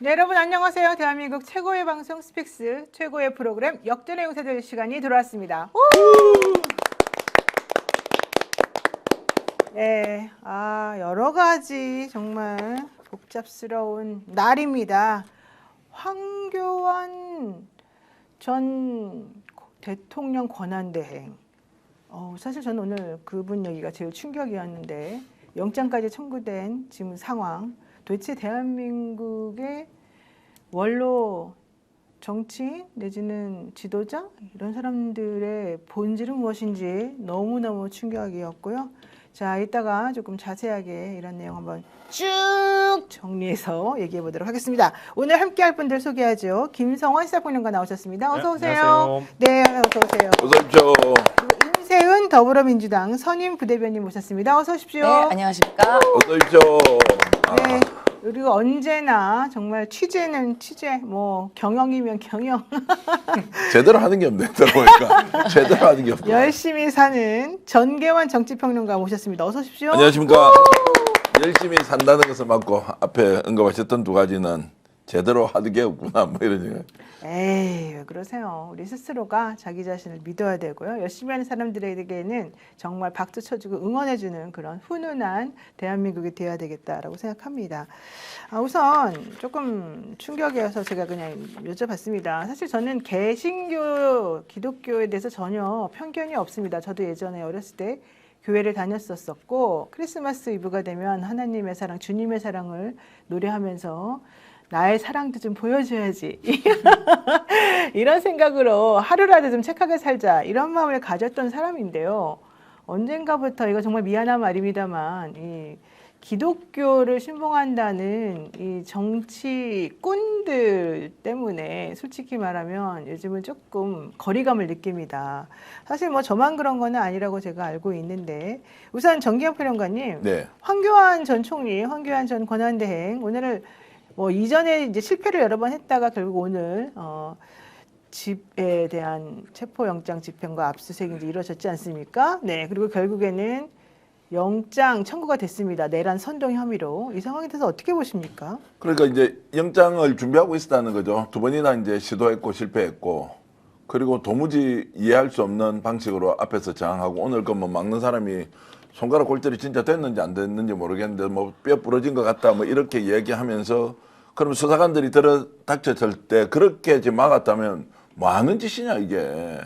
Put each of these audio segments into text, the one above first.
네, 여러분 안녕하세요. 대한민국 최고의 방송 스픽스, 최고의 프로그램 역전의 용사들 시간이 돌아왔습니다. 네, 여러 가지 정말 복잡스러운 날입니다. 황교안 전 대통령 권한대행. 사실 저는 오늘 그분 얘기가 제일 충격이었는데 영장까지 청구된 지금 상황. 도대체 대한민국의 원로 정치인 내지는 지도자 이런 사람들의 본질은 무엇인지 너무너무 충격이었고요. 자, 이따가 조금 자세하게 이런 내용 한번 쭉 정리해서 얘기해 보도록 하겠습니다. 오늘 함께할 분들 소개하죠. 김성원 시사평론가 나오셨습니다. 어서 오세요. 안녕하세요. 네, 어서 오세요. 어서 오십시오. 임세은 더불어민주당 선임 부대변인 모셨습니다. 어서 오십시오. 네, 안녕하십니까. 어서 오십시오. 네. 그리고 언제나 정말 취재는 취재, 뭐 경영이면 경영. 제대로 하는 게 없네. 들어보니까 제대로 하는 게 없네. 열심히 사는 전계환 정치평론가 모셨습니다. 어서 오십시오. 안녕하십니까. 열심히 산다는 것을 맞고 앞에 언급하셨던 두 가지는 제대로 하는 게 없구나. 뭐 이런 얘기. 에이, 왜 그러세요? 우리 스스로가 자기 자신을 믿어야 되고요. 열심히 하는 사람들에게는 정말 박수 쳐주고 응원해주는 그런 훈훈한 대한민국이 되어야 되겠다라고 생각합니다. 우선 조금 충격이어서 제가 그냥 여쭤봤습니다. 사실 저는 개신교, 기독교에 대해서 전혀 편견이 없습니다. 저도 예전에 어렸을 때 교회를 다녔었고 크리스마스 이브가 되면 하나님의 사랑, 주님의 사랑을 노래하면서 나의 사랑도 좀 보여줘야지 이런 생각으로 하루라도 좀 착하게 살자 이런 마음을 가졌던 사람인데요. 언젠가부터 이거 정말 미안한 말입니다만 이 기독교를 신봉한다는 이 정치꾼들 때문에 솔직히 말하면 요즘은 조금 거리감을 느낍니다. 사실 뭐 저만 그런 건 아니라고 제가 알고 있는데 우선 정기영 평론가님, 네. 황교안 전 총리, 황교안 전 권한대행 오늘을 뭐 이전에 이제 실패를 여러 번 했다가 결국 오늘 집에 대한 체포영장 집행과 압수수색이 이제 이루어졌지 않습니까? 네, 그리고 결국에는 영장 청구가 됐습니다. 내란 선동 혐의로. 이 상황에 대해서 어떻게 보십니까? 그러니까 이제 영장을 준비하고 있었다는 거죠. 두 번이나 이제 시도했고 실패했고 그리고 도무지 이해할 수 없는 방식으로 앞에서 저항하고 오늘 그 뭐 막는 사람이 손가락 골절이 진짜 됐는지 안 됐는지 모르겠는데 뭐 뼈 부러진 것 같다 뭐 이렇게 얘기하면서 그럼 수사관들이 닥쳤을 때 그렇게 지금 막았다면 뭐 하는 짓이냐 이게.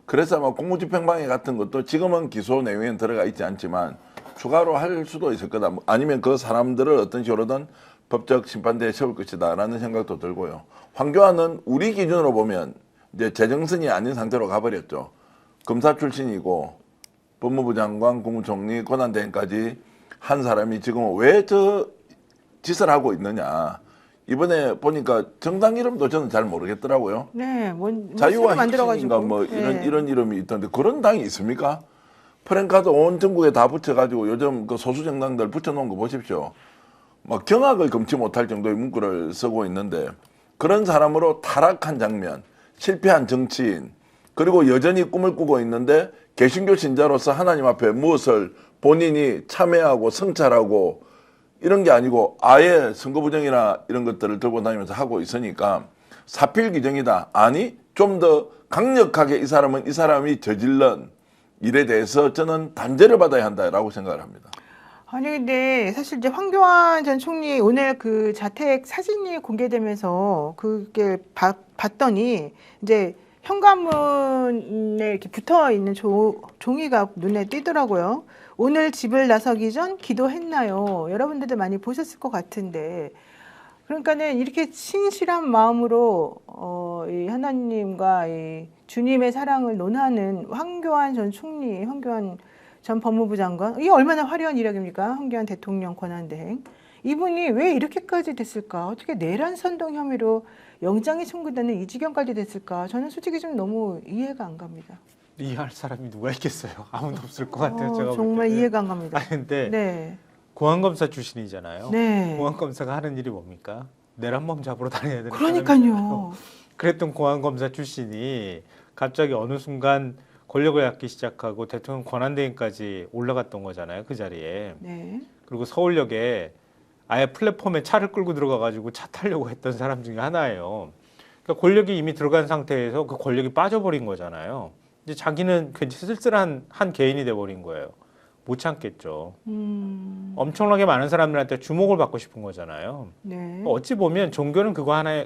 그래서 뭐 공무집행방해 같은 것도 지금은 기소 내용에 들어가 있지 않지만 추가로 할 수도 있을 거다. 아니면 그 사람들을 어떤 식으로든 법적 심판대에 세울 것이다라는 생각도 들고요. 황교안은 우리 기준으로 보면 이제 재정선이 아닌 상태로 가버렸죠. 검사 출신이고 법무부 장관, 국무총리, 권한대행까지 한 사람이 지금 왜 저 짓을 하고 있느냐. 이번에 보니까 정당 이름도 저는 잘 모르겠더라고요. 네, 자유와 만들어가지고 혁신인가 뭐 네. 이런 이름이 있던데 그런 당이 있습니까? 프랭카드 온 전국에 다 붙여가지고 요즘 그 소수 정당들 붙여놓은 거 보십시오. 막 경악을 금치 못할 정도의 문구를 쓰고 있는데 그런 사람으로 타락한 장면, 실패한 정치인, 그리고 여전히 꿈을 꾸고 있는데 개신교 신자로서 하나님 앞에 무엇을 본인이 참여하고 성찰하고 이런 게 아니고 아예 선거부정이나 이런 것들을 들고 다니면서 하고 있으니까 사필 규정이다. 아니 좀 더 강력하게 이 사람이 저질른 일에 대해서 저는 단죄를 받아야 한다라고 생각을 합니다. 아니 근데 사실 이제 황교안 전 총리 오늘 그 자택 사진이 공개되면서 그게 봤더니 이제 현관문에 이렇게 붙어 있는 종이가 눈에 띄더라고요. 오늘 집을 나서기 전 기도했나요? 여러분들도 많이 보셨을 것 같은데 그러니까는 이렇게 신실한 마음으로 이 하나님과 이 주님의 사랑을 논하는 황교안 전 총리, 황교안 전 법무부 장관, 이게 얼마나 화려한 이력입니까? 황교안 대통령 권한대행. 이분이 왜 이렇게까지 됐을까? 어떻게 내란 선동 혐의로 영장이 청구되는 이 지경까지 됐을까? 저는 솔직히 좀 너무 이해가 안 갑니다. 이해할 사람이 누가 있겠어요? 아무도 없을 것 같아요. 제가 정말 볼 때는. 이해가 안 갑니다. 아니 근데 네. 공안검사 출신이잖아요. 네. 공안검사가 하는 일이 뭡니까? 내란범 잡으러 다녀야 되는 그러니까요. 사람이잖아요. 그랬던 공안검사 출신이 갑자기 어느 순간 권력을 갖기 시작하고 대통령 권한대행까지 올라갔던 거잖아요. 그 자리에. 네. 그리고 서울역에 아예 플랫폼에 차를 끌고 들어가가지고 차 타려고 했던 사람 중에 하나예요. 그러니까 권력이 이미 들어간 상태에서 그 권력이 빠져버린 거잖아요. 이제 자기는 굉장히 쓸쓸한 한 개인이 돼버린 거예요. 못 참겠죠. 엄청나게 많은 사람들한테 주목을 받고 싶은 거잖아요. 네. 어찌 보면 종교는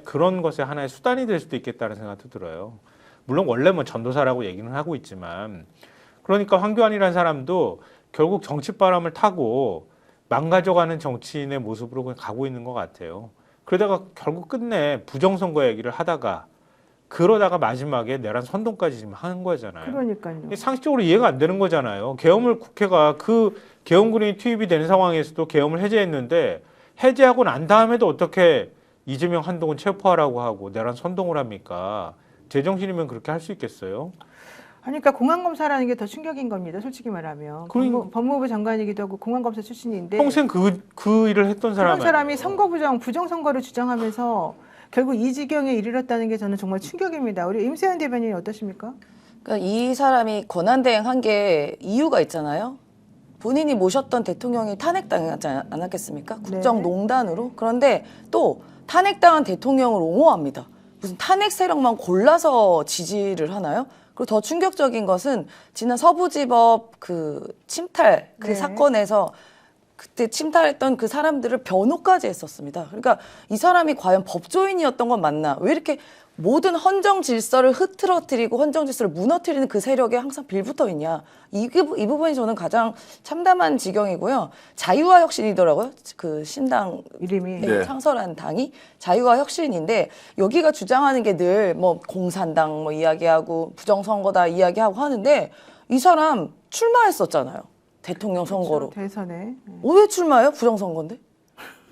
그런 것의 하나의 수단이 될 수도 있겠다는 생각도 들어요. 물론 원래 뭐 전도사라고 얘기는 하고 있지만, 그러니까 황교안이라는 사람도 결국 정치바람을 타고 망가져가는 정치인의 모습으로 그냥 가고 있는 것 같아요. 그러다가 결국 끝내 부정선거 얘기를 하다가 그러다가 마지막에 내란 선동까지 지금 하는 거잖아요. 그러니까요. 이게 상식적으로 이해가 안 되는 거잖아요. 계엄을 국회가 그 계엄군이 투입이 되는 상황에서도 계엄을 해제했는데 해제하고 난 다음에도 어떻게 이재명 한동훈 체포하라고 하고 내란 선동을 합니까? 제정신이면 그렇게 할 수 있겠어요? 아니, 그러니까 공안검사라는 게 더 충격인 겁니다. 솔직히 말하면. 법무부 장관이기도 하고 공안검사 출신인데 평생 그 일을 했던 사람 그런 사람이 선거 부정선거를 주장하면서 결국 이 지경에 이르렀다는 게 저는 정말 충격입니다. 우리 임세현 대변인이 어떠십니까? 그러니까 이 사람이 권한대행한 게 이유가 있잖아요. 본인이 모셨던 대통령이 탄핵당하지 않았겠습니까? 국정농단으로. 그런데 또 탄핵당한 대통령을 옹호합니다. 무슨 탄핵 세력만 골라서 지지를 하나요? 그리고 더 충격적인 것은 지난 서부지법 그 침탈 그 네. 사건에서 그때 침탈했던 그 사람들을 변호까지 했었습니다. 그러니까 이 사람이 과연 법조인이었던 건 맞나? 왜 이렇게 모든 헌정 질서를 흐트러뜨리고 헌정 질서를 무너뜨리는 그 세력에 항상 빌붙어 있냐? 이 부분이 저는 가장 참담한 지경이고요. 자유와 혁신이더라고요. 그 신당 이름이. 네. 창설한 당이 자유와 혁신인데 여기가 주장하는 게 늘 뭐 공산당 뭐 이야기하고 부정선거다 이야기하고 하는데 이 사람 출마했었잖아요. 대통령 선거로. 그렇죠, 대선에. 왜 출마해요? 부정선거인데?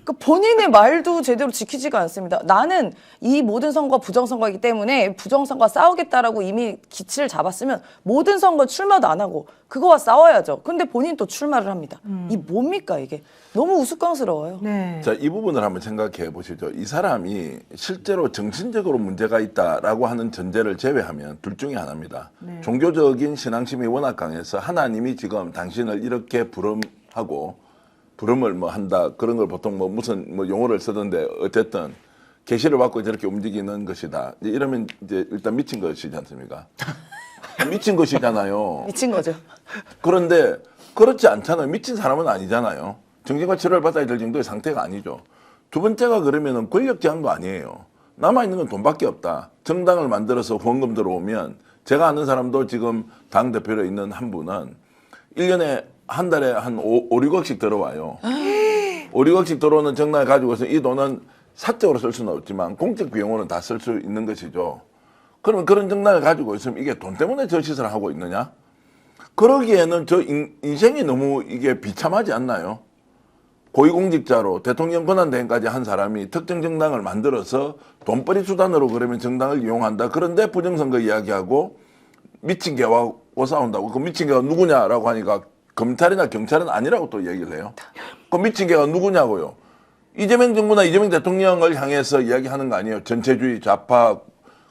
그러니까 본인의 말도 제대로 지키지가 않습니다. 나는 이 모든 선거가 부정선거이기 때문에 부정선거와 싸우겠다라고 이미 기치를 잡았으면 모든 선거 출마도 안 하고 그거와 싸워야죠. 근데 본인 또 출마를 합니다. 이 뭡니까 이게? 너무 우스꽝스러워요. 네. 자, 이 부분을 한번 생각해 보시죠. 이 사람이 실제로 정신적으로 문제가 있다라고 하는 전제를 제외하면 둘 중에 하나입니다. 네. 종교적인 신앙심이 워낙 강해서 하나님이 지금 당신을 이렇게 부름을 뭐 한다. 그런 걸 보통 뭐 무슨 뭐 용어를 쓰던데 어쨌든 계시를 받고 저렇게 움직이는 것이다. 이러면 이제 일단 미친 것이지 않습니까? 미친 것이잖아요. 미친 거죠. 그런데 그렇지 않잖아요. 미친 사람은 아니잖아요. 정신과 치료를 받아야 될 정도의 상태가 아니죠. 두 번째가 그러면은 권력 제한도 아니에요. 남아있는 건 돈밖에 없다. 정당을 만들어서 후원금 들어오면 제가 아는 사람도 지금 당대표로 있는 한 분은 1년에 한 달에 한 5, 6억씩 들어와요. 5, 6억씩 들어오는 정당을 가지고서 이 돈은 사적으로 쓸 수는 없지만 공적 비용으로는 다 쓸 수 있는 것이죠. 그러면 그런 정당을 가지고 있으면 이게 돈 때문에 저 짓을 하고 있느냐? 그러기에는 저 인생이 너무 이게 비참하지 않나요? 고위공직자로 대통령 권한대행까지 한 사람이 특정 정당을 만들어서 돈벌이 수단으로 그러면 정당을 이용한다. 그런데 부정선거 이야기하고 미친 개하고 싸운다고. 그 미친 개가 누구냐라고 하니까 검찰이나 경찰은 아니라고 또 얘기를 해요. 그 미친 개가 누구냐고요. 이재명 정부나 이재명 대통령을 향해서 이야기하는 거 아니에요. 전체주의, 좌파,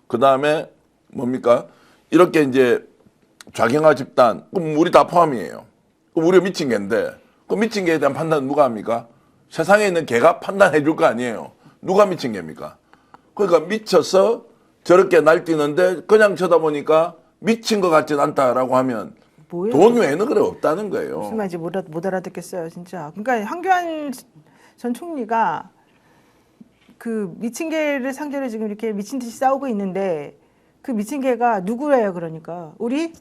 그 다음에 뭡니까? 이렇게 이제 좌경화 집단, 그럼 우리 다 포함이에요. 그럼 우리가 미친 개인데, 그 미친 개에 대한 판단은 누가 합니까? 세상에 있는 개가 판단해 줄 거 아니에요. 누가 미친 개입니까? 그러니까 미쳐서 저렇게 날뛰는데 그냥 쳐다보니까 미친 것 같진 않다라고 하면 뭐예요? 돈 외에는 그래 없다는 거예요. 무슨 말인지 못 알아듣겠어요, 진짜. 그러니까 황교안 전 총리가 그 미친 개를 상대로 지금 이렇게 미친 듯이 싸우고 있는데 그 미친 개가 누구예요, 그러니까? 그러니까 우리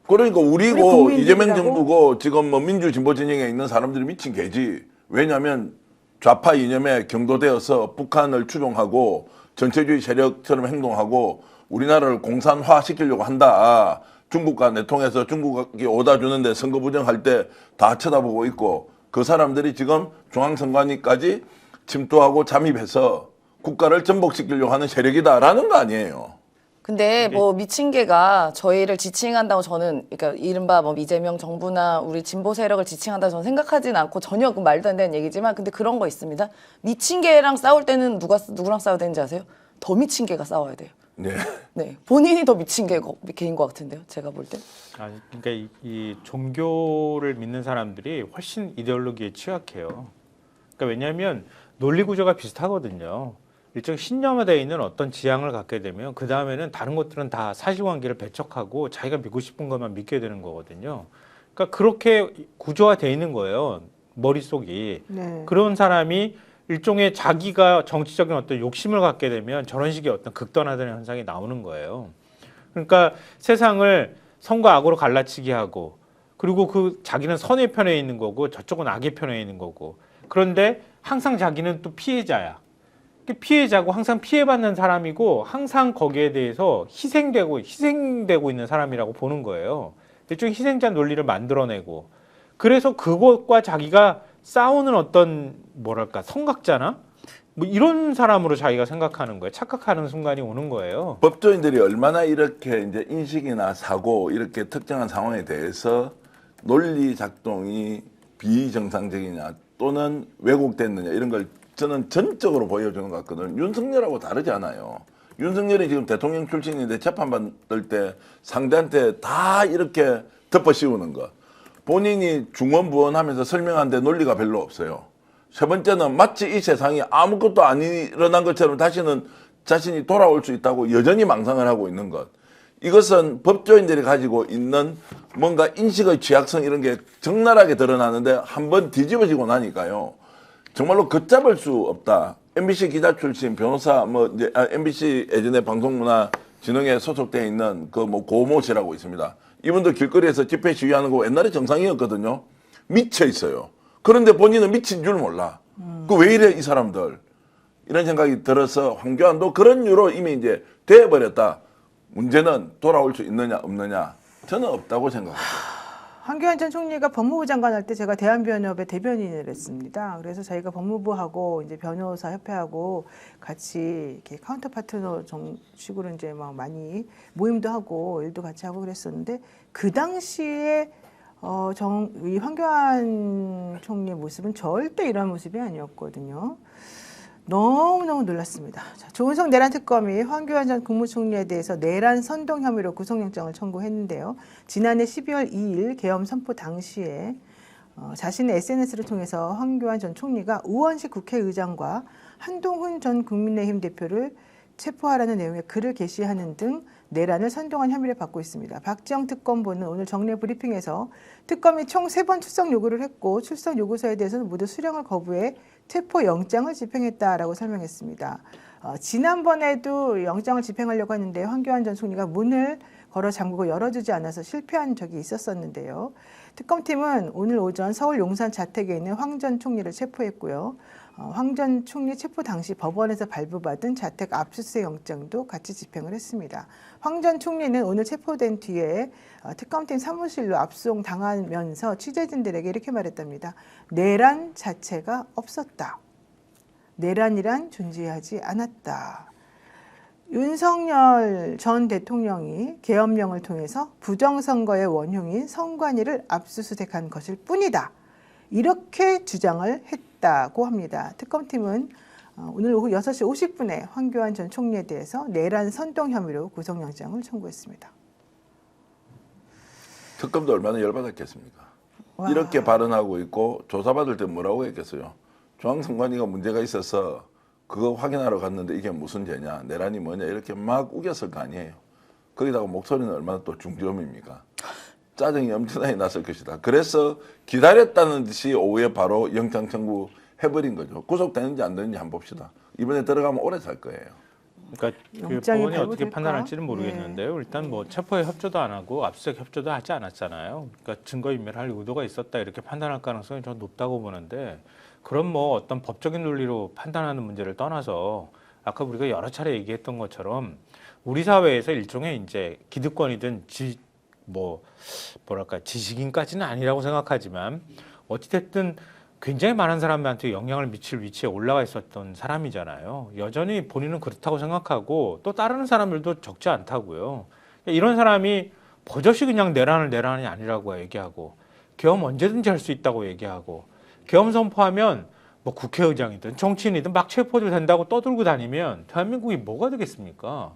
우리고 국민들이라고? 이재명 정부고 지금 뭐 민주 진보 진영에 있는 사람들이 미친 개지. 왜냐하면 좌파 이념에 경도되어서 북한을 추종하고 전체주의 세력처럼 행동하고 우리나라를 공산화 시키려고 한다. 중국과 내통해서 중국이 오다 주는데 선거 부정할 때 다 쳐다보고 있고 그 사람들이 지금 중앙선관위까지 침투하고 잠입해서 국가를 전복시키려고 하는 세력이다라는 거 아니에요. 근데 뭐 미친 개가 저희를 지칭한다고 저는 그러니까 이른바 뭐 이재명 정부나 우리 진보 세력을 지칭한다고 저는 생각하진 않고 전혀 그 말도 안 되는 얘기지만 근데 그런 거 있습니다. 미친 개랑 싸울 때는 누구랑 싸워야 되는지 아세요? 더 미친 개가 싸워야 돼요. 네. 네, 본인이 더 미친 개인 것 같은데요. 제가 볼 때. 아니, 그러니까 이 종교를 믿는 사람들이 훨씬 이데올로기에 취약해요. 그러니까 왜냐하면 논리 구조가 비슷하거든요. 일종의 신념화되어 있는 어떤 지향을 갖게 되면 그 다음에는 다른 것들은 다 사실관계를 배척하고 자기가 믿고 싶은 것만 믿게 되는 거거든요. 그러니까 그렇게 구조화되어 있는 거예요. 머릿속이. 네. 그런 사람이 일종의 자기가 정치적인 어떤 욕심을 갖게 되면 저런 식의 어떤 극단화되는 현상이 나오는 거예요. 그러니까 세상을 선과 악으로 갈라치기 하고 그리고 그 자기는 선의 편에 있는 거고 저쪽은 악의 편에 있는 거고 그런데 항상 자기는 또 피해자야. 피해자고 항상 피해받는 사람이고 항상 거기에 대해서 희생되고 있는 사람이라고 보는 거예요. 일종의 희생자 논리를 만들어내고 그래서 그것과 자기가 싸우는 어떤 뭐랄까 성각자나 뭐 이런 사람으로 자기가 생각하는 거예요. 착각하는 순간이 오는 거예요. 법조인들이 얼마나 이렇게 이제 인식이나 사고 이렇게 특정한 상황에 대해서 논리 작동이 비정상적이냐 또는 왜곡됐느냐 이런 걸 저는 전적으로 보여주는 것 같거든요. 윤석열하고 다르지 않아요. 윤석열이 지금 대통령 출신인데 재판받을 때 상대한테 다 이렇게 덮어 씌우는 것. 본인이 중언부언하면서 설명하는데 논리가 별로 없어요. 세 번째는 마치 이 세상이 아무것도 안 일어난 것처럼 다시는 자신이 돌아올 수 있다고 여전히 망상을 하고 있는 것. 이것은 법조인들이 가지고 있는 뭔가 인식의 취약성 이런 게 적나라하게 드러나는데 한번 뒤집어지고 나니까요. 정말로 걷잡을 수 없다. MBC 기자 출신 변호사 이제 MBC 예전에 방송문화진흥에 소속되어 있는 그 고모 씨라고 있습니다. 이분도 길거리에서 집회 시위하는 거 옛날에 정상이었거든요. 미쳐 있어요. 그런데 본인은 미친 줄 몰라. 그 왜 이래 이 사람들. 이런 생각이 들어서 황교안도 그런 이유로 이미 이제 돼버렸다. 문제는 돌아올 수 있느냐 없느냐. 저는 없다고 생각합니다. 황교안 전 총리가 법무부 장관 할 때 제가 대한변협의 대변인을 했습니다. 그래서 저희가 법무부하고 이제 변호사 협회하고 같이 이렇게 카운터 파트너 식으로 이제 막 많이 모임도 하고 일도 같이 하고 그랬었는데 그 당시에 이 황교안 총리의 모습은 절대 이런 모습이 아니었거든요. 너무너무 놀랐습니다. 자, 조은석 내란 특검이 황교안 전 국무총리에 대해서 내란 선동 혐의로 구속영장을 청구했는데요. 지난해 12월 2일 계엄 선포 당시에 자신의 SNS를 통해서 황교안 전 총리가 우원식 국회의장과 한동훈 전 국민의힘 대표를 체포하라는 내용의 글을 게시하는 등 내란을 선동한 혐의를 받고 있습니다. 박지영 특검보는 오늘 정례 브리핑에서 특검이 총 3번 출석 요구를 했고 출석 요구서에 대해서는 모두 수령을 거부해 체포영장을 집행했다라고 설명했습니다. 지난번에도 영장을 집행하려고 했는데 황교안 전 총리가 문을 걸어 잠그고 열어주지 않아서 실패한 적이 있었었는데요. 특검팀은 오늘 오전 서울 용산 자택에 있는 황 전 총리를 체포했고요. 황 전 총리 체포 당시 법원에서 발부받은 자택 압수수색 영장도 같이 집행을 했습니다. 황 전 총리는 오늘 체포된 뒤에 특검팀 사무실로 압송 당하면서 취재진들에게 이렇게 말했답니다. 내란 자체가 없었다. 내란이란 존재하지 않았다. 윤석열 전 대통령이 계엄령을 통해서 부정선거의 원흉인 선관위를 압수수색한 것일 뿐이다. 이렇게 주장을 했다고 합니다. 특검팀은 오늘 오후 6시 50분에 황교안 전 총리에 대해서 내란 선동 혐의로 구속영장을 청구했습니다. 특검도 얼마나 열받았겠습니까? 와. 이렇게 발언하고 있고 조사받을 때 뭐라고 했겠어요? 중앙선관위가 문제가 있어서 그거 확인하러 갔는데 이게 무슨 죄냐, 내란이 뭐냐 이렇게 막 우겼을 거 아니에요. 거기다가 목소리는 얼마나 또 중저음입니까? 짜증이 엄청나게 났을 것이다. 그래서 기다렸다는 듯이 오후에 바로 영장 청구 해버린 거죠. 구속되는지 안 되는지 한번 봅시다. 이번에 들어가면 오래 살 거예요. 그러니까 그 영장이 법원이 어떻게 발부될까? 판단할지는 모르겠는데요. 일단 뭐 체포에 협조도 안 하고 압수수색 협조도 하지 않았잖아요. 그러니까 증거인멸할 의도가 있었다 이렇게 판단할 가능성이 전 높다고 보는데 그럼 뭐 어떤 법적인 논리로 판단하는 문제를 떠나서 아까 우리가 여러 차례 얘기했던 것처럼 우리 사회에서 일종의 이제 기득권이든 뭐랄까 지식인까지는 아니라고 생각하지만 어찌됐든 굉장히 많은 사람들한테 영향을 미칠 위치에 올라가 있었던 사람이잖아요. 여전히 본인은 그렇다고 생각하고 또 따르는 사람들도 적지 않다고요. 이런 사람이 버젓이 그냥 내란이 아니라고 얘기하고 계엄 언제든지 할 수 있다고 얘기하고 계엄 선포하면 뭐 국회의장이든 정치인이든 막 체포도 된다고 떠들고 다니면 대한민국이 뭐가 되겠습니까?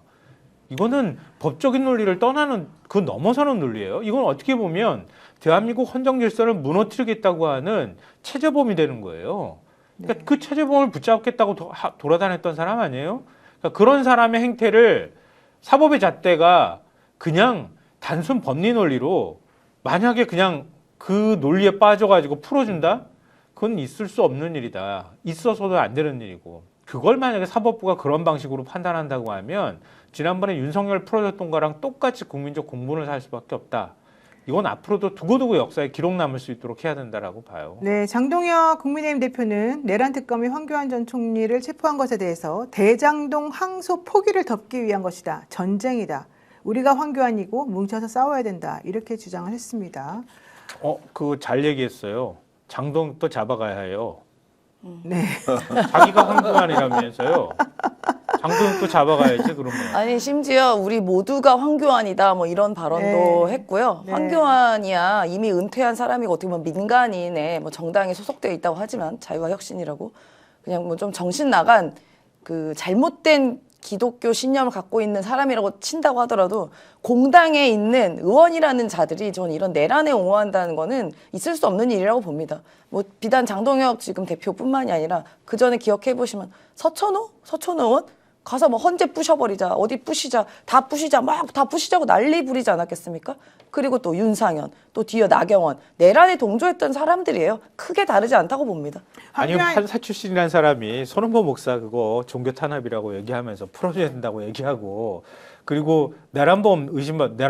이거는 법적인 논리를 떠나는 그 넘어서는 논리예요. 이건 어떻게 보면 대한민국 헌정 질서를 무너뜨리겠다고 하는 체제범이 되는 거예요. 그러니까 그 최재봉을 붙잡겠다고 돌아다녔던 사람 아니에요? 그러니까 그런 사람의 행태를 사법의 잣대가 그냥 단순 법리 논리로 만약에 그냥 그 논리에 빠져가지고 풀어준다? 그건 있을 수 없는 일이다. 있어서도 안 되는 일이고. 그걸 만약에 사법부가 그런 방식으로 판단한다고 하면 지난번에 윤석열 풀어줬던 거랑 똑같이 국민적 공분을 살 수밖에 없다. 이건 앞으로도 두고두고 역사에 기록 남을 수 있도록 해야 된다라고 봐요. 네, 장동혁 국민의힘 대표는 내란 특검이 황교안 전 총리를 체포한 것에 대해서 대장동 항소 포기를 덮기 위한 것이다. 전쟁이다. 우리가 황교안이고 뭉쳐서 싸워야 된다. 이렇게 주장을 했습니다. 그거 잘 얘기했어요. 장동혁도 잡아가야 해요. 네. 자기가 황교안이라면서요. 장동혁도 잡아가야지 그러면. 아니 심지어 우리 모두가 황교안이다 뭐 이런 발언도 네. 했고요. 네. 황교안이야 이미 은퇴한 사람이고 어떻게 보면 민간인의 뭐 정당에 소속되어 있다고 하지만 자유와 혁신이라고 그냥 뭐 좀 정신 나간 그 잘못된 기독교 신념을 갖고 있는 사람이라고 친다고 하더라도 공당에 있는 의원이라는 자들이 저는 이런 내란에 옹호한다는 거는 있을 수 없는 일이라고 봅니다. 뭐 비단 장동혁 지금 대표뿐만이 아니라 그 전에 기억해 보시면 서천호 의원 가서 뭐 헌재 부셔버리자 어디 부시자 다 부시자 막 다 부시자고 난리 부리지 않았겠습니까? 그리고 또 윤상현 또 뒤에 나경원 내란에 동조했던 사람들이에요. 크게 다르지 않다고 봅니다. 아니 판사 출신이라는 사람이 손원보 목사 그거 종교 탄압이라고 얘기하면서 풀어줘야 된다고 얘기하고 그리고 내란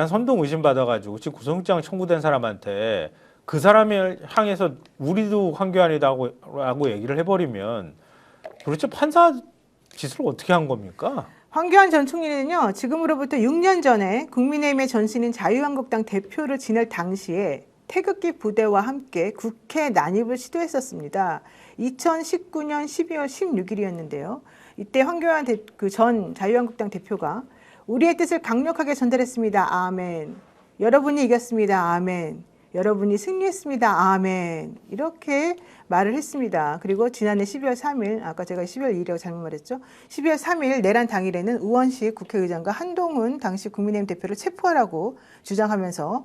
선동 의심 받아가지고 지금 구속영장 청구된 사람한테 그 사람을 향해서 우리도 황교안이다라고 얘기를 해버리면 도대체 판사 짓을 어떻게 한 겁니까? 황교안 전 총리는요, 지금으로부터 6년 전에 국민의힘의 전신인 자유한국당 대표를 지낼 당시에 태극기 부대와 함께 국회 난입을 시도했었습니다. 2019년 12월 16일이었는데요. 이때 황교안 전 자유한국당 대표가 우리의 뜻을 강력하게 전달했습니다. 아멘. 여러분이 이겼습니다. 아멘. 여러분이 승리했습니다. 아멘. 이렇게 말을 했습니다. 그리고 지난해 12월 3일, 아까 제가 12월 2일이라고 잘못 말했죠. 12월 3일 내란 당일에는 의원식 국회의장과 한동훈 당시 국민의힘 대표를 체포하라고 주장하면서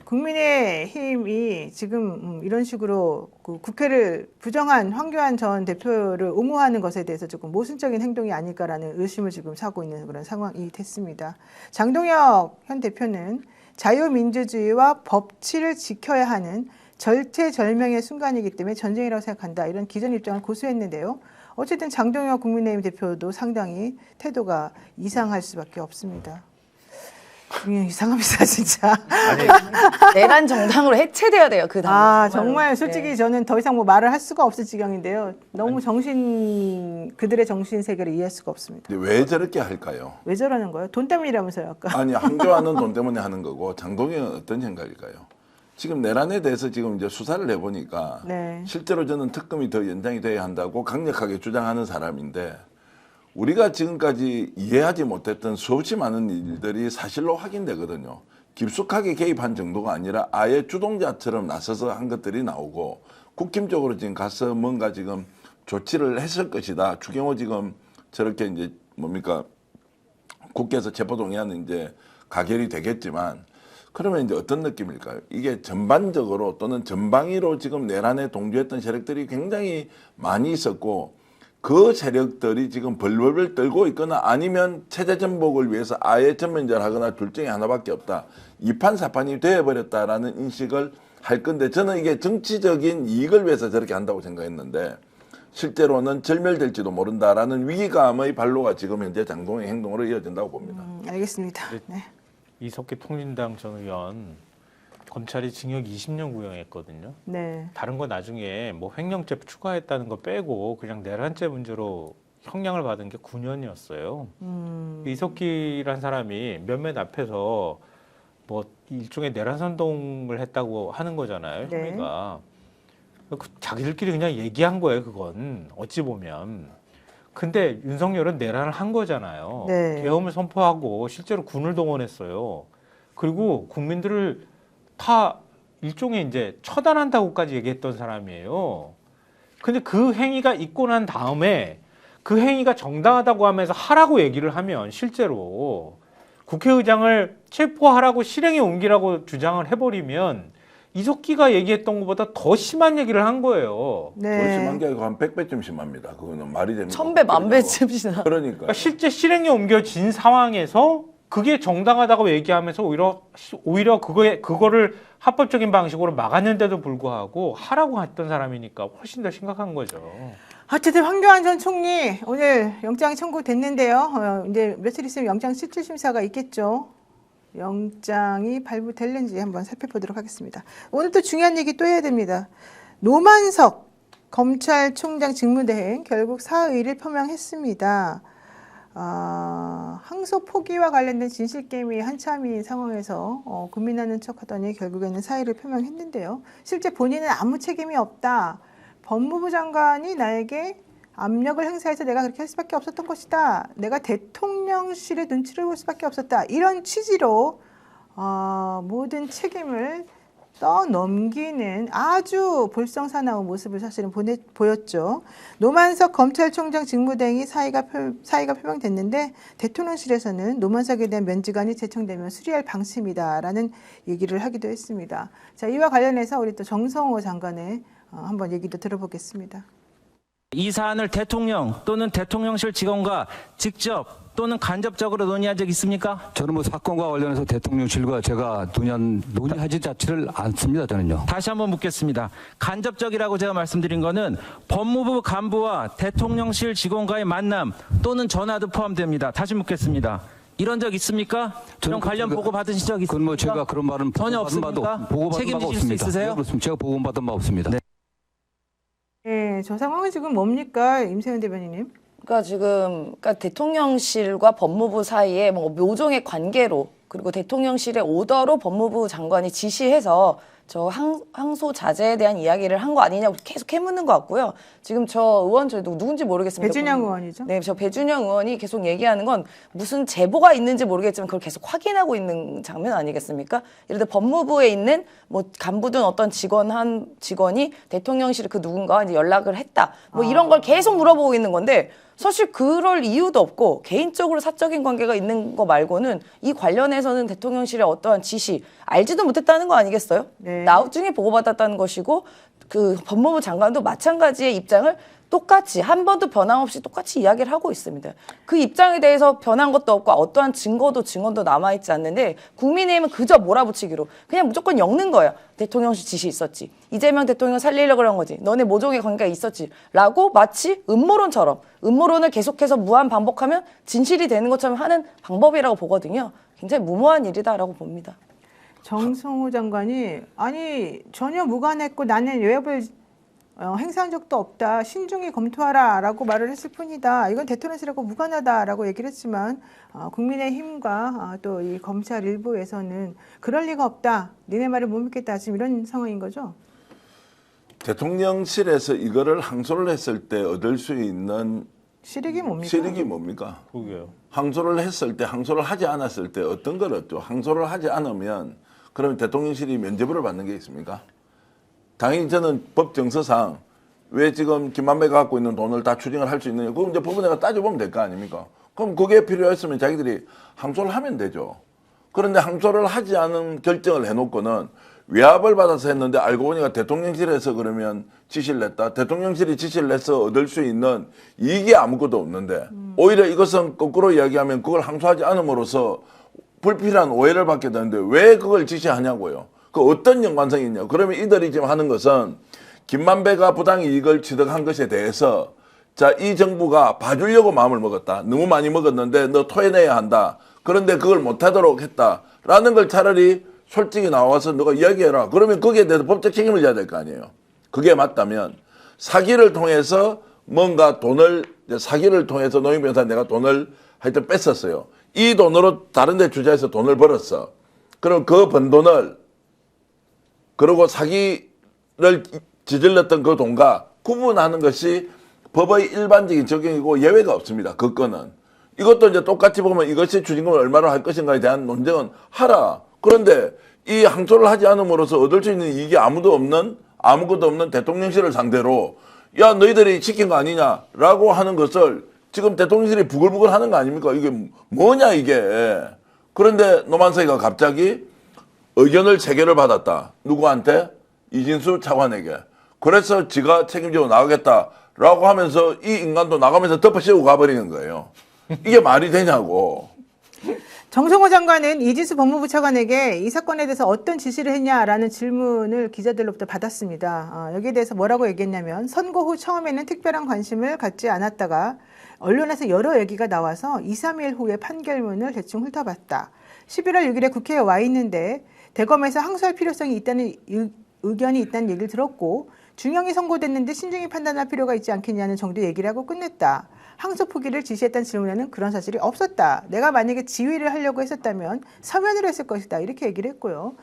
국민의힘이 지금 이런 식으로 그 국회를 부정한 황교안 전 대표를 옹호하는 것에 대해서 조금 모순적인 행동이 아닐까라는 의심을 지금 사고 있는 그런 상황이 됐습니다. 장동혁 현 대표는 자유민주주의와 법치를 지켜야 하는 절체절명의 순간이기 때문에 전쟁이라고 생각한다. 이런 기존 입장을 고수했는데요. 어쨌든 장동혁 국민의힘 대표도 상당히 태도가 이상할 수밖에 없습니다. 이상합니다, 진짜. 아니 내란 정당으로 해체돼야 돼요. 그 다음에. 정말 솔직히 저는 더 이상 뭐 말을 할 수가 없을 지경인데요. 너무 그들의 정신 세계를 이해할 수가 없습니다. 근데 왜 저렇게 할까요? 왜 저러는 거예요? 돈 때문이라면서요, 아까. 아니 황교안은 돈 때문에 하는 거고 장동혁은 어떤 생각일까요? 지금 내란에 대해서 지금 이제 수사를 해보니까 네. 실제로 저는 특검이 더 연장이 돼야 한다고 강력하게 주장하는 사람인데 우리가 지금까지 이해하지 못했던 수없이 많은 일들이 사실로 확인되거든요. 깊숙하게 개입한 정도가 아니라 아예 주동자처럼 나서서 한 것들이 나오고 국힘적으로 지금 가서 뭔가 지금 조치를 했을 것이다. 추경호 지금 저렇게 이제 뭡니까 국회에서 체포동의안은 이제 가결이 되겠지만 그러면 이제 어떤 느낌일까요? 이게 전반적으로 또는 전방위로 지금 내란에 동조했던 세력들이 굉장히 많이 있었고 그 세력들이 지금 벌벌벌 떨고 있거나 아니면 체제 전복을 위해서 아예 전면전하거나 둘 중에 하나밖에 없다. 이판사판이 되어버렸다라는 인식을 할 건데 저는 이게 정치적인 이익을 위해서 저렇게 한다고 생각했는데 실제로는 절멸될지도 모른다라는 위기감의 발로가 지금 현재 장동의 행동으로 이어진다고 봅니다. 알겠습니다. 네. 이석기 통진당 전 의원 검찰이 징역 20년 구형했거든요. 네. 다른 거 나중에 뭐 횡령죄 추가했다는 거 빼고 그냥 내란죄 문제로 형량을 받은 게 9년이었어요. 이석기란 사람이 몇몇 앞에서 뭐 일종의 내란 선동을 했다고 하는 거잖아요. 네. 혐의가. 자기들끼리 그냥 얘기한 거예요. 그건 어찌 보면. 근데 윤석열은 내란을 한 거잖아요. 네. 계엄을 선포하고 실제로 군을 동원했어요. 그리고 국민들을 다 일종의 이제 처단한다고까지 얘기했던 사람이에요. 근데 그 행위가 있고 난 다음에 그 행위가 정당하다고 하면서 하라고 얘기를 하면 실제로 국회의장을 체포하라고 실행에 옮기라고 주장을 해버리면 이석기가 얘기했던 것보다 더 심한 얘기를 한 거예요. 더 심한 네. 게 아니고 한 100배쯤 심합니다. 그거는 말이 됩니다. 1000배, 만배쯤이나. 그러니까. 그러니까 실제 실행에 옮겨진 상황에서 그게 정당하다고 얘기하면서 오히려 그거를 합법적인 방식으로 막았는데도 불구하고 하라고 했던 사람이니까 훨씬 더 심각한 거죠. 어쨌든 황교안 전 총리 오늘 영장 청구됐는데요. 이제 며칠 있으면 영장 실질 심사가 있겠죠. 영장이 발부될는지 한번 살펴보도록 하겠습니다. 오늘 또 중요한 얘기 또 해야 됩니다. 노만석 검찰총장 직무대행 결국 사의를 표명했습니다. 항소 포기와 관련된 진실게임이 한참인 상황에서 고민하는 척하더니 결국에는 사의를 표명했는데요. 실제 본인은 아무 책임이 없다. 법무부 장관이 나에게 압력을 행사해서 내가 그렇게 할 수밖에 없었던 것이다. 내가 대통령실의 눈치를 볼 수밖에 없었다. 이런 취지로 모든 책임을 떠넘기는 아주 볼썽사나운 모습을 사실은 보였죠. 노만석 검찰총장 직무대행이 사의가 표명됐는데 대통령실에서는 노만석에 대한 면직안이 제청되면 수리할 방침이다라는 얘기를 하기도 했습니다. 자, 이와 관련해서 우리 또 정성호 장관의 한번 얘기도 들어보겠습니다. 이 사안을 대통령 또는 대통령실 직원과 직접 또는 간접적으로 논의한 적 있습니까? 저는 뭐 사건과 관련해서 대통령실과 제가 논의하지 자체를 않습니다. 저는요. 다시 한번 묻겠습니다. 간접적이라고 제가 말씀드린 거는 법무부 간부와 대통령실 직원과의 만남 또는 전화도 포함됩니다. 다시 묻겠습니다. 이런 적 있습니까? 그런 관련 보고 받으신 적 있습니까? 그건 뭐 제가 그런 말은 전혀 없습니까? 책임지실 수 있으세요? 그렇습니다. 제가 보고받은 바 없습니다. 네. 네, 저 상황은 지금 뭡니까, 임세현 대변인님? 그러니까 대통령실과 법무부 사이에 뭐 묘종의 관계로 그리고 대통령실의 오더로 법무부 장관이 지시해서 저 항소 자제에 대한 이야기를 한 거 아니냐고 계속 해묻는 것 같고요. 지금 저 의원 저 누군지 모르겠습니다. 배준영 의원이죠? 네, 저 배준영 의원이 계속 얘기하는 건 무슨 제보가 있는지 모르겠지만 그걸 계속 확인하고 있는 장면 아니겠습니까? 예를 들어 법무부에 있는 뭐 간부든 어떤 직원이 대통령실에 그 누군가와 이제 연락을 했다. 뭐 이런 걸 계속 물어보고 있는 건데 사실 그럴 이유도 없고 개인적으로 사적인 관계가 있는 거 말고는 이 관련해서는 대통령실의 어떠한 지시 알지도 못했다는 거 아니겠어요? 네. 나중에 보고받았다는 것이고 그 법무부 장관도 마찬가지의 입장을 똑같이 한 번도 변함없이 똑같이 이야기를 하고 있습니다. 그 입장에 대해서 변한 것도 없고 어떠한 증거도 남아있지 않는데 국민의힘은 그저 몰아붙이기로 그냥 무조건 엮는 거예요. 대통령실 지시 있었지. 이재명 대통령 살리려고 그런 거지. 너네 모종의 관계가 있었지. 라고 마치 음모론처럼 음모론을 계속해서 무한 반복하면 진실이 되는 것처럼 하는 방법이라고 보거든요. 굉장히 무모한 일이다라고 봅니다. 정성호 장관이 아니 전혀 무관했고 나는 외압을 행사한 적도 없다. 신중히 검토하라라고 말을 했을 뿐이다. 이건 대통령실하고 무관하다라고 얘기를 했지만 국민의힘과 또 이 검찰 일부에서는 그럴 리가 없다. 니네 말을 못 믿겠다. 지금 이런 상황인 거죠. 대통령실에서 이거를 항소를 했을 때 얻을 수 있는 실익이 뭡니까? 실익이 뭡니까? 그게요. 항소를 했을 때, 항소를 하지 않았을 때 어떤 걸 얻죠? 항소를 하지 않으면 그러면 대통령실이 면죄부를 받는 게 있습니까? 당연히 저는 법 정서상 왜 지금 김만배가 갖고 있는 돈을 다 추징을 할 수 있느냐. 그럼 이제 법원에가 따져보면 될 거 아닙니까? 그럼 그게 필요했으면 자기들이 항소를 하면 되죠. 그런데 항소를 하지 않은 결정을 해놓고는 외압을 받아서 했는데 알고 보니까 대통령실에서 그러면 지시를 냈다. 대통령실이 지시를 내서 얻을 수 있는 이익이 아무것도 없는데 오히려 이것은 거꾸로 이야기하면 그걸 항소하지 않음으로써 불필요한 오해를 받게 되는데 왜 그걸 지시하냐고요. 그 어떤 연관성이 있냐. 그러면 이들이 지금 하는 것은 김만배가 부당이익을 취득한 것에 대해서 자, 이 정부가 봐주려고 마음을 먹었다. 너무 많이 먹었는데 너 토해내야 한다. 그런데 그걸 못하도록 했다라는 걸 차라리 솔직히 나와서 너가 이야기해라. 그러면 거기에 대해서 법적 책임을 져야 될 거 아니에요. 그게 맞다면 사기를 통해서 뭔가 사기를 통해서 노영변호사 내가 돈을 하여튼 뺐었어요. 이 돈으로 다른 데 투자해서 돈을 벌었어. 그럼 그 번 돈을 그리고 사기를 저질렀던 그 돈과 구분하는 것이 법의 일반적인 적용이고 예외가 없습니다. 그 건은. 이것도 이제 똑같이 보면 이것이 추징금을 얼마로 할 것인가에 대한 논쟁은 하라. 그런데 이 항소를 하지 않음으로써 얻을 수 있는 이익이 아무것도 없는 대통령실을 상대로 야 너희들이 시킨 거 아니냐라고 하는 것을 지금 대통령실이 부글부글 하는 거 아닙니까? 이게 뭐냐 이게. 그런데 노만석이가 갑자기 의견을 체결을 받았다. 누구한테? 이진수 차관에게. 그래서 지가 책임지고 나가겠다라고 하면서 이 인간도 나가면서 덮어씌우고 가버리는 거예요. 이게 말이 되냐고. 정성호 장관은 이진수 법무부 차관에게 이 사건에 대해서 어떤 지시를 했냐라는 질문을 기자들로부터 받았습니다. 여기에 대해서 뭐라고 얘기했냐면 선고 후 처음에는 특별한 관심을 갖지 않았다가 언론에서 여러 얘기가 나와서 2, 3일 후에 판결문을 대충 훑어봤다. 11월 6일에 국회에 와 있는데 대검에서 항소할 필요성이 있다는 의견이 있다는 얘기를 들었고 중형이 선고됐는데 신중히 판단할 필요가 있지 않겠냐는 정도 얘기를 하고 끝냈다. 항소 포기를 지시했다는 질문에는 그런 사실이 없었다. 내가 만약에 지휘를 하려고 했었다면 서면으로 했을 것이다. 이렇게 얘기를 했고요.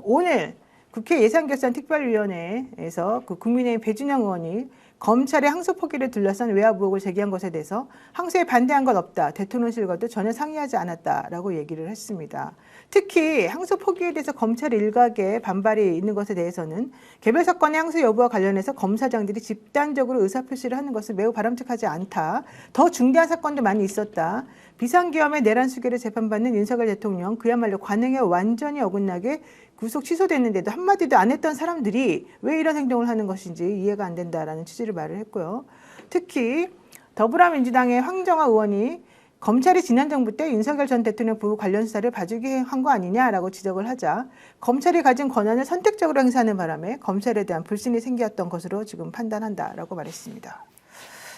오늘 국회 예산결산특별위원회에서 그 국민의힘 배준영 의원이 검찰의 항소 포기를 둘러싼 외압 의혹을 제기한 것에 대해서 항소에 반대한 건 없다. 대통령실과도 전혀 상의하지 않았다라고 얘기를 했습니다. 특히 항소 포기에 대해서 검찰 일각의 반발이 있는 것에 대해서는 개별 사건의 항소 여부와 관련해서 검사장들이 집단적으로 의사표시를 하는 것은 매우 바람직하지 않다. 더 중대한 사건도 많이 있었다. 비상계엄의 내란 수계를 재판받는 윤석열 대통령 그야말로 관행에 완전히 어긋나게 구속 취소됐는데도 한마디도 안 했던 사람들이 왜 이런 행동을 하는 것인지 이해가 안 된다라는 취지를 말을 했고요. 특히 더불어민주당의 황정화 의원이 검찰이 지난 정부 때 윤석열 전 대통령 부부 관련 수사를 봐주기 한 거 아니냐라고 지적을 하자 검찰이 가진 권한을 선택적으로 행사하는 바람에 검찰에 대한 불신이 생겼던 것으로 지금 판단한다라고 말했습니다.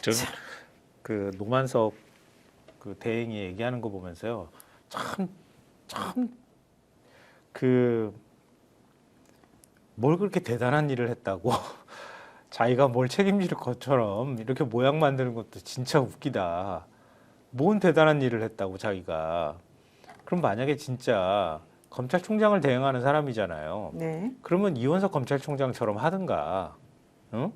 저는 그 노만석 그 대행이 얘기하는 거 보면서요, 뭘 그렇게 대단한 일을 했다고 자기가 뭘 책임질 것처럼 이렇게 모양 만드는 것도 진짜 웃기다. 뭔 대단한 일을 했다고 자기가. 그럼 만약에 진짜 검찰총장을 대행하는 사람이잖아요. 네. 그러면 이원석 검찰총장처럼 하든가. 응?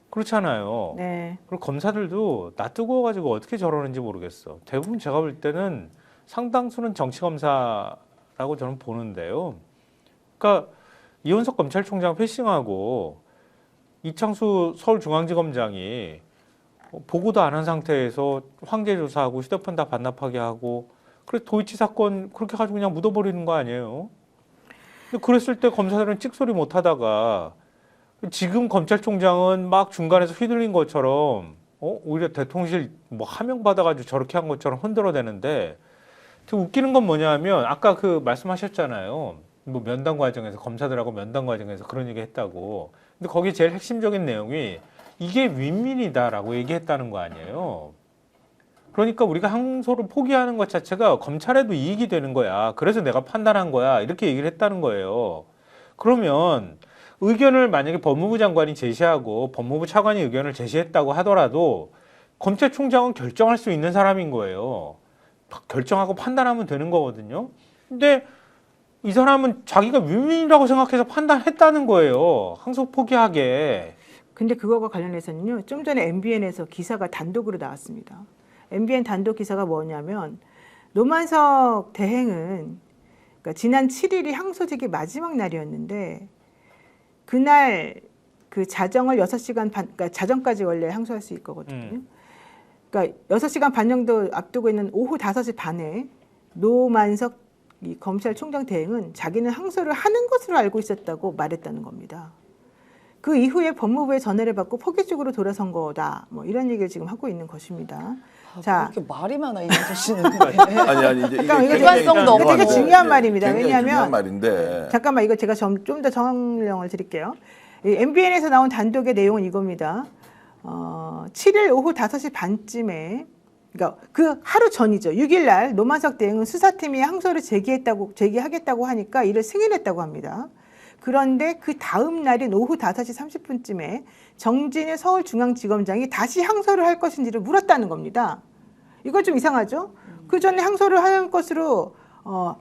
그렇잖아요. 네. 그리고 검사들도 나 뜨거워가지고 어떻게 저러는지 모르겠어. 대부분 제가 볼 때는 상당수는 정치검사라고 저는 보는데요. 그러니까 이원석 검찰총장 패싱하고 이창수 서울중앙지검장이 보고도 안 한 상태에서 황제 조사하고 휴대폰 다 반납하게 하고 그래서 도이치 사건 그렇게 가지고 그냥 묻어버리는 거 아니에요. 근데 그랬을 때 검사들은 찍소리 못 하다가 지금 검찰총장은 막 중간에서 휘둘린 것처럼 오히려 대통령실 뭐 하명 받아가지고 저렇게 한 것처럼 흔들어대는데 되게 웃기는 건 뭐냐면 아까 그 말씀하셨잖아요. 뭐 면담 과정에서 검사들하고 면담 과정에서 그런 얘기 했다고. 근데 거기 제일 핵심적인 내용이 이게 윈윈이다라고 얘기했다는 거 아니에요. 그러니까 우리가 항소를 포기하는 것 자체가 검찰에도 이익이 되는 거야. 그래서 내가 판단한 거야. 이렇게 얘기를 했다는 거예요. 그러면 의견을 만약에 법무부 장관이 제시하고 법무부 차관이 의견을 제시했다고 하더라도 검찰총장은 결정할 수 있는 사람인 거예요. 결정하고 판단하면 되는 거거든요. 근데 이 사람은 자기가 윈윈이라고 생각해서 판단했다는 거예요. 항소 포기하게. 근데 그거와 관련해서는요. 좀 전에 MBN에서 기사가 단독으로 나왔습니다. MBN 단독 기사가 뭐냐면 노만석 대행은 그러니까 지난 7일이 항소직의 마지막 날이었는데 그날 그 자정을 6시간 반, 그러니까 자정까지 원래 항소할 수 있거든요. 그러니까 6시간 반 정도 앞두고 있는 오후 5시 반에 노만석 이 검찰총장 대행은 자기는 항소를 하는 것으로 알고 있었다고 말했다는 겁니다. 그 이후에 법무부에 전화를 받고 포기 쪽으로 돌아선 거다. 뭐 이런 얘기를 지금 하고 있는 것입니다. 자, 그렇게 말이 많아 이현석 씨는. 아니 이제 잠깐만, 이거 일관성도 없고. 되게 중요한 말입니다. 굉장히 왜냐하면 중요한 말인데 잠깐만 이거 제가 좀 더 정령을 드릴게요. 이 MBN에서 나온 단독의 내용은 이겁니다. 7일 오후 5시 반쯤에 그러니까 그 하루 전이죠. 6일 날 노만석 대행은 수사팀이 항소를 제기하겠다고 하니까 이를 승인했다고 합니다. 그런데 그 다음 날인 오후 5시 30분쯤에 정진일 서울중앙지검장이 다시 항소를 할 것인지를 물었다는 겁니다. 이거 좀 이상하죠? 그 전에 항소를 할 것으로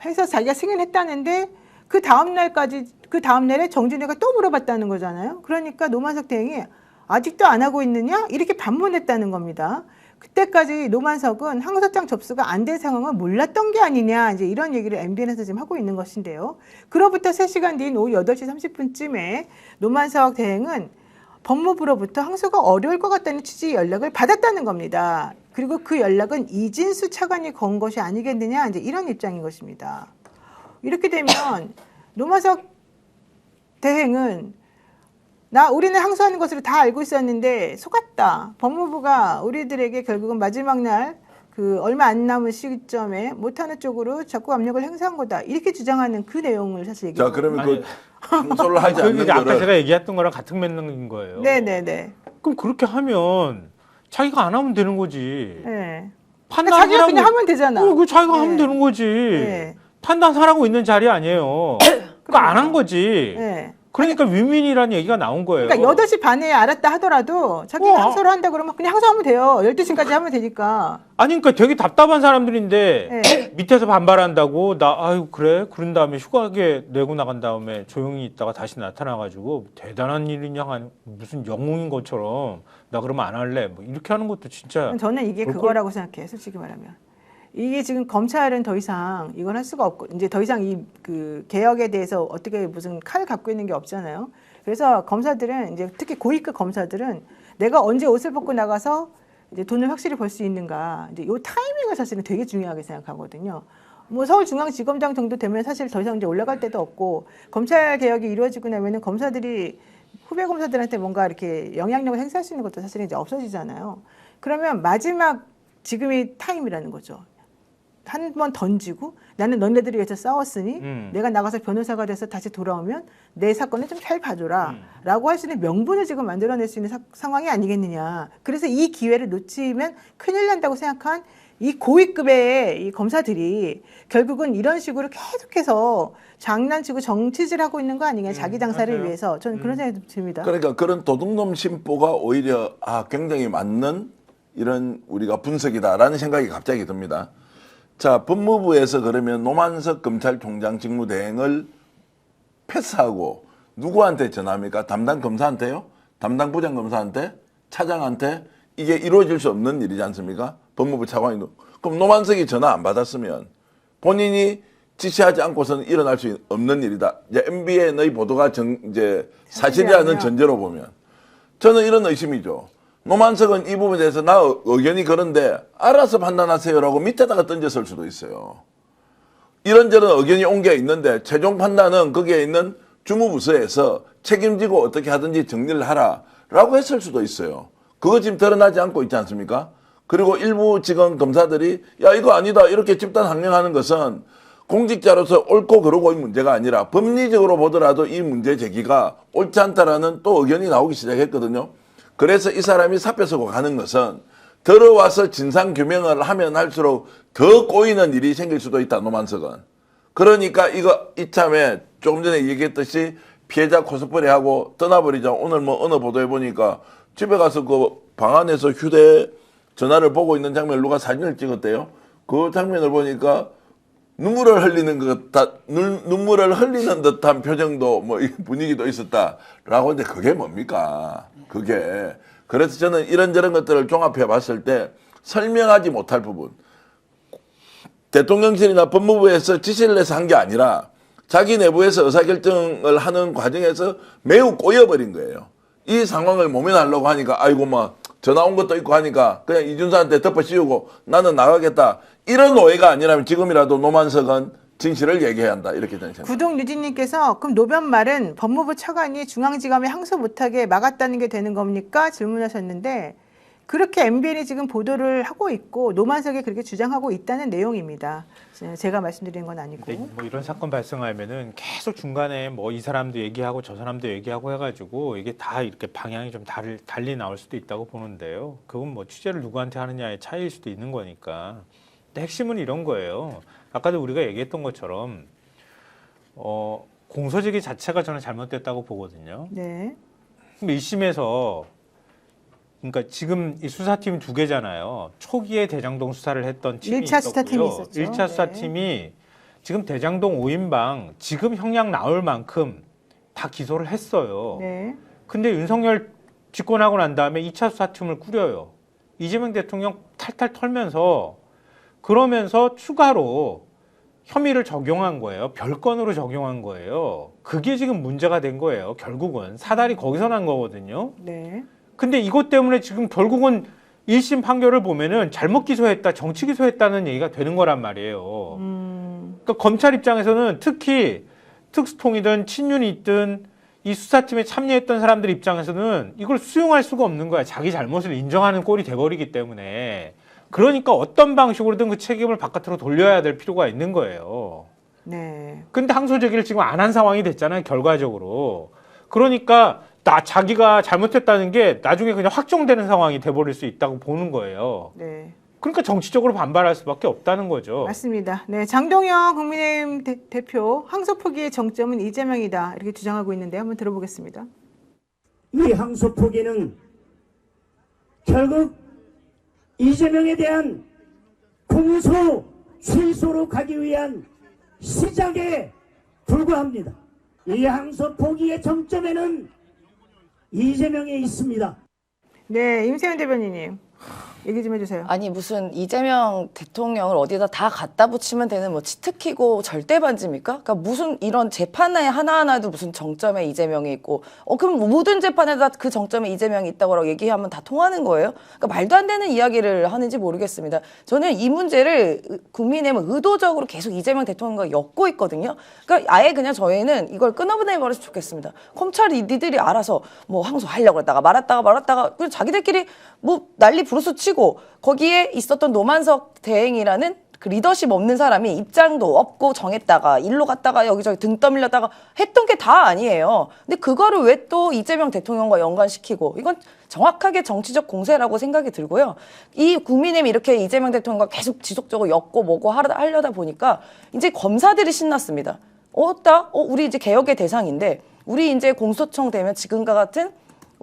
해서 자기가 승인했다는데 그 다음 날에 정진일가 또 물어봤다는 거잖아요. 그러니까 노만석 대행이 아직도 안 하고 있느냐? 이렇게 반문했다는 겁니다. 그때까지 노만석은 항소장 접수가 안 된 상황을 몰랐던 게 아니냐 이제 이런 얘기를 MBN에서 지금 하고 있는 것인데요. 그로부터 3시간 뒤인 오후 8시 30분쯤에 노만석 대행은 법무부로부터 항소가 어려울 것 같다는 취지의 연락을 받았다는 겁니다. 그리고 그 연락은 이진수 차관이 건 것이 아니겠느냐 이제 이런 입장인 것입니다. 이렇게 되면 노만석 대행은 우리는 항소하는 것으로 다 알고 있었는데 속았다. 법무부가 우리들에게 결국은 마지막 날 그 얼마 안 남은 시점에 못하는 쪽으로 적극 압력을 행사한 거다. 이렇게 주장하는 그 내용을 사실 얘기해요. 자, 그러면 그 항소를 하지 않는 그게 아까 거를 제가 얘기했던 거랑 같은 맥락인 거예요. 네네네. 그럼 그렇게 하면 자기가 안 하면 되는 거지. 네. 판단하라고. 자기가 그냥 하면 되잖아. 그 자기가 네. 하면 되는 거지. 네. 판단하라고 있는 자리 아니에요. 그러니까 안 한 거지. 네. 그러니까 윈윈이라는 얘기가 나온 거예요. 그러니까 8시 반에 알았다 하더라도 자기가 항소를 한다 그러면 그냥 항소하면 돼요. 12시까지 하면 되니까. 아니 그러니까 되게 답답한 사람들인데 네. 밑에서 반발한다고 아유 그래 그런 다음에 휴가게 내고 나간 다음에 조용히 있다가 다시 나타나가지고 대단한 일이냐 무슨 영웅인 것처럼 나 그러면 안 할래 뭐 이렇게 하는 것도 진짜 저는 이게 그거라고 생각해요. 솔직히 말하면. 이게 지금 검찰은 더 이상 이걸 할 수가 없고 이제 더 이상 이 그 개혁에 대해서 어떻게 무슨 칼 갖고 있는 게 없잖아요. 그래서 검사들은 이제 특히 고위급 검사들은 내가 언제 옷을 벗고 나가서 이제 돈을 확실히 벌 수 있는가 이제 요 타이밍을 사실은 되게 중요하게 생각하거든요. 뭐 서울중앙지검장 정도 되면 사실 더 이상 이제 올라갈 데도 없고 검찰 개혁이 이루어지고 나면은 검사들이 후배 검사들한테 뭔가 이렇게 영향력을 행사할 수 있는 것도 사실은 이제 없어지잖아요. 그러면 마지막 지금이 타임이라는 거죠. 한 번 던지고 나는 너네들이 위해서 싸웠으니 내가 나가서 변호사가 돼서 다시 돌아오면 내 사건을 좀 잘 봐줘라 라고 할 수 있는 명분을 지금 만들어낼 수 있는 상황이 아니겠느냐. 그래서 이 기회를 놓치면 큰일 난다고 생각한 이 고위급의 이 검사들이 결국은 이런 식으로 계속해서 장난치고 정치질하고 있는 거 아니냐. 자기 장사를 맞아요. 위해서 저는 그런 생각이 듭니다. 그러니까 그런 도둑놈 심보가 오히려 굉장히 맞는 이런 우리가 분석이다라는 생각이 갑자기 듭니다. 자, 법무부에서 그러면 노만석 검찰총장 직무대행을 패스하고 누구한테 전화합니까? 담당 검사한테요? 담당 부장검사한테? 차장한테? 이게 이루어질 수 없는 일이지 않습니까? 법무부 차관이. 그럼 노만석이 전화 안 받았으면 본인이 지시하지 않고서는 일어날 수 없는 일이다. 이제 MBN의 보도가 이제 사실이라는 전제로 보면 저는 이런 의심이죠. 노만석은 이 부분에 대해서 나 의견이 그런데 알아서 판단하세요라고 밑에다가 던졌을 수도 있어요. 이런저런 의견이 온 게 있는데 최종 판단은 거기에 있는 주무부서에서 책임지고 어떻게 하든지 정리를 하라라고 했을 수도 있어요. 그거 지금 드러나지 않고 있지 않습니까? 그리고 일부 지금 검사들이 야 이거 아니다 이렇게 집단 항명하는 것은 공직자로서 옳고 그르고의 문제가 아니라 법리적으로 보더라도 이 문제 제기가 옳지 않다라는 또 의견이 나오기 시작했거든요. 그래서 이 사람이 사표 쓰고 가는 것은 들어와서 진상규명을 하면 할수록 더 꼬이는 일이 생길 수도 있다, 노만석은. 그러니까 이거 이참에 조금 전에 얘기했듯이 피해자 코스프레하고 떠나버리자. 오늘 뭐 어느 보도에 보니까 집에 가서 그 방 안에서 휴대전화를 보고 있는 장면을 누가 사진을 찍었대요. 그 장면을 보니까 눈물을 흘리는 듯한 표정도 뭐 분위기도 있었다라고 하는데 그게 뭡니까? 그게. 그래서 저는 이런저런 것들을 종합해 봤을 때 설명하지 못할 부분. 대통령실이나 법무부에서 지시를 해서 한 게 아니라 자기 내부에서 의사결정을 하는 과정에서 매우 꼬여버린 거예요. 이 상황을 모면하려고 하니까 아이고 뭐 전화 온 것도 있고 하니까 그냥 이준사한테 덮어 씌우고 나는 나가겠다. 이런 오해가 아니라면 지금이라도 노만석은 진실을 얘기해야 한다. 이렇게 저는 생각합니다. 구동유진님께서 그럼 노변 말은 법무부 차관이 중앙지검에 항소 못하게 막았다는 게 되는 겁니까? 질문하셨는데 그렇게 MBN이 지금 보도를 하고 있고 노만석이 그렇게 주장하고 있다는 내용입니다. 제가 말씀드리는 건 아니고. 근데 뭐 이런 사건 발생하면은 계속 중간에 뭐 이 사람도 얘기하고 저 사람도 얘기하고 해가지고 이게 다 이렇게 방향이 좀 달리 나올 수도 있다고 보는데요. 그건 뭐 취재를 누구한테 하느냐의 차이일 수도 있는 거니까. 근데 핵심은 이런 거예요. 아까도 우리가 얘기했던 것처럼 공소제기 자체가 저는 잘못됐다고 보거든요. 네. 그럼 1심에서 그러니까 지금 이 수사팀 두 개잖아요. 초기에 대장동 수사를 했던 팀이 1차 수사팀이 있었죠. 1차 수사팀이 지금 대장동 5인방 지금 형량 나올 만큼 다 기소를 했어요. 네. 근데 윤석열 집권하고 난 다음에 2차 수사팀을 꾸려요. 이재명 대통령 탈탈 털면서 그러면서 추가로 혐의를 적용한 거예요. 별건으로 적용한 거예요. 그게 지금 문제가 된 거예요. 결국은 사달이 거기서 난 거거든요. 네. 근데 이것 때문에 지금 결국은 1심 판결을 보면은 잘못 기소했다, 정치 기소했다는 얘기가 되는 거란 말이에요. 그러니까 검찰 입장에서는 특히 특수통이든 친윤이 있든 이 수사팀에 참여했던 사람들 입장에서는 이걸 수용할 수가 없는 거야. 자기 잘못을 인정하는 꼴이 돼버리기 때문에. 그러니까 어떤 방식으로든 그 책임을 바깥으로 돌려야 될 필요가 있는 거예요. 네. 근데 항소 제기를 지금 안 한 상황이 됐잖아요, 결과적으로. 그러니까 자기가 잘못했다는 게 나중에 그냥 확정되는 상황이 돼버릴 수 있다고 보는 거예요. 네. 그러니까 정치적으로 반발할 수밖에 없다는 거죠. 맞습니다. 네, 장동영 국민의힘 대표 항소 포기의 정점은 이재명이다 이렇게 주장하고 있는데 한번 들어보겠습니다. 이 항소 포기는 결국 이재명에 대한 공소 취소로 가기 위한 시작에 불과합니다. 이 항소 포기의 정점에는 이재명이 있습니다. 네, 임세훈 대변인님 얘기 좀 해주세요. 아니 무슨 이재명 대통령을 어디다 다 갖다 붙이면 되는 뭐 치트키고 절대 반지입니까? 그러니까 무슨 이런 재판에 하나하나도 무슨 정점에 이재명이 있고 그럼 모든 재판에다 그 정점에 이재명이 있다고 얘기하면 다 통하는 거예요? 그러니까 말도 안 되는 이야기를 하는지 모르겠습니다. 저는 이 문제를 국민의힘은 의도적으로 계속 이재명 대통령과 엮고 있거든요. 그러니까 아예 그냥 저희는 이걸 끊어내버렸으면 좋겠습니다. 검찰이 니들이 알아서 뭐 항소하려고 했다가 말았다가 그냥 자기들끼리 뭐 난리 부르스 치고 거기에 있었던 노만석 대행이라는 그 리더십 없는 사람이 입장도 없고 정했다가 일로 갔다가 여기저기 등 떠밀렸다가 했던 게 다 아니에요. 근데 그거를 왜 또 이재명 대통령과 연관시키고 이건 정확하게 정치적 공세라고 생각이 들고요. 이 국민의힘이 이렇게 이재명 대통령과 계속 지속적으로 엮고 뭐고 하려다 보니까 이제 검사들이 신났습니다. 우리 이제 개혁의 대상인데 우리 이제 공소청 되면 지금과 같은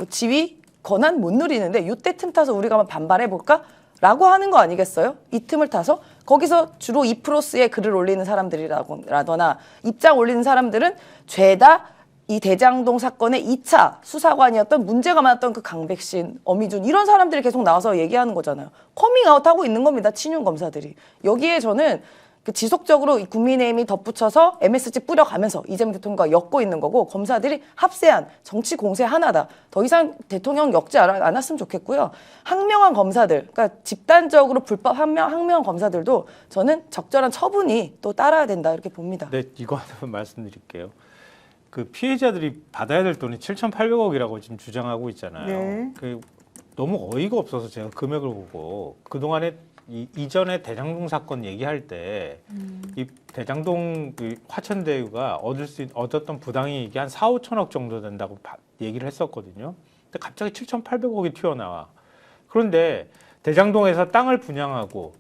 지위 권한 못 누리는데 이때 틈 타서 우리가 한번 반발해볼까? 라고 하는 거 아니겠어요? 이 틈을 타서 거기서 주로 2%의 글을 올리는 사람들이라거나 입장 올리는 사람들은 죄다 이 대장동 사건의 2차 수사관이었던 문제가 많았던 그 강백신, 어미준 이런 사람들이 계속 나와서 얘기하는 거잖아요. 커밍아웃하고 있는 겁니다. 친윤 검사들이. 여기에 저는 그 지속적으로 국민의힘이 덧붙여서 MSG 뿌려가면서 이재명 대통령과 엮고 있는 거고 검사들이 합세한 정치 공세 하나다. 더 이상 대통령 엮지 않았으면 좋겠고요. 항명한 검사들, 그러니까 집단적으로 불법 항명한 검사들도 저는 적절한 처분이 또 따라야 된다 이렇게 봅니다. 네, 이거 하나 말씀드릴게요. 그 피해자들이 받아야 될 돈이 7,800억이라고 지금 주장하고 있잖아요. 네. 그 너무 어이가 없어서 제가 금액을 보고 그동안에 이전에 대장동 사건 얘기할 때 이 대장동 그 화천대유가 얻었던 부당이익이 한 4, 5천억 정도 된다고 얘기를 했었거든요. 근데 갑자기 7,800억이 튀어나와. 그런데 대장동에서 땅을 분양하고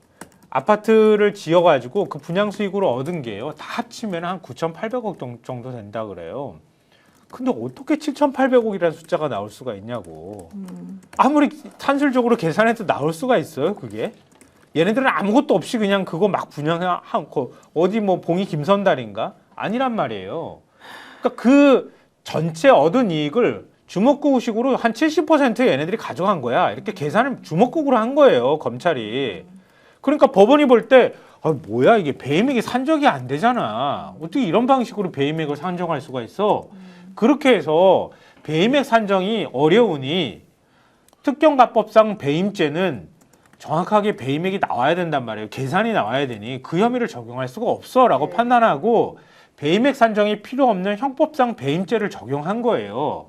아파트를 지어가지고 그 분양 수익으로 얻은 게요. 다 합치면 한 9,800억 정도 된다 그래요. 근데 어떻게 7,800억이라는 숫자가 나올 수가 있냐고. 아무리 산술적으로 계산해도 나올 수가 있어요, 그게? 얘네들은 아무것도 없이 그냥 그거 막 분양하고 어디 뭐 봉이 김선달인가? 아니란 말이에요. 그러니까 그 전체 얻은 이익을 주먹구구식으로 한 70% 얘네들이 가져간 거야. 이렇게 계산을 주먹구구로 한 거예요, 검찰이. 그러니까 법원이 볼 때 뭐야 이게 배임액이 산정이 안 되잖아. 어떻게 이런 방식으로 배임액을 산정할 수가 있어? 그렇게 해서 배임액 산정이 어려우니 특경가법상 배임죄는 정확하게 배임액이 나와야 된단 말이에요. 계산이 나와야 되니 그 혐의를 적용할 수가 없어라고 판단하고 배임액 산정이 필요 없는 형법상 배임죄를 적용한 거예요.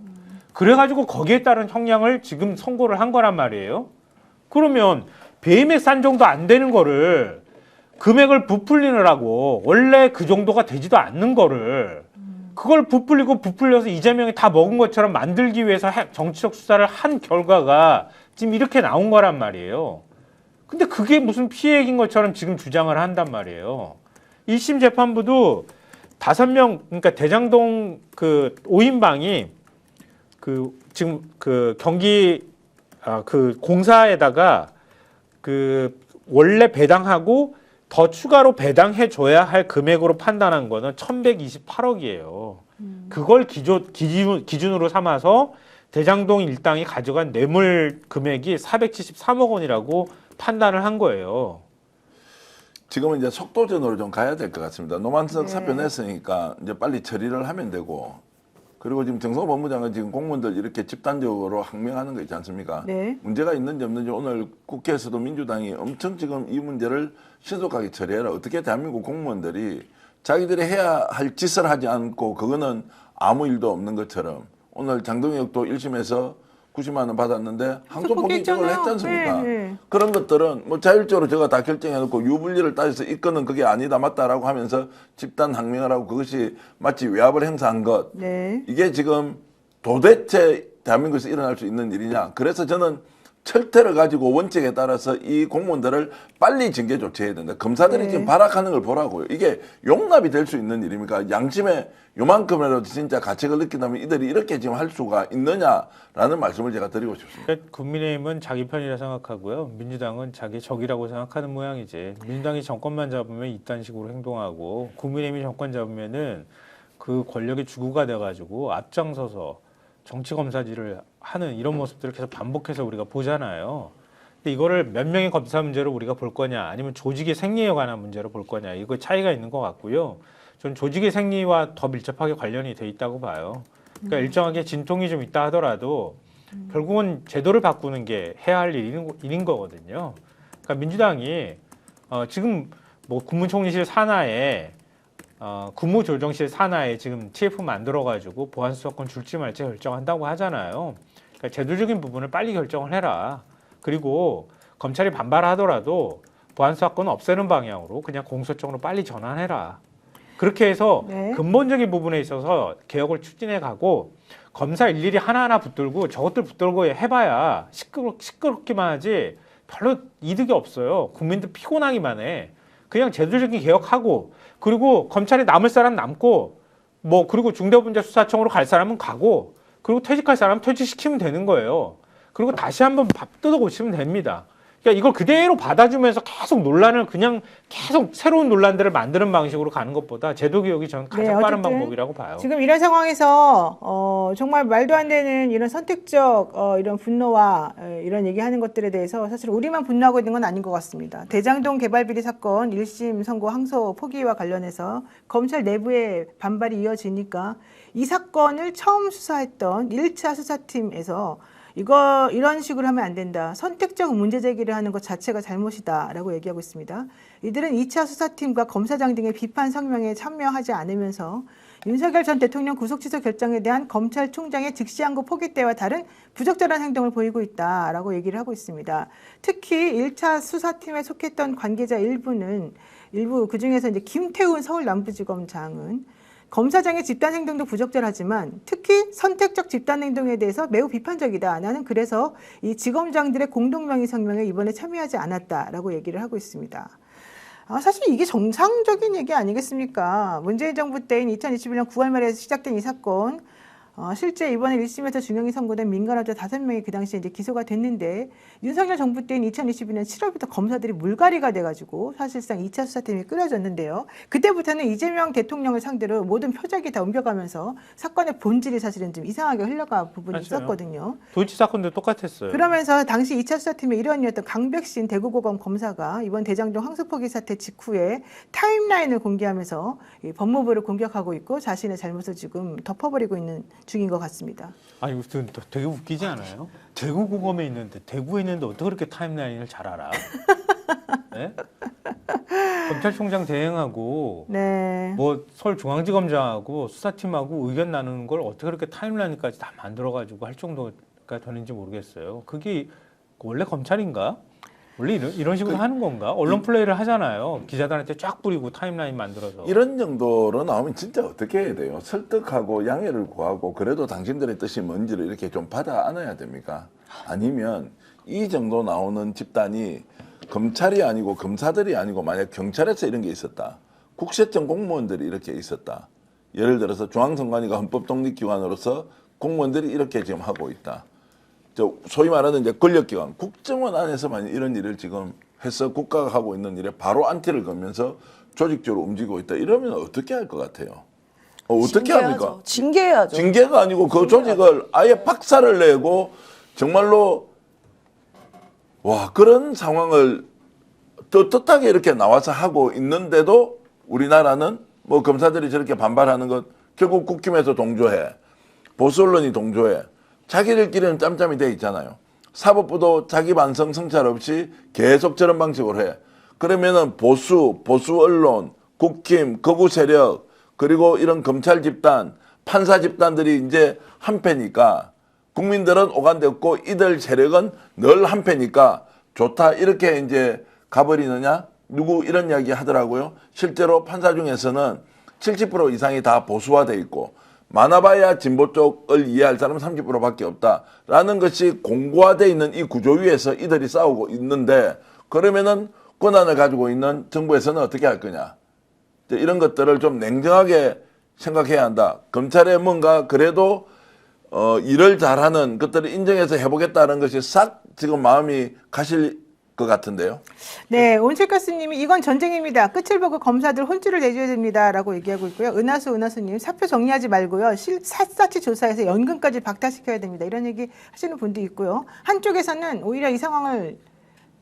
그래가지고 거기에 따른 형량을 지금 선고를 한 거란 말이에요. 그러면 배임액 산정도 안 되는 거를 금액을 부풀리느라고 원래 그 정도가 되지도 않는 거를 그걸 부풀려서 이재명이 다 먹은 것처럼 만들기 위해서 정치적 수사를 한 결과가 지금 이렇게 나온 거란 말이에요. 근데 그게 무슨 피해액인 것처럼 지금 주장을 한단 말이에요. 1심 재판부도 5명, 그러니까 대장동 그 5인방이 그 지금 그 경기 그 공사에다가 그 원래 배당하고 더 추가로 배당해 줘야 할 금액으로 판단한 거는 1,128억이에요. 그걸 기준으로 삼아서 대장동 일당이 가져간 뇌물 금액이 473억 원이라고 판단을 한 거예요. 지금은 이제 속도전으로 좀 가야 될 것 같습니다. 노만석 네. 사표 냈으니까 이제 빨리 처리를 하면 되고, 그리고 지금 정성본부장은 지금 공무원들 이렇게 집단적으로 항명하는 거 있지 않습니까? 네. 문제가 있는지 없는지 오늘 국회에서도 민주당이 엄청 지금 이 문제를 신속하게 처리해라. 어떻게 대한민국 공무원들이 자기들이 해야 할 짓을 하지 않고 그거는 아무 일도 없는 것처럼 오늘 장동혁도 1심에서 90만 원 받았는데 항소 포기증을 했지 않습니까? 네. 그런 것들은 뭐 자율적으로 제가 다 결정해놓고 유불리를 따져서 이 건은 그게 아니다 맞다라고 하면서 집단 항명을 하고 그것이 마치 외압을 행사한 것. 네. 이게 지금 도대체 대한민국에서 일어날 수 있는 일이냐. 그래서 저는 철퇴를 가지고 원칙에 따라서 이 공무원들을 빨리 징계 조치해야 된다. 검사들이 네. 지금 발악하는 걸 보라고요. 이게 용납이 될 수 있는 일입니까? 양심에 요만큼이라도 진짜 가책을 느낀다면 이들이 이렇게 지금 할 수가 있느냐라는 말씀을 제가 드리고 싶습니다. 국민의힘은 자기 편이라 생각하고요. 민주당은 자기 적이라고 생각하는 모양이지. 민주당이 정권만 잡으면 이딴 식으로 행동하고 국민의힘이 정권 잡으면은 그 권력의 주구가 돼가지고 앞장서서 정치 검사질을 하는 이런 모습들을 계속 반복해서 우리가 보잖아요. 근데 이거를 몇 명의 검사 문제로 우리가 볼 거냐, 아니면 조직의 생리에 관한 문제로 볼 거냐, 이거 차이가 있는 것 같고요. 전 조직의 생리와 더 밀접하게 관련이 돼 있다고 봐요. 그러니까 일정하게 진통이 좀 있다 하더라도 결국은 제도를 바꾸는 게 해야 할 일인 거거든요. 그러니까 민주당이 지금 뭐 국무총리실 산하에 국무조정실 산하에 지금 TF 만들어가지고 보안수사권 줄지 말지 결정한다고 하잖아요. 그러니까 제도적인 부분을 빨리 결정을 해라. 그리고 검찰이 반발하더라도 보안수사권 없애는 방향으로 그냥 공소장으로 빨리 전환해라. 그렇게 해서 네. 근본적인 부분에 있어서 개혁을 추진해 가고 검사 일일이 하나하나 붙들고 저것들 붙들고 해봐야 시끄럽기만 하지 별로 이득이 없어요. 국민들 피곤하기만 해. 그냥 제도적인 개혁하고 그리고 검찰에 남을 사람 남고 뭐 그리고 중대범죄수사청으로 갈 사람은 가고 그리고 퇴직할 사람은 퇴직시키면 되는 거예요. 그리고 다시 한번 밥 뜯어 고치면 됩니다. 그러니까 이걸 그대로 받아주면서 계속 논란을 그냥 계속 새로운 논란들을 만드는 방식으로 가는 것보다 제도 개혁이 저는 가장 네, 빠른 어쨌든 방법이라고 봐요. 지금 이런 상황에서 정말 말도 안 되는 이런 선택적 이런 분노와 이런 얘기하는 것들에 대해서 사실 우리만 분노하고 있는 건 아닌 것 같습니다. 대장동 개발 비리 사건 1심 선고 항소 포기와 관련해서 검찰 내부의 반발이 이어지니까 이 사건을 처음 수사했던 1차 수사팀에서 이런 식으로 하면 안 된다. 선택적 문제 제기를 하는 것 자체가 잘못이다라고 얘기하고 있습니다. 이들은 2차 수사팀과 검사장 등의 비판 성명에 참여하지 않으면서 윤석열 전 대통령 구속 취소 결정에 대한 검찰총장의 즉시항고 포기 때와 다른 부적절한 행동을 보이고 있다라고 얘기를 하고 있습니다. 특히 1차 수사팀에 속했던 관계자 일부 그중에서 이제 김태훈 서울 남부지검장은 검사장의 집단 행동도 부적절하지만 특히 선택적 집단 행동에 대해서 매우 비판적이다. 나는 그래서 이 지검장들의 공동명의 성명에 이번에 참여하지 않았다라고 얘기를 하고 있습니다. 사실 이게 정상적인 얘기 아니겠습니까? 문재인 정부 때인 2021년 9월 말에 시작된 이 사건, 실제 이번에 1심에서 중형이 선고된 민간업자 5명이 그 당시에 이제 기소가 됐는데 윤석열 정부 때인 2022년 7월부터 검사들이 물갈이가 돼가지고 사실상 2차 수사팀이 꾸려졌는데요. 그때부터는 이재명 대통령을 상대로 모든 표적이 다 옮겨가면서 사건의 본질이 사실은 좀 이상하게 흘러간 부분이 맞아요. 있었거든요. 도이치 사건도 똑같았어요. 그러면서 당시 2차 수사팀의 일원이었던 강백신 대구고검 검사가 이번 대장동 항소포기 사태 직후에 타임라인을 공개하면서 이 법무부를 공격하고 있고 자신의 잘못을 지금 덮어버리고 있는 중인 것 같습니다. 아니 무슨 되게 웃기지 않아요? 대구고검에 있는데 대구에 있는데 어떻게 그렇게 타임라인을 잘 알아? 네? 검찰총장 대행하고 네. 뭐 서울중앙지검장하고 수사팀하고 의견 나누는 걸 어떻게 그렇게 타임라인까지 다 만들어가지고 할 정도가 되는지 모르겠어요. 그게 원래 검찰인가? 원래 이런 식으로 하는 건가? 언론 플레이를 하잖아요. 기자들한테 쫙 뿌리고 타임라인 만들어서. 이런 정도로 나오면 진짜 어떻게 해야 돼요? 설득하고 양해를 구하고 그래도 당신들의 뜻이 뭔지를 이렇게 좀 받아 안아야 됩니까? 아니면 이 정도 나오는 집단이 검찰이 아니고 검사들이 아니고 만약 경찰에서 이런 게 있었다. 국세청 공무원들이 이렇게 있었다. 예를 들어서 중앙선관위가 헌법독립기관으로서 공무원들이 이렇게 지금 하고 있다. 소위 말하는 이제 권력기관, 국정원 안에서만 이런 일을 지금 해서 국가가 하고 있는 일에 바로 안티를 걸면서 조직적으로 움직이고 있다. 이러면 어떻게 할 것 같아요? 어떻게 합니까? 징계해야죠. 징계가 아니고 그 조직을 아예 박살을 내고 정말로 와 그런 상황을 떳떳하게 이렇게 나와서 하고 있는데도 우리나라는 뭐 검사들이 저렇게 반발하는 것 결국 국힘에서 동조해. 보수 언론이 동조해. 자기들끼리는 짬짬이 돼 있잖아요. 사법부도 자기 반성 성찰 없이 계속 저런 방식으로 해. 그러면은 보수 언론, 국힘, 극우 세력, 그리고 이런 검찰 집단, 판사 집단들이 이제 한패니까 국민들은 오간됐고 이들 세력은 늘 한패니까 좋다 이렇게 이제 가버리느냐? 누구 이런 이야기 하더라고요. 실제로 판사 중에서는 70% 이상이 다 보수화돼 있고 많아봐야 진보 쪽을 이해할 사람은 30%밖에 없다라는 것이 공고화돼 있는 이 구조 위에서 이들이 싸우고 있는데 그러면은 권한을 가지고 있는 정부에서는 어떻게 할 거냐? 이런 것들을 좀 냉정하게 생각해야 한다. 검찰에 뭔가 그래도 일을 잘하는 것들을 인정해서 해보겠다는 것이 싹 지금 마음이 가실 것 같은데요. 네, 온실가스님이 이건 전쟁입니다. 끝을 보고 검사들 혼쭐을 내줘야 됩니다라고 얘기하고 있고요. 은하수님 사표 정리하지 말고요. 샅샅이 조사해서 연금까지 박탈시켜야 됩니다. 이런 얘기 하시는 분도 있고요. 한쪽에서는 오히려 이 상황을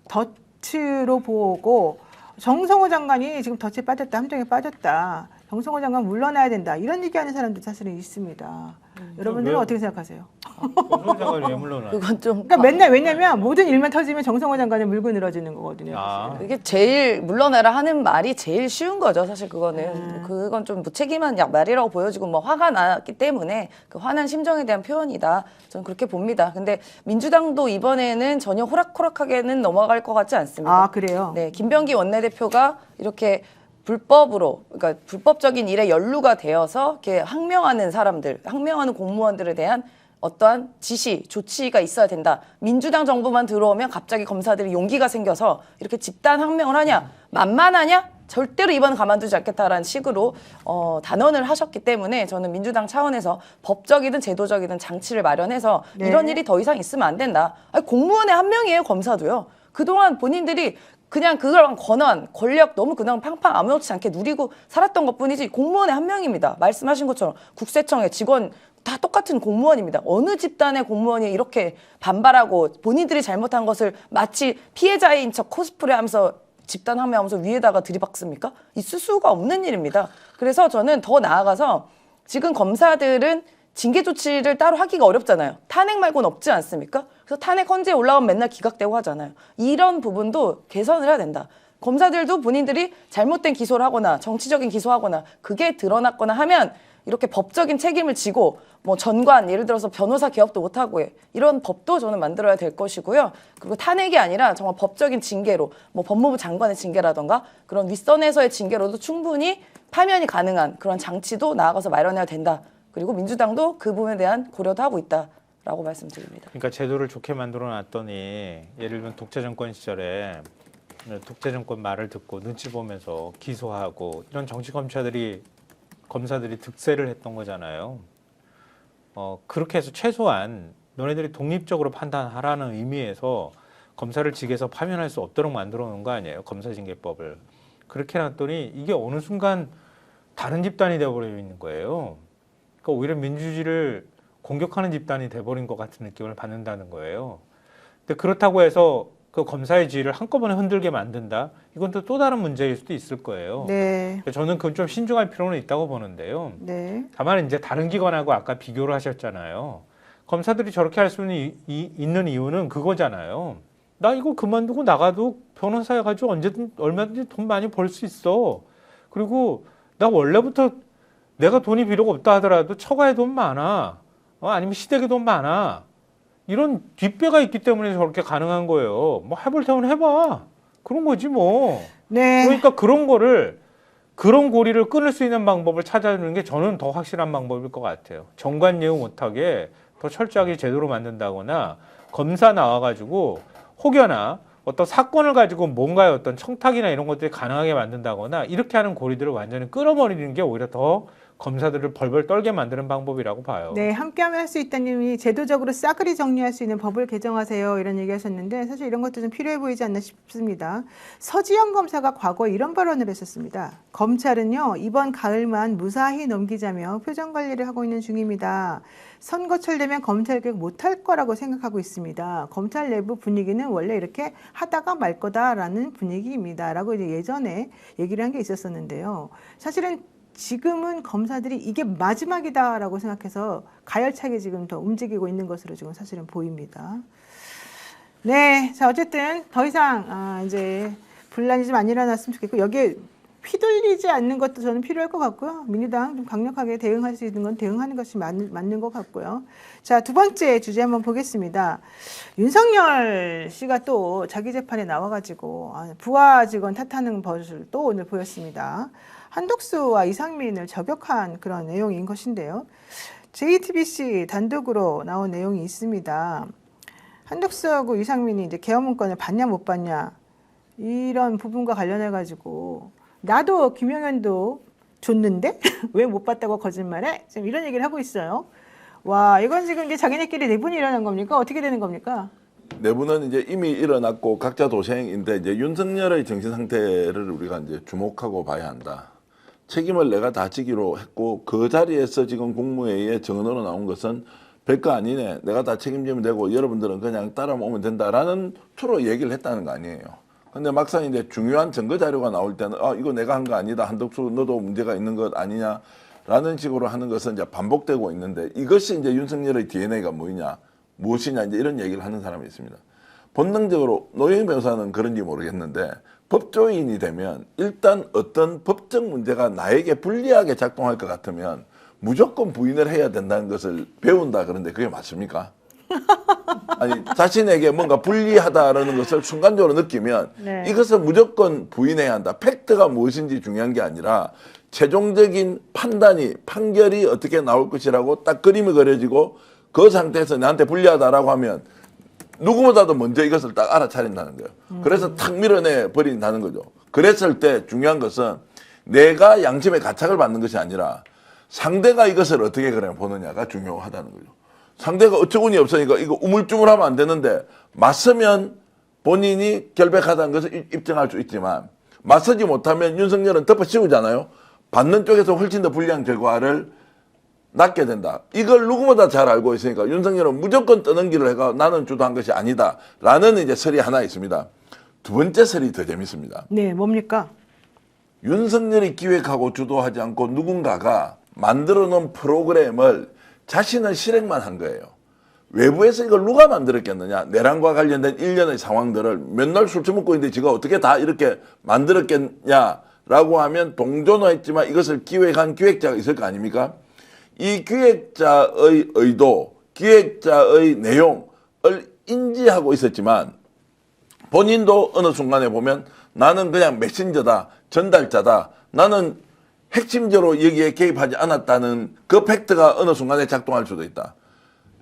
덫으로 보고 정성호 장관이 지금 덫에 빠졌다, 함정에 빠졌다. 정성호 장관 물러나야 된다. 이런 얘기하는 사람도 사실은 있습니다. 여러분들은 왜요? 어떻게 생각하세요? 정성호 장관이 왜 물러나? 그건 좀 그러니까 맨날 왜냐면 모든 일만 터지면 정성호 장관은 물고 늘어지는 거거든요. 아, 이게 제일 물러나라 하는 말이 제일 쉬운 거죠. 사실 그거는 그건 좀 무책임한 말이라고 보여지고 뭐 화가 났기 때문에 그 화난 심정에 대한 표현이다. 저는 그렇게 봅니다. 근데 민주당도 이번에는 전혀 호락호락하게는 넘어갈 것 같지 않습니다. 아, 그래요? 네, 김병기 원내대표가 이렇게 불법으로, 그러니까 불법적인 일에 연루가 되어서 이렇게 항명하는 사람들, 항명하는 공무원들에 대한 어떠한 지시, 조치가 있어야 된다. 민주당 정부만 들어오면 갑자기 검사들이 용기가 생겨서 이렇게 집단 항명을 하냐? 만만하냐? 절대로 이번은 가만두지 않겠다라는 식으로 단언을 하셨기 때문에 저는 민주당 차원에서 법적이든 제도적이든 장치를 마련해서 네. 이런 일이 더 이상 있으면 안 된다. 아니, 공무원의 한 명이에요, 검사도요. 그동안 본인들이 그냥 그걸 권한, 권력 너무 그냥 팡팡 아무렇지 않게 누리고 살았던 것뿐이지 공무원의 한 명입니다. 말씀하신 것처럼 국세청의 직원 다 똑같은 공무원입니다. 어느 집단의 공무원이 이렇게 반발하고 본인들이 잘못한 것을 마치 피해자인 척 코스프레하면서 집단 항명하면서 위에다가 들이박습니까? 있을 수가 없는 일입니다. 그래서 저는 더 나아가서 지금 검사들은 징계 조치를 따로 하기가 어렵잖아요. 탄핵 말고는 없지 않습니까? 그래서 탄핵 헌재에 올라오면 맨날 기각되고 하잖아요. 이런 부분도 개선을 해야 된다. 검사들도 본인들이 잘못된 기소를 하거나 정치적인 기소하거나 그게 드러났거나 하면 이렇게 법적인 책임을 지고 뭐 전관 예를 들어서 변호사 개업도 못하고 이런 법도 저는 만들어야 될 것이고요. 그리고 탄핵이 아니라 정말 법적인 징계로 뭐 법무부 장관의 징계라던가 그런 윗선에서의 징계로도 충분히 파면이 가능한 그런 장치도 나아가서 마련해야 된다. 그리고 민주당도 그 부분에 대한 고려도 하고 있다라고 말씀드립니다. 그러니까 제도를 좋게 만들어 놨더니 예를 들면 독재 정권 시절에 독재 정권 말을 듣고 눈치 보면서 기소하고 이런 정치 검사들이 득세를 했던 거잖아요. 그렇게 해서 최소한 너네들이 독립적으로 판단하라는 의미에서 검사를 직에서 파면할 수 없도록 만들어 놓은 거 아니에요. 검사징계법을. 그렇게 해놨더니 이게 어느 순간 다른 집단이 돼버리고 있는 거예요. 그러니까 오히려 민주주의를 공격하는 집단이 돼버린 것 같은 느낌을 받는다는 거예요. 근데 그렇다고 해서 그 검사의 지위를 한꺼번에 흔들게 만든다? 이건 또 다른 문제일 수도 있을 거예요. 네. 저는 그건 좀 신중할 필요는 있다고 보는데요. 네. 다만 이제 다른 기관하고 아까 비교를 하셨잖아요. 검사들이 저렇게 할 수는 있는 이유는 그거잖아요. 나 이거 그만두고 나가도 변호사 해가지고 언제든 얼마든지 돈 많이 벌 수 있어. 그리고 나 원래부터 내가 돈이 비록 없다 하더라도 처가에 돈 많아. 아니면 시댁에 돈 많아. 이런 뒷배가 있기 때문에 저렇게 가능한 거예요. 뭐 해볼 테면 해봐. 그런 거지 뭐. 네. 그러니까 그런 고리를 끊을 수 있는 방법을 찾아주는 게 저는 더 확실한 방법일 것 같아요. 정관예우 못하게 더 철저하게 제도로 만든다거나 검사 나와가지고 혹여나 어떤 사건을 가지고 뭔가의 어떤 청탁이나 이런 것들이 가능하게 만든다거나 이렇게 하는 고리들을 완전히 끊어버리는 게 오히려 더 검사들을 벌벌 떨게 만드는 방법이라고 봐요. 네, 함께하면 할 수 있다님이 제도적으로 싸그리 정리할 수 있는 법을 개정하세요 이런 얘기하셨는데 사실 이런 것도 좀 필요해 보이지 않나 싶습니다. 서지영 검사가 과거에 이런 발언을 했었습니다. 검찰은요 이번 가을만 무사히 넘기자며 표정 관리를 하고 있는 중입니다. 선거철 되면 검찰 개혁 못할 거라고 생각하고 있습니다. 검찰 내부 분위기는 원래 이렇게 하다가 말 거다라는 분위기입니다라고 이제 예전에 얘기를 한 게 있었었는데요. 사실은 지금은 검사들이 이게 마지막이다라고 생각해서 가열차게 지금 더 움직이고 있는 것으로 지금 사실은 보입니다. 네, 자 어쨌든 더 이상 이제 분란이 좀 안 일어났으면 좋겠고 여기에 휘둘리지 않는 것도 저는 필요할 것 같고요. 민주당 좀 강력하게 대응할 수 있는 건 대응하는 것이 맞는 것 같고요. 자, 두 번째 주제 한번 보겠습니다. 윤석열 씨가 또 자기 재판에 나와가지고 부하 직원 탓하는 버릇을 또 오늘 보였습니다. 한덕수와 이상민을 저격한 그런 내용인 것인데요. JTBC 단독으로 나온 내용이 있습니다. 한덕수하고 이상민이 이제 계엄 문건을 받냐 못 받냐 이런 부분과 관련해 가지고 나도 김영현도 줬는데 왜 못 받다고 거짓말해? 지금 이런 얘기를 하고 있어요. 와, 이건 지금 이제 자기네끼리 내분이 일어난 겁니까? 어떻게 되는 겁니까? 내부는 이제 이미 일어났고 각자 도생인데 이제 윤석열의 정신 상태를 우리가 이제 주목하고 봐야 한다. 책임을 내가 다 지기로 했고 그 자리에서 지금 국무회의에 정언으로 나온 것은 별거 아니네. 내가 다 책임지면 되고 여러분들은 그냥 따라오면 된다라는 투로 얘기를 했다는 거 아니에요. 근데 막상 이제 중요한 증거 자료가 나올 때는 이거 내가 한 거 아니다. 한덕수 너도 문제가 있는 것 아니냐라는 식으로 하는 것은 이제 반복되고 있는데 이것이 이제 윤석열의 DNA가 무엇이냐 이제 이런 얘기를 하는 사람이 있습니다. 본능적으로 노영희 변호사는 그런지 모르겠는데 법조인이 되면 일단 어떤 법적 문제가 나에게 불리하게 작동할 것 같으면 무조건 부인을 해야 된다는 것을 배운다. 그런데 그게 맞습니까? 아니 자신에게 뭔가 불리하다라는 것을 순간적으로 느끼면 네. 이것을 무조건 부인해야 한다. 팩트가 무엇인지 중요한 게 아니라 최종적인 판결이 어떻게 나올 것이라고 딱 그림이 그려지고 그 상태에서 나한테 불리하다라고 하면 누구보다도 먼저 이것을 딱 알아차린다는 거예요. 그래서 탁 밀어내 버린다는 거죠. 그랬을 때 중요한 것은 내가 양심의 가책을 받는 것이 아니라 상대가 이것을 어떻게 그냥 보느냐가 중요하다는 거죠. 상대가 어처구니 없으니까 이거 우물쭈물하면 안 되는데 맞서면 본인이 결백하다는 것을 입증할 수 있지만 맞서지 못하면 윤석열은 덮어씌우잖아요. 받는 쪽에서 훨씬 더 불리한 결과를 낳게 된다. 이걸 누구보다 잘 알고 있으니까 윤석열은 무조건 뜨는 길을 해가 나는 주도한 것이 아니다. 라는 이제 설이 하나 있습니다. 두 번째 설이 더 재밌습니다. 네, 뭡니까? 윤석열이 기획하고 주도하지 않고 누군가가 만들어 놓은 프로그램을 자신은 실행만 한 거예요. 외부에서 이걸 누가 만들었겠느냐. 내란과 관련된 일련의 상황들을 맨날 술 처먹고 있는데 지가 어떻게 다 이렇게 만들었겠냐라고 하면 동조는 했지만 이것을 기획한 기획자가 있을 거 아닙니까? 이 기획자의 의도, 기획자의 내용을 인지하고 있었지만 본인도 어느 순간에 보면 나는 그냥 메신저다, 전달자다, 나는 핵심적으로 여기에 개입하지 않았다는 그 팩트가 어느 순간에 작동할 수도 있다.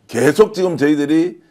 계속 지금 저희들이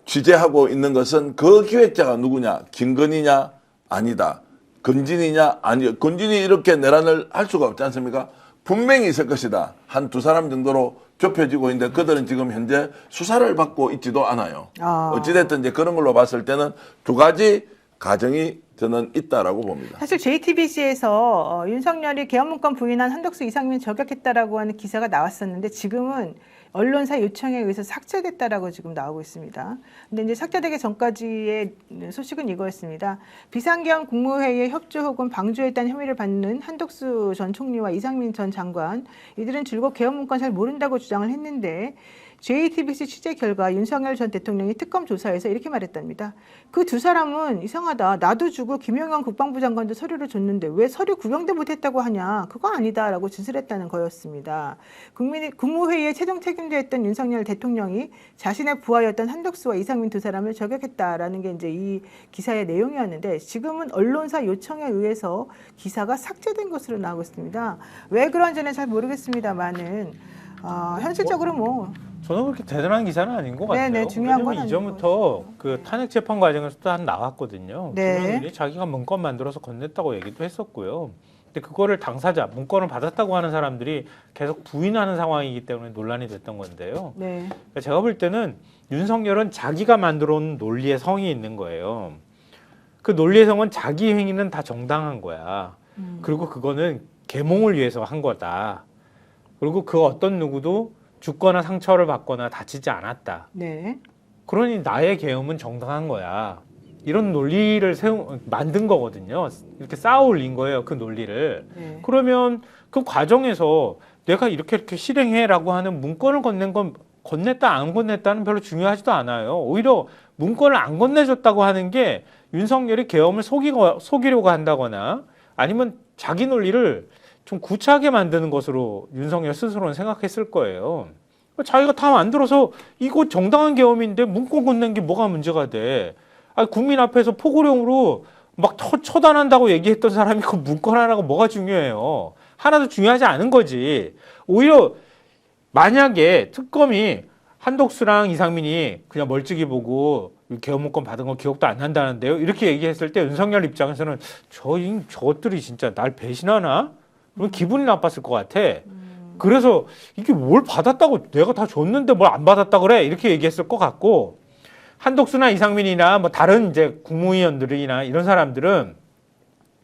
취재하고 있는 것은 그 기획자가 누구냐, 김건희냐, 아니다. 건진이냐, 아니요. 건진이 이렇게 내란을 할 수가 없지 않습니까? 분명히 있을 것이다. 한 두 사람 정도로 좁혀지고 있는데 그들은 지금 현재 수사를 받고 있지도 않아요. 어찌됐든 이제 그런 걸로 봤을 때는 두 가지 가정이 저는 있다라고 봅니다. 사실 JTBC에서 윤석열이 계엄문건 부인한 한덕수 이상민 저격했다라고 하는 기사가 나왔었는데 지금은 언론사 요청에 의해서 삭제됐다라고 지금 나오고 있습니다. 근데 이제 삭제되기 전까지의 소식은 이거였습니다. 비상계엄 국무회의에 협조 혹은 방조했다는 혐의를 받는 한덕수 전 총리와 이상민 전 장관, 이들은 줄곧 계엄문건 잘 모른다고 주장을 했는데 JTBC 취재 결과 윤석열 전 대통령이 특검 조사에서 이렇게 말했답니다. 그 두 사람은 이상하다. 나도 주고 김영현 국방부 장관도 서류를 줬는데 왜 서류 구경도 못했다고 하냐. 그거 아니다라고 진술했다는 거였습니다. 국무회의에 최종 책임자였던 윤석열 대통령이 자신의 부하였던 한덕수와 이상민 두 사람을 저격했다라는 게 이제 이 기사의 내용이었는데 지금은 언론사 요청에 의해서 기사가 삭제된 것으로 나오고 있습니다. 왜 그런지는 잘 모르겠습니다만은 현실적으로 뭐 저는 그렇게 대단한 기사는 아닌 것 같아요. 네, 중요한 건 왜냐면 아닌 이전부터 그 탄핵 재판 과정에서도 한 나왔거든요. 네. 김영현이 자기가 문건 만들어서 건넸다고 얘기도 했었고요. 근데 그거를 당사자, 문건을 받았다고 하는 사람들이 계속 부인하는 상황이기 때문에 논란이 됐던 건데요. 네. 그러니까 제가 볼 때는 윤석열은 자기가 만들어 온 논리의 성이 있는 거예요. 그 논리의 성은 자기 행위는 다 정당한 거야. 그리고 그거는 계몽을 위해서 한 거다. 그리고 그 어떤 누구도 죽거나 상처를 받거나 다치지 않았다. 네. 그러니 나의 계엄은 정당한 거야. 이런 논리를 만든 거거든요. 이렇게 쌓아 올린 거예요. 그 논리를. 네. 그러면 그 과정에서 내가 이렇게 실행해라고 하는 문건을 건넸다 안 건넸다는 별로 중요하지도 않아요. 오히려 문건을 안 건네줬다고 하는 게 윤석열이 계엄을 속이려고 한다거나 아니면 자기 논리를 좀 구차하게 만드는 것으로 윤석열 스스로는 생각했을 거예요. 자기가 다 만들어서 이거 정당한 계엄인데 문건 건넨 게 뭐가 문제가 돼. 아니, 국민 앞에서 포고령으로 막 처단한다고 얘기했던 사람이 그 문건 하나가 뭐가 중요해요. 하나도 중요하지 않은 거지. 오히려 만약에 특검이 한덕수랑 이상민이 그냥 멀찍이 보고 계엄 문건 받은 거 기억도 안 난다는데요. 이렇게 얘기했을 때 윤석열 입장에서는 저것들이 진짜 날 배신하나? 그럼 기분이 나빴을 것 같아. 그래서 이게 뭘 받았다고 내가 다 줬는데 뭘 안 받았다 그래? 이렇게 얘기했을 것 같고, 한덕수나 이상민이나 뭐 다른 이제 국무위원들이나 이런 사람들은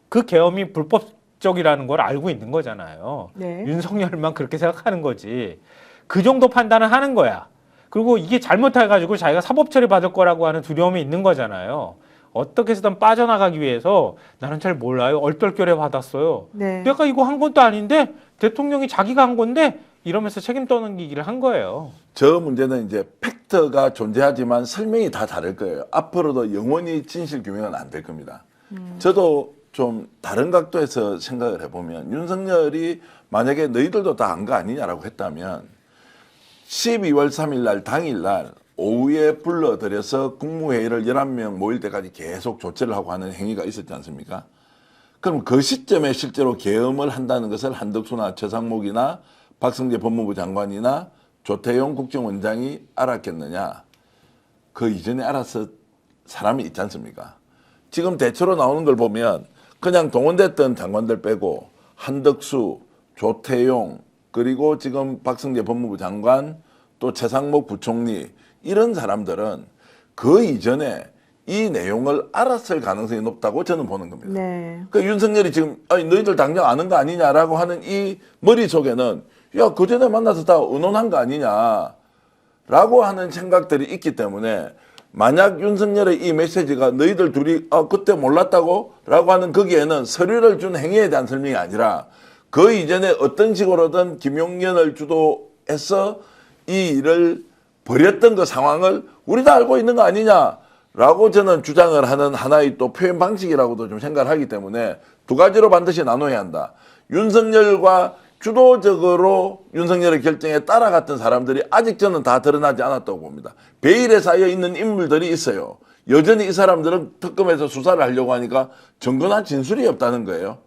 그 계엄이 불법적이라는 걸 알고 있는 거잖아요. 네. 윤석열만 그렇게 생각하는 거지. 그 정도 판단을 하는 거야. 그리고 이게 잘못해가지고 자기가 사법 처리 받을 거라고 하는 두려움이 있는 거잖아요. 어떻게 해서든 빠져나가기 위해서 나는 잘 몰라요. 얼떨결에 받았어요. 네. 내가 이거 한 것도 아닌데 대통령이 자기가 한 건데 이러면서 책임 떠넘기기를 한 거예요. 저 문제는 이제 팩트가 존재하지만 설명이 다 다를 거예요. 앞으로도 영원히 진실 규명은 안 될 겁니다. 저도 좀 다른 각도에서 생각을 해보면 윤석열이 만약에 너희들도 다 한 거 아니냐라고 했다면 12월 3일 날 당일 날 오후에 불러들여서 국무회의를 11명 모일 때까지 계속 조치를 하고 하는 행위가 있었지 않습니까? 그럼 그 시점에 실제로 계엄을 한다는 것을 한덕수나 최상목이나 박성재 법무부 장관이나 조태용 국정원장이 알았겠느냐? 그 이전에 알았을 사람이 있지 않습니까? 지금 대체로 나오는 걸 보면 그냥 동원됐던 장관들 빼고 한덕수, 조태용, 그리고 지금 박성재 법무부 장관, 또 최상목 부총리, 이런 사람들은 그 이전에 이 내용을 알았을 가능성이 높다고 저는 보는 겁니다. 네. 그러니까 윤석열이 지금 아니 너희들 당장 아는 거 아니냐라고 하는 이 머릿속에는 야, 그 전에 만나서 다 의논한 거 아니냐라고 하는 생각들이 있기 때문에 만약 윤석열의 이 메시지가 너희들 둘이 그때 몰랐다고? 라고 하는 거기에는 서류를 준 행위에 대한 설명이 아니라 그 이전에 어떤 식으로든 김용현을 주도해서 이 일을 벌였던 그 상황을 우리 다 알고 있는 거 아니냐라고 저는 주장을 하는 하나의 또 표현 방식이라고도 좀 생각을 하기 때문에 두 가지로 반드시 나눠야 한다. 윤석열과 주도적으로 윤석열의 결정에 따라갔던 사람들이 아직 저는 다 드러나지 않았다고 봅니다. 베일에 쌓여 있는 인물들이 있어요. 여전히 이 사람들은 특검에서 수사를 하려고 하니까 정근한 진술이 없다는 거예요.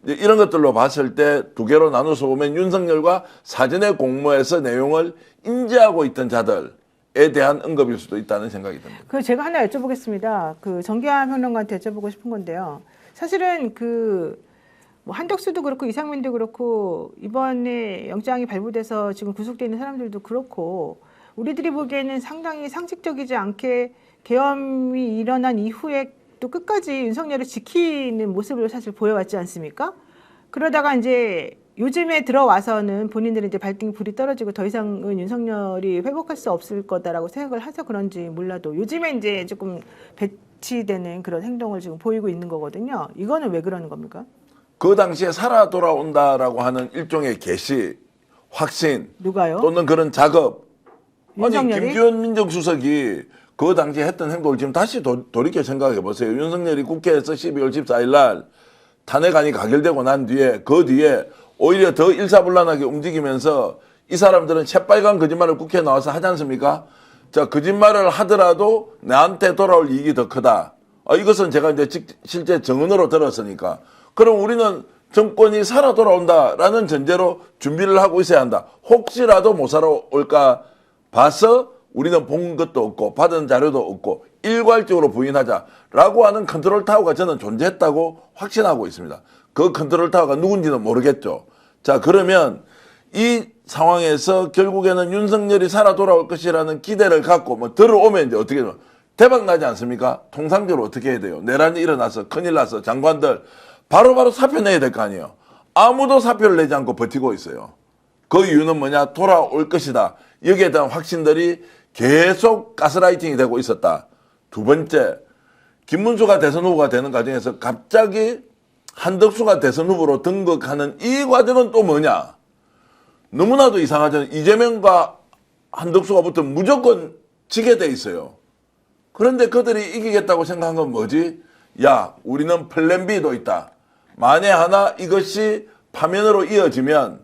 이런 것들로 봤을 때 두 개로 나눠서 보면 윤석열과 사전에 공모해서 내용을 인지하고 있던 자들에 대한 언급일 수도 있다는 생각이 듭니다. 그 제가 하나 여쭤보겠습니다. 그 정기환 평론가한테 여쭤보고 싶은 건데요. 사실은 뭐 한덕수도 그렇고 이상민도 그렇고 이번에 영장이 발부돼서 지금 구속돼 있는 사람들도 그렇고 우리들이 보기에는 상당히 상식적이지 않게 계엄이 일어난 이후에 또 끝까지 윤석열을 지키는 모습을 사실 보여왔지 않습니까? 그러다가 이제 요즘에 들어와서는 본인들은 이제 발등에 불이 떨어지고 더 이상은 윤석열이 회복할 수 없을 거다라고 생각을 해서 그런지 몰라도 요즘에 이제 조금 배치되는 그런 행동을 지금 보이고 있는 거거든요. 이거는 왜 그러는 겁니까? 그 당시에 살아 돌아온다라고 하는 일종의 계시, 확신, 누가요? 또는 그런 작업. 아니 윤석열이? 김기현 민정수석이 그 당시에 했던 행동을 지금 다시 돌이켜 생각해 보세요. 윤석열이 국회에서 12월 14일 날 탄핵안이 가결되고 난 뒤에 그 뒤에 오히려 더 일사불란하게 움직이면서 이 사람들은 새빨간 거짓말을 국회에 나와서 하지 않습니까? 자, 거짓말을 하더라도 나한테 돌아올 이익이 더 크다. 이것은 제가 이제 실제 정언으로 들었으니까. 그럼 우리는 정권이 살아 돌아온다라는 전제로 준비를 하고 있어야 한다. 혹시라도 못 살아올까 봐서 우리는 본 것도 없고 받은 자료도 없고 일괄적으로 부인하자라고 하는 컨트롤 타워가 저는 존재했다고 확신하고 있습니다. 그 컨트롤 타워가 누군지는 모르겠죠. 자, 그러면 이 상황에서 결국에는 윤석열이 살아 돌아올 것이라는 기대를 갖고 뭐 들어오면 이제 어떻게 되면 대박 나지 않습니까? 통상적으로 어떻게 해야 돼요? 내란이 일어나서 큰일 나서 장관들 바로바로 사표 내야 될 거 아니에요. 아무도 사표를 내지 않고 버티고 있어요. 그 이유는 뭐냐? 돌아올 것이다. 여기에 대한 확신들이 계속 가스라이팅이 되고 있었다. 두 번째, 김문수가 대선 후보가 되는 과정에서 갑자기 한덕수가 대선 후보로 등극하는 이 과정은 또 뭐냐? 너무나도 이상하죠. 이재명과 한덕수가 붙으면 무조건 지게 돼 있어요. 그런데 그들이 이기겠다고 생각한 건 뭐지? 야, 우리는 플랜 B도 있다. 만에 하나 이것이 파면으로 이어지면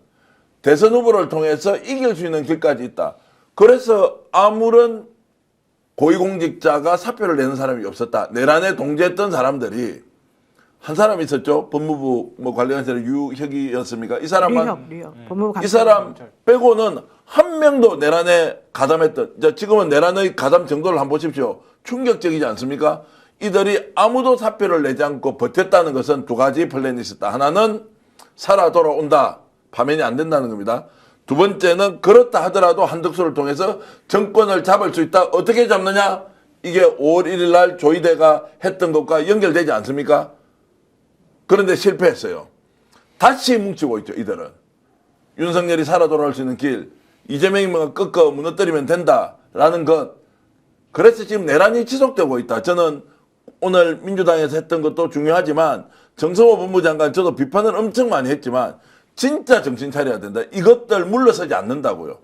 대선 후보를 통해서 이길 수 있는 길까지 있다. 그래서 아무런 고위공직자가 사표를 내는 사람이 없었다. 내란에 동조했던 사람들이 한 사람 있었죠. 법무부 뭐 관련해서 유혁이었습니까? 이 사람만 류혁 법무부 이 사람 빼고는 한 명도 내란에 가담했던, 이제 지금은 내란의 가담 정도를 한번 보십시오. 충격적이지 않습니까? 이들이 아무도 사표를 내지 않고 버텼다는 것은 두 가지 플랜이 있었다. 하나는 살아 돌아온다. 파면이 안 된다는 겁니다. 두 번째는 그렇다 하더라도 한덕수를 통해서 정권을 잡을 수 있다. 어떻게 잡느냐? 이게 5월 1일 날 조이대가 했던 것과 연결되지 않습니까? 그런데 실패했어요. 다시 뭉치고 있죠, 이들은. 윤석열이 살아 돌아올 수 있는 길, 이재명이 꺾어 무너뜨리면 된다라는 것. 그래서 지금 내란이 지속되고 있다. 저는 오늘 민주당에서 했던 것도 중요하지만 정성호 법무장관 저도 비판을 엄청 많이 했지만 진짜 정신 차려야 된다. 이것들 물러서지 않는다고요.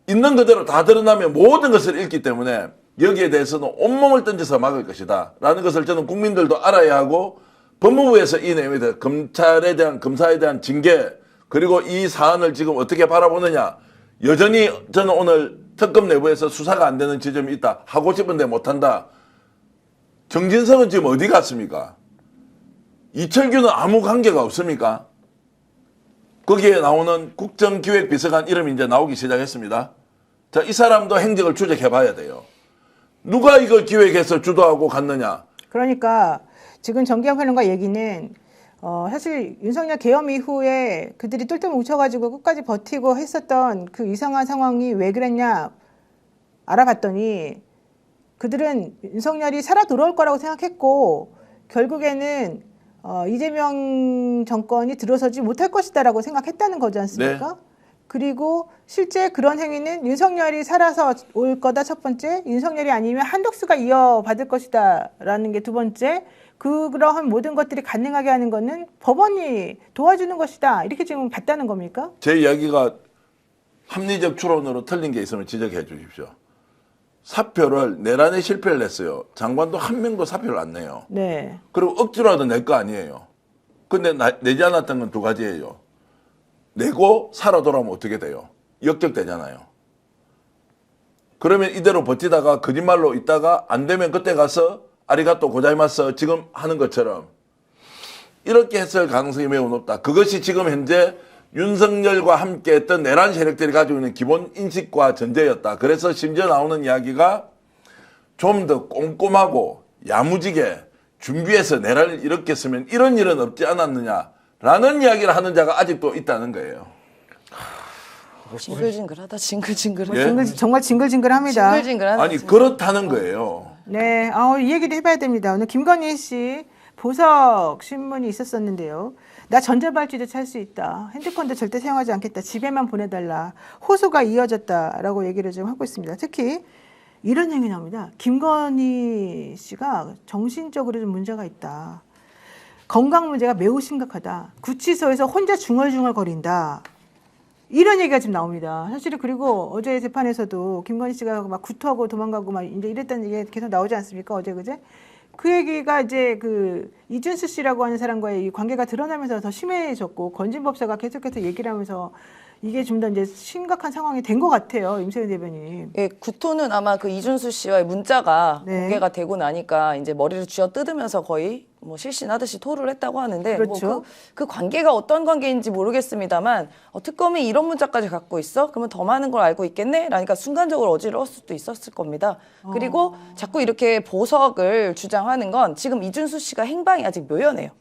있는 그대로 다 드러나면 모든 것을 잃기 때문에 여기에 대해서는 온몸을 던져서 막을 것이다. 라는 것을 저는 국민들도 알아야 하고 법무부에서 이 내용에 대해 검찰에 대한, 검사에 대한 징계 그리고 이 사안을 지금 어떻게 바라보느냐. 여전히 저는 오늘 특검 내부에서 수사가 안 되는 지점이 있다. 하고 싶은데 못한다. 정진석은 지금 어디 갔습니까? 이철규는 아무 관계가 없습니까? 거기에 나오는 국정기획비서관 이름이 이제 나오기 시작했습니다. 자, 이 사람도 행적을 추적해 봐야 돼요. 누가 이걸 기획해서 주도하고 갔느냐? 그러니까 지금 정기영 평론가 얘기는 사실 윤석열 계엄 이후에 그들이 똘똘 뭉쳐가지고 끝까지 버티고 했었던 그 이상한 상황이 왜 그랬냐 알아봤더니 그들은 윤석열이 살아 돌아올 거라고 생각했고 결국에는 이재명 정권이 들어서지 못할 것이다라고 생각했다는 거지 않습니까? 네. 그리고 실제 그런 행위는 윤석열이 살아서 올 거다 첫 번째, 윤석열이 아니면 한덕수가 이어받을 것이다라는 게 두 번째, 그러한 모든 것들이 가능하게 하는 거는 법원이 도와주는 것이다. 이렇게 지금 봤다는 겁니까? 제 이야기가 합리적 추론으로 틀린 게 있으면 지적해 주십시오. 사표를 내란에 실패를 했어요. 장관도 한 명도 사표를 안 내요. 네. 그리고 억지로라도 낼 거 아니에요. 근데 내지 않았던 건 두 가지예요. 내고 살아 돌아오면 어떻게 돼요? 역적되잖아요. 그러면 이대로 버티다가 거짓말로 있다가 안 되면 그때 가서 아리가또 고자이마스 지금 하는 것처럼 이렇게 했을 가능성이 매우 높다. 그것이 지금 현재 윤석열과 함께 했던 내란 세력들이 가지고 있는 기본 인식과 전제였다. 그래서 심지어 나오는 이야기가 좀 더 꼼꼼하고 야무지게 준비해서 내란을 일으켰으면 이런 일은 없지 않았느냐라는 이야기를 하는 자가 아직도 있다는 거예요. 징글징글하다, 징글징글하다. 예? 정말 징글징글합니다. 징글징글하다. 아니 그렇다는 거예요. 네, 이 얘기도 해봐야 됩니다. 오늘 김건희 씨 보석 신문이 있었었는데요. 나 전자발찌도 찰 수 있다. 핸드폰도 절대 사용하지 않겠다. 집에만 보내달라. 호소가 이어졌다라고 얘기를 좀 하고 있습니다. 특히 이런 얘기 나옵니다. 김건희 씨가 정신적으로 좀 문제가 있다. 건강 문제가 매우 심각하다. 구치소에서 혼자 중얼중얼거린다. 이런 얘기가 지금 나옵니다. 사실은 그리고 어제 재판에서도 김건희 씨가 막 구토하고 도망가고 막 이제 이랬다는 얘기가 계속 나오지 않습니까? 어제 그제? 그 얘기가 이제 그 이준수 씨라고 하는 사람과의 이 관계가 드러나면서 더 심해졌고 권진 법사가 계속해서 얘기를 하면서 이게 좀 더 이제 심각한 상황이 된 것 같아요. 임세현 대변인. 예, 구토는 아마 그 이준수 씨와의 문자가 네. 공개가 되고 나니까 이제 머리를 쥐어 뜯으면서 거의 뭐 실신하듯이 토를 했다고 하는데 그렇죠. 뭐 그 관계가 어떤 관계인지 모르겠습니다만 특검이 이런 문자까지 갖고 있어? 그러면 더 많은 걸 알고 있겠네? 라니까 순간적으로 어지러울 수도 있었을 겁니다. 그리고 자꾸 이렇게 보석을 주장하는 건 지금 이준수 씨가 행방이 아직 묘연해요.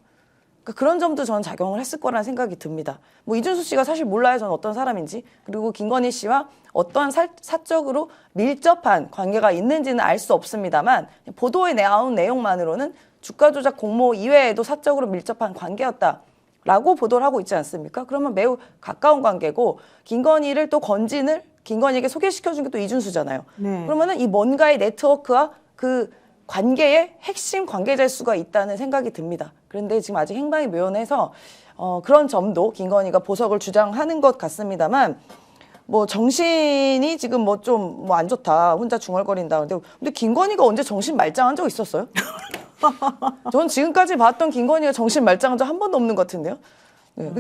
그러니까 그런 점도 저는 작용을 했을 거라는 생각이 듭니다. 뭐 이준수 씨가 사실 몰라요. 저는 어떤 사람인지. 그리고 김건희 씨와 어떤 사적으로 밀접한 관계가 있는지는 알 수 없습니다만 보도에 나온 내용만으로는 주가 조작 공모 이외에도 사적으로 밀접한 관계였다라고 보도를 하고 있지 않습니까? 그러면 매우 가까운 관계고 김건희를 또 김건희에게 소개시켜준 게 또 이준수잖아요. 네. 그러면은 이 뭔가의 네트워크와 그 관계의 핵심 관계자일 수가 있다는 생각이 듭니다. 그런데 지금 아직 행방이 묘연해서 그런 점도 김건희가 보석을 주장하는 것 같습니다만 뭐 정신이 지금 뭐 좀 뭐 안 좋다. 혼자 중얼거린다. 근데 김건희가 언제 정신 말짱한 적 있었어요? 전 지금까지 봤던 김건희가 정신 말짱한 적 한 번도 없는 것 같은데요. 네,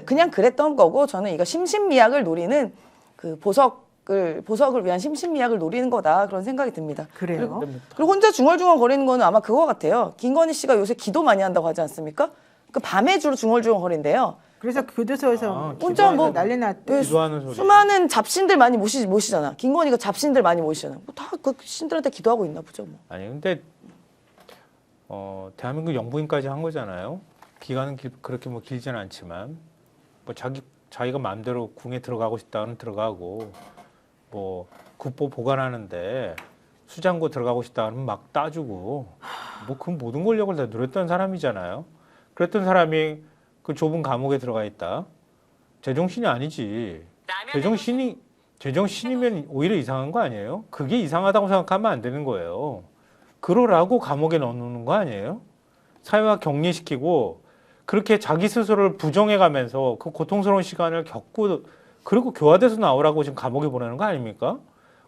그냥 그랬던 거고 저는 이거 심신미약을 노리는 그 보석을 위한 심신미약을 노리는 거다 그런 생각이 듭니다. 그래요. 그리고 혼자 중얼중얼 거리는 거는 아마 그거 같아요. 김건희 씨가 요새 기도 많이 한다고 하지 않습니까? 그 밤에 주로 중얼중얼 거린대요. 그래서 교도소에서 혼자 뭐 난리 났대. 네, 기도하는 소리. 수많은 잡신들 많이 모시잖아. 김건희가 잡신들 많이 모시잖아. 다 그 신들한테 기도하고 있나 보죠. 뭐. 아니 근데 대한민국 영부인까지 한 거잖아요. 기간은 그렇게 뭐 길지는 않지만 뭐 자기가 마음대로 궁에 들어가고 싶다는 들어가고 뭐 국보 보관하는데 수장고 들어가고 싶다는 막 따주고 뭐 그 모든 권력을 다 누렸던 사람이잖아요. 그랬던 사람이 그 좁은 감옥에 들어가 있다. 제정신이 아니지. 제정신이면 오히려 이상한 거 아니에요? 그게 이상하다고 생각하면 안 되는 거예요. 그러라고 감옥에 넣어놓는 거 아니에요? 사회화 격리시키고 그렇게 자기 스스로를 부정해가면서 그 고통스러운 시간을 겪고 그리고 교화돼서 나오라고 지금 감옥에 보내는 거 아닙니까?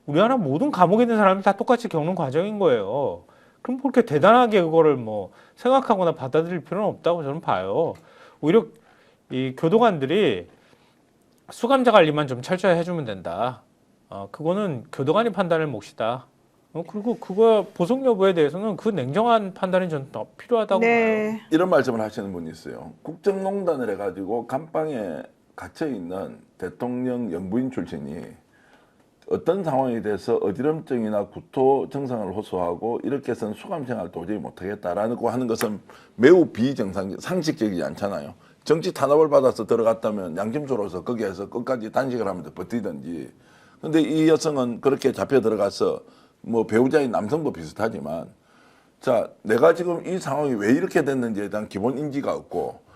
우리나라 모든 감옥에 있는 사람이 다 똑같이 겪는 과정인 거예요. 그럼 그렇게 대단하게 그거를 뭐 생각하거나 받아들일 필요는 없다고 저는 봐요. 오히려 이 교도관들이 수감자 관리만 좀 철저히 해주면 된다. 그거는 교도관이 판단할 몫이다. 그리고 그거 보석 여부에 대해서는 그 냉정한 판단이 전 더 필요하다고 봐요. 이런 말씀을 하시는 분이 있어요. 국정농단을 해가지고 감방에 갇혀 있는 대통령 영부인 출신이 어떤 상황에 대해서 어지럼증이나 구토 증상을 호소하고 이렇게 해서는 수감 생활 도저히 못하겠다라고 하는 것은 매우 상식적이지 않잖아요. 정치 탄압을 받아서 들어갔다면 양심스러워서 거기에서 끝까지 단식을 하면서 버티든지. 근데 이 여성은 그렇게 잡혀 들어가서 뭐 배우자인 남성도 비슷하지만 자, 내가 지금 이 상황이 왜 이렇게 됐는지에 대한 기본 인지가 없고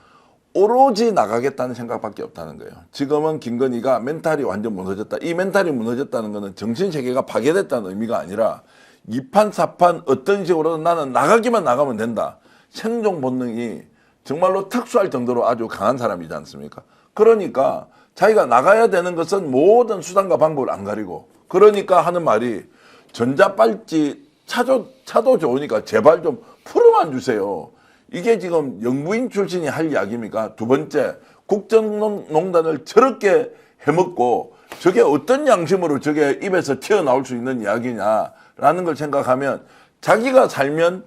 오로지 나가겠다는 생각밖에 없다는 거예요. 지금은 김건희가 멘탈이 완전 무너졌다. 이 멘탈이 무너졌다는 것은 정신세계가 파괴됐다는 의미가 아니라 2판, 4판 어떤 식으로든 나는 나가기만 나가면 된다. 생존 본능이 정말로 특수할 정도로 아주 강한 사람이지 않습니까? 그러니까 자기가 나가야 되는 것은 모든 수단과 방법을 안 가리고 그러니까 하는 말이 전자빨지 차도 좋으니까 제발 좀 풀어만 주세요. 이게 지금 영부인 출신이 할 이야기입니까? 두 번째, 국정농단을 저렇게 해먹고 저게 어떤 양심으로 저게 입에서 튀어나올 수 있는 이야기냐라는 걸 생각하면 자기가 살면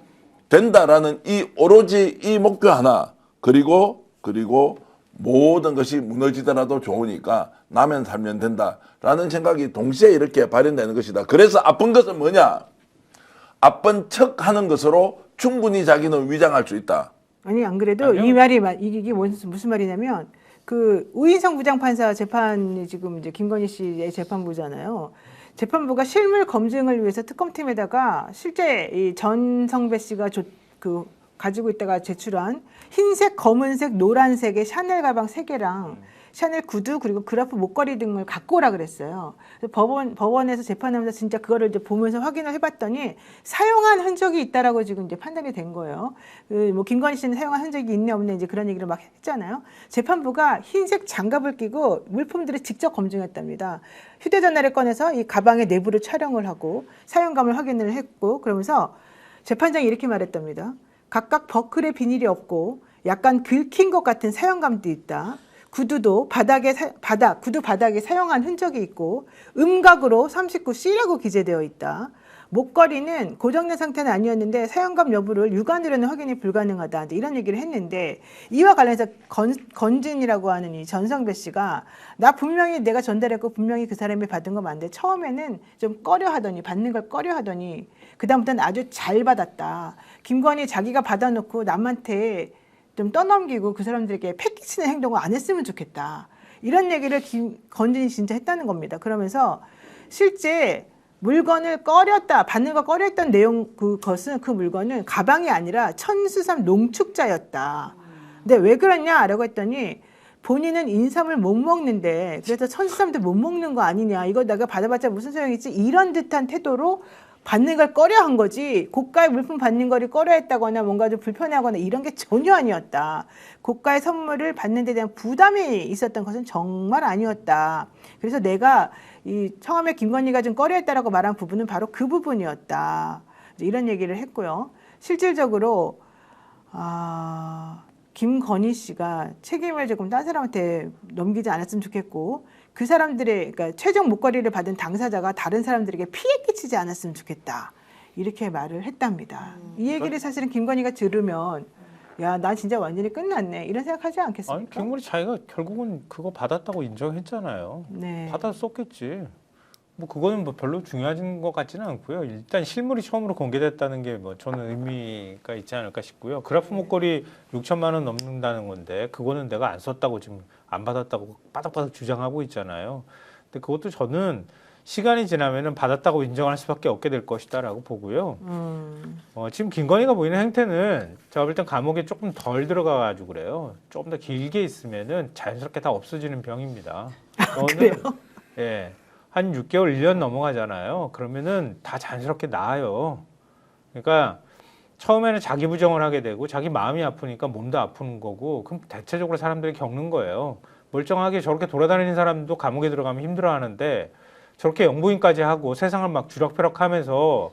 된다라는 이 오로지 이 목표 하나 그리고 모든 것이 무너지더라도 좋으니까 나면 살면 된다라는 생각이 동시에 이렇게 발현되는 것이다. 그래서 아픈 것은 뭐냐? 아픈 척하는 것으로 충분히 자기는 위장할 수 있다. 아니 안 그래도 이 말이 이게 무슨 말이냐면 그 우인성 부장판사 재판이 지금 이제 김건희 씨의 재판부잖아요. 재판부가 실물 검증을 위해서 특검팀에다가 실제 이 전성배 씨가 가지고 있다가 제출한 흰색, 검은색, 노란색의 샤넬 가방 3개랑 샤넬 구두 그리고 그라프 목걸이 등을 갖고 오라 그랬어요. 그래서 법원에서 재판하면서 진짜 그거를 이제 보면서 확인을 해봤더니 사용한 흔적이 있다라고 지금 이제 판단이 된 거예요. 뭐 김건희 씨는 사용한 흔적이 있네 없네 이제 그런 얘기를 막 했잖아요. 재판부가 흰색 장갑을 끼고 물품들을 직접 검증했답니다. 휴대전화를 꺼내서 이 가방의 내부를 촬영을 하고 사용감을 확인을 했고 그러면서 재판장이 이렇게 말했답니다. 각각 버클에 비닐이 없고 약간 긁힌 것 같은 사용감도 있다. 구두 바닥에 사용한 흔적이 있고 음각으로 39C라고 기재되어 있다. 목걸이는 고정된 상태는 아니었는데 사용감 여부를 육안으로는 확인이 불가능하다. 이런 얘기를 했는데 이와 관련해서 건진이라고 하는 이 전성배 씨가 나 분명히 내가 전달했고 분명히 그 사람이 받은 거 맞는데 처음에는 좀 꺼려하더니 받는 걸 꺼려하더니 그다음부터는 아주 잘 받았다. 김건희 자기가 받아놓고 남한테 좀 떠넘기고 그 사람들에게 패기치는 행동을 안 했으면 좋겠다. 이런 얘기를 건진이 진짜 했다는 겁니다. 그러면서 실제 물건을 받는 거 꺼려했던 그 물건은 가방이 아니라 천수삼 농축자였다. 근데 왜 그러냐라고 했더니 본인은 인삼을 못 먹는데 그래서 천수삼도 못 먹는 거 아니냐. 이거 내가 받아봤자 무슨 소용이지. 이런 듯한 태도로 받는 걸 꺼려한 거지 고가의 물품 받는 거를 꺼려했다거나 뭔가 좀 불편하거나 이런 게 전혀 아니었다. 고가의 선물을 받는 데 대한 부담이 있었던 것은 정말 아니었다. 그래서 내가 처음에 김건희가 좀 꺼려했다라고 말한 부분은 바로 그 부분이었다. 이런 얘기를 했고요. 실질적으로 김건희 씨가 책임을 조금 딴 사람한테 넘기지 않았으면 좋겠고 그 사람들의 그러니까 최종 목걸이를 받은 당사자가 다른 사람들에게 피해 끼치지 않았으면 좋겠다. 이렇게 말을 했답니다. 이 얘기를 사실은 김건희가 들으면 야, 나 진짜 완전히 끝났네. 이런 생각하지 않겠습니까? 아니 김건희 자기가 결국은 그거 받았다고 인정했잖아요. 네. 받아서 썼겠지. 뭐 그거는 뭐 별로 중요한 것 같지는 않고요. 일단 실물이 처음으로 공개됐다는 게 뭐 저는 의미가 있지 않을까 싶고요. 그라프 목걸이 6천만 원 넘는다는 건데 그거는 내가 안 썼다고 지금 안 받았다고 바닥바닥 주장하고 있잖아요. 근데 그것도 저는 시간이 지나면은 받았다고 인정할 수밖에 없게 될 것이다라고 보고요. 지금 김건희가 보이는 행태는 제가 볼 땐 감옥에 조금 덜 들어가가지고 그래요. 조금 더 길게 있으면은 자연스럽게 다 없어지는 병입니다. 그래요? 예. 한 6개월, 1년 넘어가잖아요. 그러면은 다 자연스럽게 나아요. 그러니까 처음에는 자기 부정을 하게 되고 자기 마음이 아프니까 몸도 아픈 거고 그럼 대체적으로 사람들이 겪는 거예요. 멀쩡하게 저렇게 돌아다니는 사람도 감옥에 들어가면 힘들어하는데 저렇게 영부인까지 하고 세상을 막 주락펴락하면서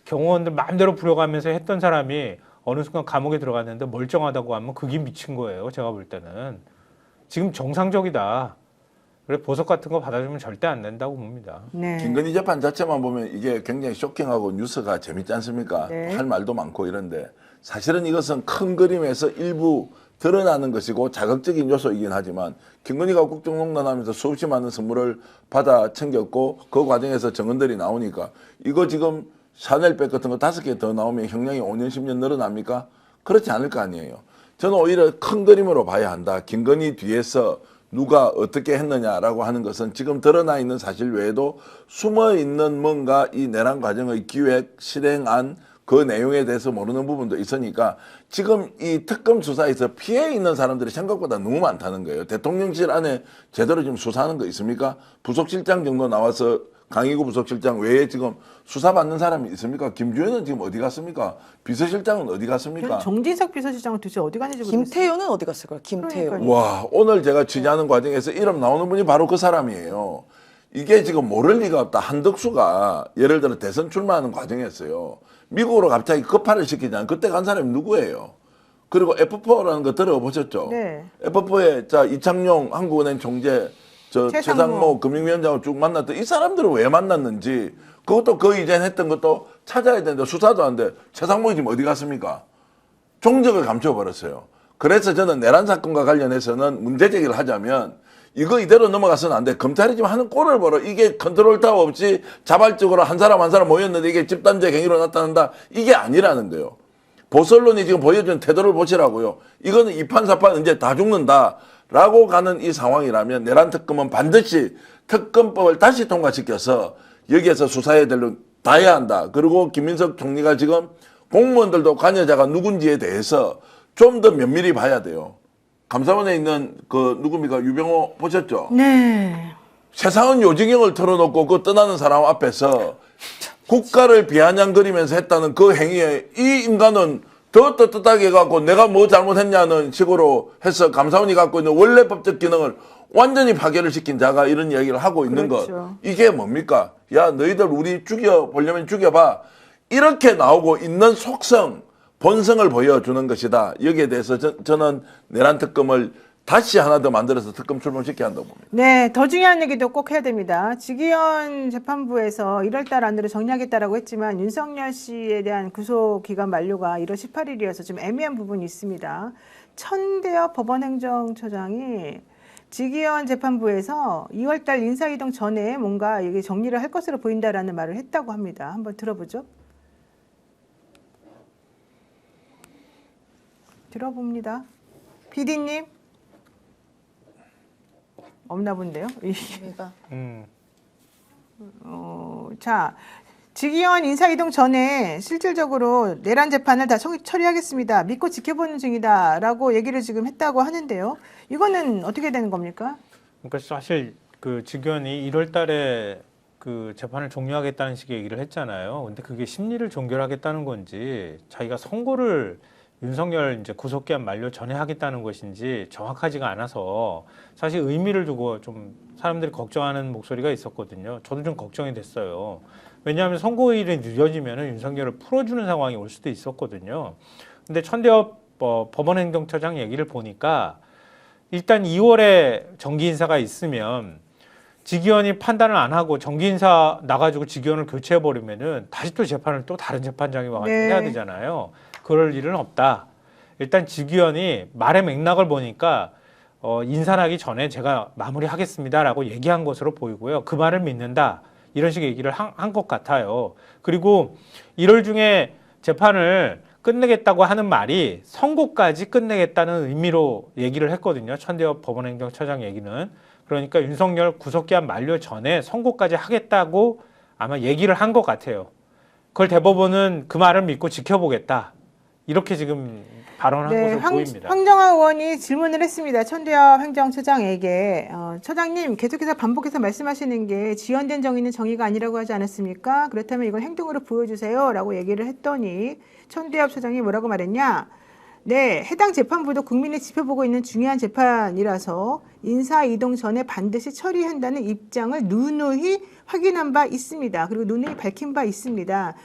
경호원들 마음대로 부려가면서 했던 사람이 어느 순간 감옥에 들어갔는데 멀쩡하다고 하면 그게 미친 거예요. 제가 볼 때는. 지금 정상적이다. 그래 보석 같은 거 받아주면 절대 안 된다고 봅니다. 네. 김건희 재판 자체만 보면 이게 굉장히 쇼킹하고 뉴스가 재밌지 않습니까? 네. 할 말도 많고 이런데 사실은 이것은 큰 그림에서 일부 드러나는 것이고 자극적인 요소이긴 하지만 김건희가 국정농단하면서 수없이 많은 선물을 받아 챙겼고 그 과정에서 증언들이 나오니까 이거 지금 샤넬백 같은 거 5개 더 나오면 형량이 5년 10년 늘어납니까? 그렇지 않을 거 아니에요. 저는 오히려 큰 그림으로 봐야 한다. 김건희 뒤에서 누가 어떻게 했느냐라고 하는 것은 지금 드러나 있는 사실 외에도 숨어 있는 뭔가 이 내란 과정의 기획, 실행안 그 내용에 대해서 모르는 부분도 있으니까 지금 이 특검 수사에서 피해 있는 사람들이 생각보다 너무 많다는 거예요. 대통령실 안에 제대로 지금 수사하는 거 있습니까? 부속실장 정도 나와서 강희구 부속실장 외에 지금 수사받는 사람이 있습니까? 김주현은 지금 어디 갔습니까? 비서실장은 어디 갔습니까? 정진석 비서실장은 도대체 어디 갔는지 모르겠어요. 김태효는 어디 갔을까요? 김태효. 그러니까요. 와, 오늘 제가 취재하는 과정에서 이름 나오는 분이 바로 그 사람이에요. 이게 지금 모를 리가 없다. 한덕수가 예를 들어 대선 출마하는 과정이었어요. 미국으로 갑자기 급파를 시키잖아요. 그때 간 사람이 누구예요? 그리고 F4라는 거 들어보셨죠? 네. F4에 자 이창용 한국은행 총재, 최상모 금융위원장을 쭉 만났던 이 사람들을 왜 만났는지 그것도 그 이전 했던 것도 찾아야 되는데 수사도 안 돼. 최상목이 지금 어디 갔습니까? 종적을 감춰버렸어요. 그래서 저는 내란 사건과 관련해서는 문제 제기를 하자면 이거 이대로 넘어가서는 안 돼. 검찰이 지금 하는 꼴을 보러 이게 컨트롤 타워 없이 자발적으로 한 사람 한 사람 모였는데 이게 집단적 행위로 나타난다. 이게 아니라는 거예요. 보수언론이 지금 보여준 태도를 보시라고요. 이거는 이판사판 이제 다 죽는다라고 가는 이 상황이라면 내란 특검은 반드시 특검법을 다시 통과시켜서 여기에서 수사해야 될 일 다 해야 한다. 그리고 김민석 총리가 지금 공무원들도 관여자가 누군지에 대해서 좀 더 면밀히 봐야 돼요. 감사원에 있는 그 누굽니까 유병호 보셨죠? 네. 세상은 요지경을 털어놓고 그 떠나는 사람 앞에서 국가를 비아냥거리면서 했다는 그 행위에 이 인간은 더 떳떳하게 해갖고 내가 뭐 잘못했냐는 식으로 해서 감사원이 갖고 있는 원래 법적 기능을 완전히 파괴를 시킨 자가 이런 이야기를 하고 있는 그렇죠. 것. 이게 뭡니까? 야 너희들 우리 죽여보려면 죽여봐. 이렇게 나오고 있는 속성, 본성을 보여주는 것이다. 여기에 대해서 저는 내란 특검을 다시 하나 더 만들어서 특검 출범시켜야 한다고 봅니다. 네, 더 중요한 얘기도 꼭 해야 됩니다. 지기현 재판부에서 1월 달 안으로 정리하겠다라고 했지만 윤석열 씨에 대한 구속 기간 만료가 1월 18일이어서 좀 애매한 부분이 있습니다. 천대엽 법원행정처장이 지기현 재판부에서 2월 달 인사이동 전에 뭔가 이게 정리를 할 것으로 보인다라는 말을 했다고 합니다. 한번 들어보죠. 들어봅니다. PD님. 없나 본데요. 우리가 자, 지기현 인사이동 전에 실질적으로 내란 재판을 다 처리하겠습니다. 믿고 지켜보는 중이다라고 얘기를 지금 했다고 하는데요. 이거는 어떻게 되는 겁니까? 그러니까 사실 그 지기현이 1월 달에 그 재판을 종료하겠다는 식의 얘기를 했잖아요. 근데 그게 심리를 종결하겠다는 건지 자기가 선고를 윤석열 이제 구속기한 만료 전에 하겠다는 것인지 정확하지가 않아서 사실 의미를 두고 좀 사람들이 걱정하는 목소리가 있었거든요. 저도 좀 걱정이 됐어요. 왜냐하면 선고일이 늦어지면 윤석열을 풀어주는 상황이 올 수도 있었거든요. 근데 천대엽 법원행정처장 얘기를 보니까 일단 2월에 정기 인사가 있으면 직위원이 판단을 안 하고 정기 인사 나가지고 직위원을 교체해버리면은 다시 또 재판을 또 다른 재판장이 와가지고 네. 해야 되잖아요. 그럴 일은 없다. 일단 직위원이 말의 맥락을 보니까 인사하기 전에 제가 마무리하겠습니다라고 얘기한 것으로 보이고요. 그 말을 믿는다. 이런 식의 얘기를 한 것 같아요. 그리고 1월 중에 재판을 끝내겠다고 하는 말이 선고까지 끝내겠다는 의미로 얘기를 했거든요. 천대엽 법원행정처장 얘기는. 그러니까 윤석열 구속기한 만료 전에 선고까지 하겠다고 아마 얘기를 한 것 같아요. 그걸 대법원은 그 말을 믿고 지켜보겠다. 이렇게 지금 발언한 것으로 보입니다. 황정화 의원이 질문을 했습니다. 천대엽 행정처장에게 처장님 계속해서 반복해서 말씀하시는 게 지연된 정의는 정의가 아니라고 하지 않았습니까? 그렇다면 이걸 행동으로 보여주세요 라고 얘기를 했더니 천대엽 처장이 뭐라고 말했냐? 네, 해당 재판부도 국민이 지켜보고 있는 중요한 재판이라서 인사 이동 전에 반드시 처리한다는 입장을 누누이 확인한 바 있습니다. 그리고 누누이 밝힌 바 있습니다.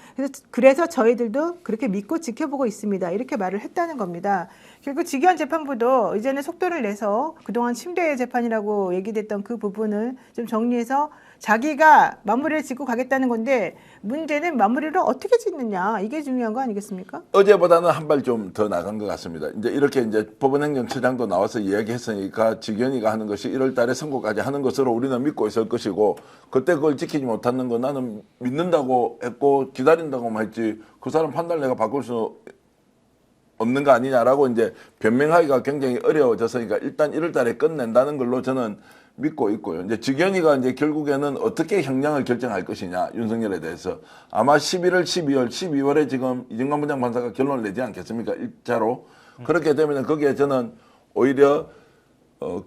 그래서 저희들도 그렇게 믿고 지켜보고 있습니다. 이렇게 말을 했다는 겁니다. 결국 직위원 재판부도 이제는 속도를 내서 그동안 침대 재판이라고 얘기됐던 그 부분을 좀 정리해서 자기가 마무리를 짓고 가겠다는 건데 문제는 마무리를 어떻게 짓느냐 이게 중요한 거 아니겠습니까? 어제보다는 한 발 좀 더 나간 것 같습니다. 이제 이렇게 이제 법원행정처장도 나와서 이야기했으니까 직위원이가 하는 것이 1월달에 선고까지 하는 것으로 우리는 믿고 있을 것이고 그때 그걸 지키지 못하는 거 나는 믿는다고 했고 기다린다고만 했지 그 사람 판단을 내가 바꿀 수 없는 거 아니냐라고 이제 변명하기가 굉장히 어려워졌으니까 일단 1월달에 끝낸다는 걸로 저는 믿고 있고요. 이제 직위원이가 이제 결국에는 어떻게 형량을 결정할 것이냐 윤석열에 대해서 아마 11월, 12월, 12월에 지금 이정관 부장판사가 결론을 내지 않겠습니까? 1차로 그렇게 되면 거기에 저는 오히려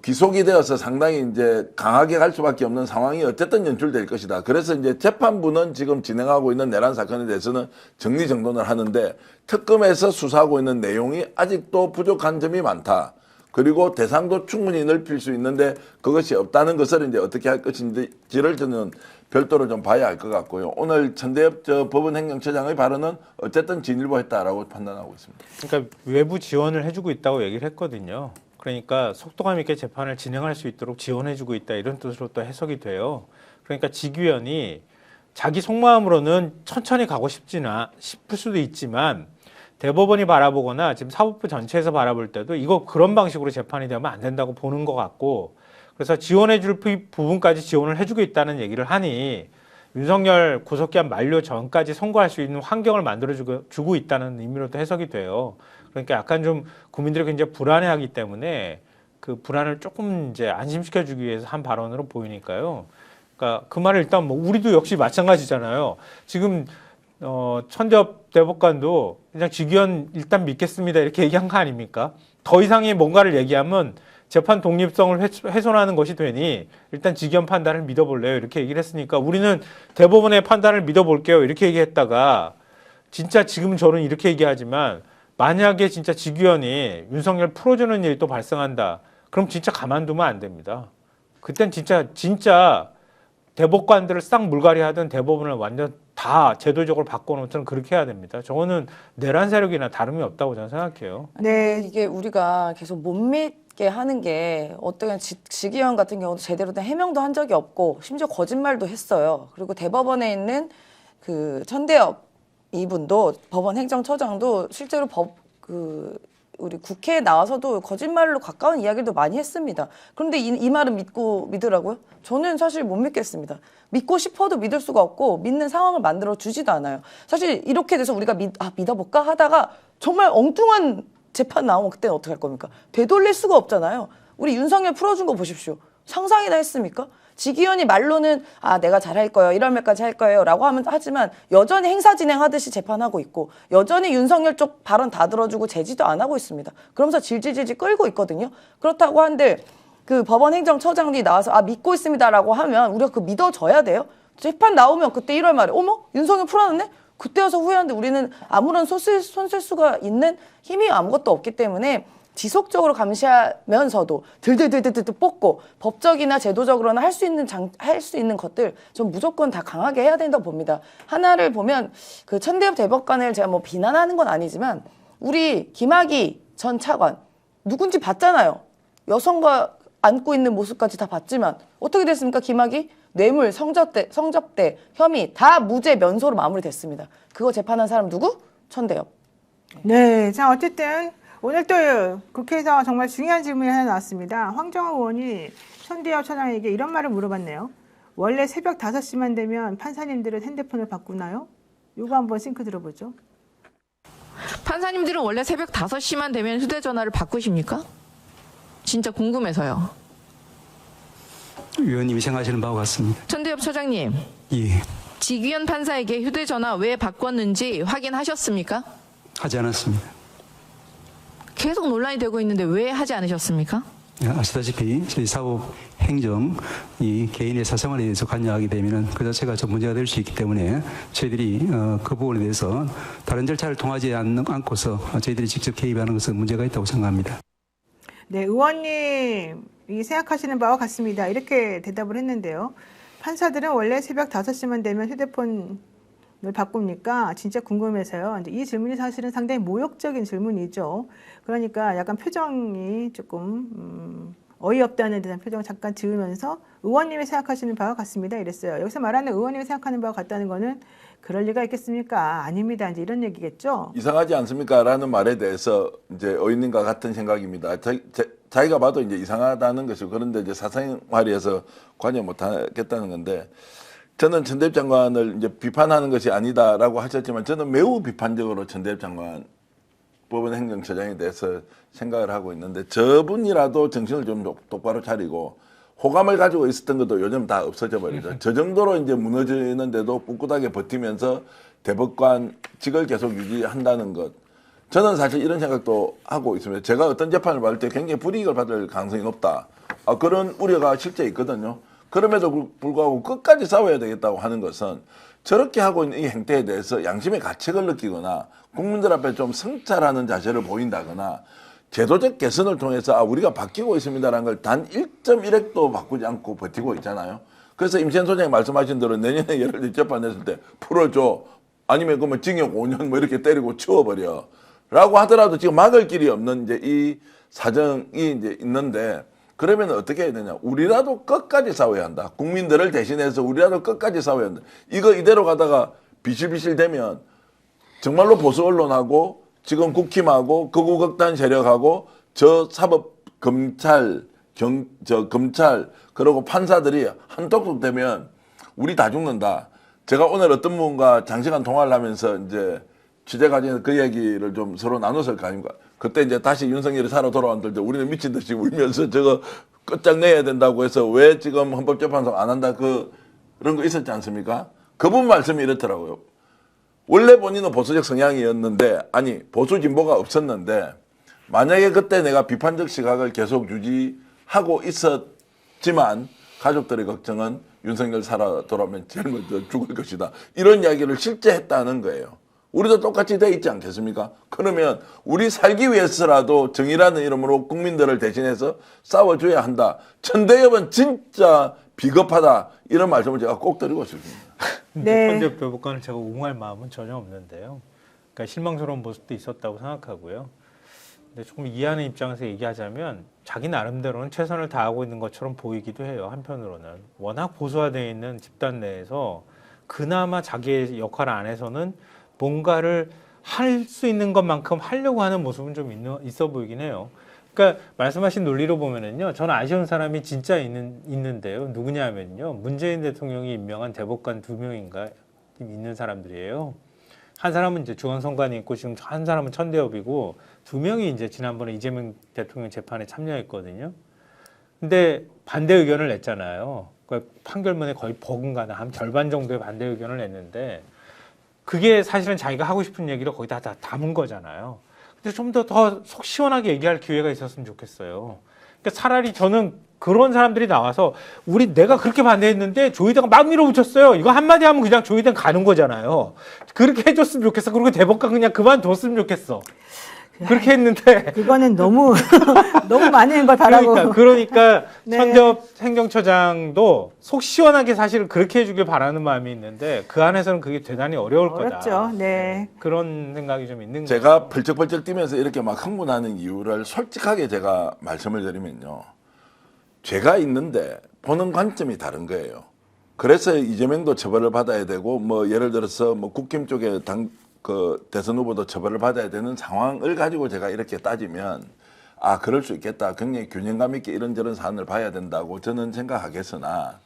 기속이 되어서 상당히 이제 강하게 갈 수밖에 없는 상황이 어쨌든 연출될 것이다. 그래서 이제 재판부는 지금 진행하고 있는 내란 사건에 대해서는 정리정돈을 하는데 특검에서 수사하고 있는 내용이 아직도 부족한 점이 많다. 그리고 대상도 충분히 넓힐 수 있는데 그것이 없다는 것을 이제 어떻게 할 것인지를 저는 별도로 좀 봐야 할 것 같고요. 오늘 천대엽 법원행정처장의 발언은 어쨌든 진일보했다라고 판단하고 있습니다. 그러니까 외부 지원을 해주고 있다고 얘기를 했거든요. 그러니까 속도감 있게 재판을 진행할 수 있도록 지원해주고 있다 이런 뜻으로 또 해석이 돼요. 그러니까 직위원이 자기 속마음으로는 천천히 가고 싶을 수도 있지만 대법원이 바라보거나 지금 사법부 전체에서 바라볼 때도 이거 그런 방식으로 재판이 되면 안 된다고 보는 것 같고 그래서 지원해줄 부분까지 지원을 해주고 있다는 얘기를 하니 윤석열 구속기한 만료 전까지 선고할 수 있는 환경을 만들어주고 있다는 의미로도 해석이 돼요. 그러니까 약간 좀 국민들이 굉장히 불안해하기 때문에 그 불안을 조금 이제 안심시켜주기 위해서 한 발언으로 보이니까요. 그러니까 그 말을 일단 뭐 우리도 역시 마찬가지잖아요. 지금 천대엽 대법관도 그냥 직위원 일단 믿겠습니다 이렇게 얘기한 거 아닙니까? 더 이상의 뭔가를 얘기하면 재판 독립성을 훼손하는 것이 되니 일단 직위원 판단을 믿어볼래요 이렇게 얘기를 했으니까 우리는 대법원의 판단을 믿어볼게요 이렇게 얘기했다가 진짜 지금 저는 이렇게 얘기하지만 만약에 진짜 직위원이 윤석열 풀어주는 일이 또 발생한다 그럼 진짜 가만두면 안 됩니다. 그땐 진짜 대법관들을 싹 물갈이하던 대법원을 완전 다 제도적으로 바꿔놓으면 그렇게 해야 됩니다. 저거는 내란 세력이나 다름이 없다고 저는 생각해요. 네. 이게 우리가 계속 못 믿게 하는 게 어떤 직위원 같은 경우도 제대로 된 해명도 한 적이 없고 심지어 거짓말도 했어요. 그리고 대법원에 있는 그 천대엽 이분도 법원 행정처장도 실제로 우리 국회에 나와서도 거짓말로 가까운 이야기도 많이 했습니다. 그런데 이 말은 믿으라고요? 저는 사실 못 믿겠습니다. 믿고 싶어도 믿을 수가 없고 믿는 상황을 만들어 주지도 않아요. 사실 이렇게 돼서 우리가 믿어볼까 하다가 정말 엉뚱한 재판 나오면 그때는 어떻게 할 겁니까? 되돌릴 수가 없잖아요. 우리 윤석열 풀어준 거 보십시오. 상상이나 했습니까? 직위원이 말로는 내가 잘할 거예요. 1월 말까지 할 거예요. 라고 하지만 여전히 행사 진행하듯이 재판하고 있고 여전히 윤석열 쪽 발언 다 들어주고 제지도 안 하고 있습니다. 그러면서 질질 끌고 있거든요. 그렇다고 한들 그 법원 행정처장이 나와서 믿고 있습니다라고 하면 우리가 그 믿어줘야 돼요. 재판 나오면 그때 1월 말에 어머 윤석열 풀어놨네? 그때 와서 후회하는데 우리는 아무런 손쓸 수가 있는 힘이 아무것도 없기 때문에 지속적으로 감시하면서도 들들들들들 뽑고 법적이나 제도적으로나 할 수 있는 것들 좀 무조건 다 강하게 해야 된다고 봅니다. 하나를 보면 그 천대엽 대법관을 제가 뭐 비난하는 건 아니지만 우리 김학의 전 차관 누군지 봤잖아요. 여성과 안고 있는 모습까지 다 봤지만 어떻게 됐습니까? 김학의 뇌물, 성접대 혐의 다 무죄 면소로 마무리됐습니다. 그거 재판한 사람 누구? 천대엽. 네, 자 어쨌든 오늘 또 국회에서 정말 중요한 질문이 하나 나왔습니다. 황정호 의원이 천대엽 차장에게 이런 말을 물어봤네요. 원래 새벽 5시만 되면 판사님들은 핸드폰을 바꾸나요? 이거 한번 싱크 들어보죠. 판사님들은 원래 새벽 5시만 되면 휴대전화를 바꾸십니까? 진짜 궁금해서요. 위원님이 생각하시는 바와 같습니다. 천대엽 차장님, 예, 지기현 판사에게 휴대전화 왜 바꿨는지 확인하셨습니까? 하지 않았습니다. 계속 논란이 되고 있는데 왜 하지 않으셨습니까? 예, 아시다시피 저희 사법 행정 이 개인의 사생활에 대해서 관여하게 되면은 그 자체가 좀 문제가 될 수 있기 때문에 저희들이 그 부분에 대해서 다른 절차를 통하지 않고서 저희들이 직접 개입하는 것은 문제가 있다고 생각합니다. 네, 의원님이 생각하시는 바와 같습니다. 이렇게 대답을 했는데요. 판사들은 원래 새벽 5시만 되면 휴대폰을 바꿉니까? 진짜 궁금해서요. 이제 이 질문이 사실은 상당히 모욕적인 질문이죠. 그러니까 약간 표정이 조금 어이없다는 듯한 표정을 잠깐 지으면서 의원님이 생각하시는 바와 같습니다. 이랬어요. 여기서 말하는 의원님이 생각하는 바와 같다는 거는 그럴 리가 있겠습니까? 아닙니다. 이제 이런 얘기겠죠. 이상하지 않습니까? 라는 말에 대해서 이제 의원님과 같은 생각입니다. 자기가 봐도 이제 이상하다는 것이고 그런데 이제 사생활에서 관여 못 하겠다는 건데 저는 천대엽 장관을 이제 비판하는 것이 아니다라고 하셨지만 저는 매우 비판적으로 천대엽 장관 법원행정처장에 대해서 생각을 하고 있는데 저분이라도 정신을 좀 똑바로 차리고 호감을 가지고 있었던 것도 요즘 다 없어져 버리죠. 저 정도로 이제 무너지는데도 꿋꿋하게 버티면서 대법관직을 계속 유지한다는 것. 저는 사실 이런 생각도 하고 있습니다. 제가 어떤 재판을 받을 때 굉장히 불이익을 받을 가능성이 높다. 그런 우려가 실제 있거든요. 그럼에도 불구하고 끝까지 싸워야 되겠다고 하는 것은 저렇게 하고 있는 이 행태에 대해서 양심의 가책을 느끼거나 국민들 앞에 좀 성찰하는 자세를 보인다거나 제도적 개선을 통해서 우리가 바뀌고 있습니다라는 걸 단 1.1핵도 바꾸지 않고 버티고 있잖아요. 그래서 임시현 소장이 말씀하신 대로 내년에 예를 들어 재판했을 때 풀어줘. 아니면 그러면 징역 5년 뭐 이렇게 때리고 치워버려. 라고 하더라도 지금 막을 길이 없는 이제 이 사정이 이제 있는데 그러면 어떻게 해야 되냐. 우리라도 끝까지 싸워야 한다. 국민들을 대신해서 우리라도 끝까지 싸워야 한다. 이거 이대로 가다가 비실비실 되면 정말로 보수 언론하고 지금 국힘하고 극우극단 세력하고 저 사법 검찰 검찰 그리고 판사들이 한독도 되면 우리 다 죽는다. 제가 오늘 어떤 분과 장시간 통화를 하면서 이제 취재 과정에서 그 얘기를 좀 서로 나눴을 거 아닙니까? 그때 이제 다시 윤석열이 살아 돌아왔는데 우리는 미친 듯이 울면서 저거 끝장내야 된다고 해서 왜 지금 헌법재판소 안 한다 그런 거 있었지 않습니까? 그분 말씀이 이렇더라고요. 원래 본인은 보수적 성향이었는데 아니 보수 진보가 없었는데 만약에 그때 내가 비판적 시각을 계속 유지하고 있었지만 가족들의 걱정은 윤석열 살아 돌아오면 제일 먼저 죽을 것이다. 이런 이야기를 실제 했다는 거예요. 우리도 똑같이 돼 있지 않겠습니까? 그러면 우리 살기 위해서라도 정의라는 이름으로 국민들을 대신해서 싸워줘야 한다. 천대엽은 진짜 비겁하다. 이런 말씀을 제가 꼭 드리고 싶습니다. 네. 천대엽 대법관을 제가 옹호할 마음은 전혀 없는데요. 그러니까 실망스러운 모습도 있었다고 생각하고요. 근데 조금 이해하는 입장에서 얘기하자면 자기 나름대로는 최선을 다하고 있는 것처럼 보이기도 해요. 한편으로는 워낙 보수화되어 있는 집단 내에서 그나마 자기의 역할 안에서는 뭔가를 할 수 있는 것만큼 하려고 하는 모습은 좀 있어 보이긴 해요. 그러니까 말씀하신 논리로 보면은요, 저는 아쉬운 사람이 진짜 있는데요. 누구냐면요, 문재인 대통령이 임명한 대법관 2명인가 있는 사람들이에요. 한 사람은 이제 주원성관이 있고 지금 한 사람은 천대엽이고 2명이 이제 지난번에 이재명 대통령 재판에 참여했거든요. 근데 반대 의견을 냈잖아요. 그러니까 판결문에 거의 버금가나 한 절반 정도의 반대 의견을 냈는데 그게 사실은 자기가 하고 싶은 얘기를 거기다 다 담은 거잖아요. 근데 좀 더 속 시원하게 얘기할 기회가 있었으면 좋겠어요. 그러니까 차라리 저는 그런 사람들이 나와서 내가 그렇게 반대했는데 조희대가 막 밀어붙였어요. 이거 한마디 하면 그냥 조희대는 가는 거잖아요. 그렇게 해줬으면 좋겠어. 그리고 대법관 그냥 그만뒀으면 좋겠어. 그렇게 했는데 그거는 너무 너무 많은 걸 바라고. 그러니까 네. 천대엽 행정처장도 속 시원하게 사실은 그렇게 해주길 바라는 마음이 있는데 그 안에서는 그게 대단히 어려울 거다. 어렵죠. 네. 그런 생각이 좀 있는 거죠. 제가 펄쩍펄쩍 뛰면서 이렇게 막 흥분하는 이유를 솔직하게 제가 말씀을 드리면요. 죄가 있는데 보는 관점이 다른 거예요. 그래서 이재명도 처벌을 받아야 되고 뭐 예를 들어서 뭐 국힘 쪽에 그 대선 후보도 처벌을 받아야 되는 상황을 가지고 제가 이렇게 따지면 아 그럴 수 있겠다. 굉장히 균형감 있게 이런저런 사안을 봐야 된다고 저는 생각하겠으나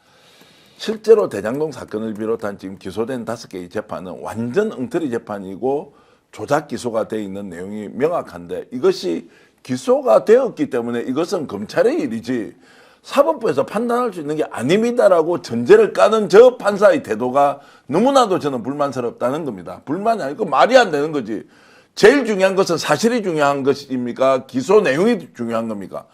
실제로 대장동 사건을 비롯한 지금 기소된 5개의 재판은 완전 엉터리 재판이고 조작 기소가 돼 있는 내용이 명확한데 이것이 기소가 되었기 때문에 이것은 검찰의 일이지 사법부에서 판단할 수 있는 게 아닙니다라고 전제를 까는 저 판사의 태도가 너무나도 저는 불만스럽다는 겁니다. 불만이 아니고 말이 안 되는 거지. 제일 중요한 것은 사실이 중요한 것입니까? 기소 내용이 중요한 겁니까?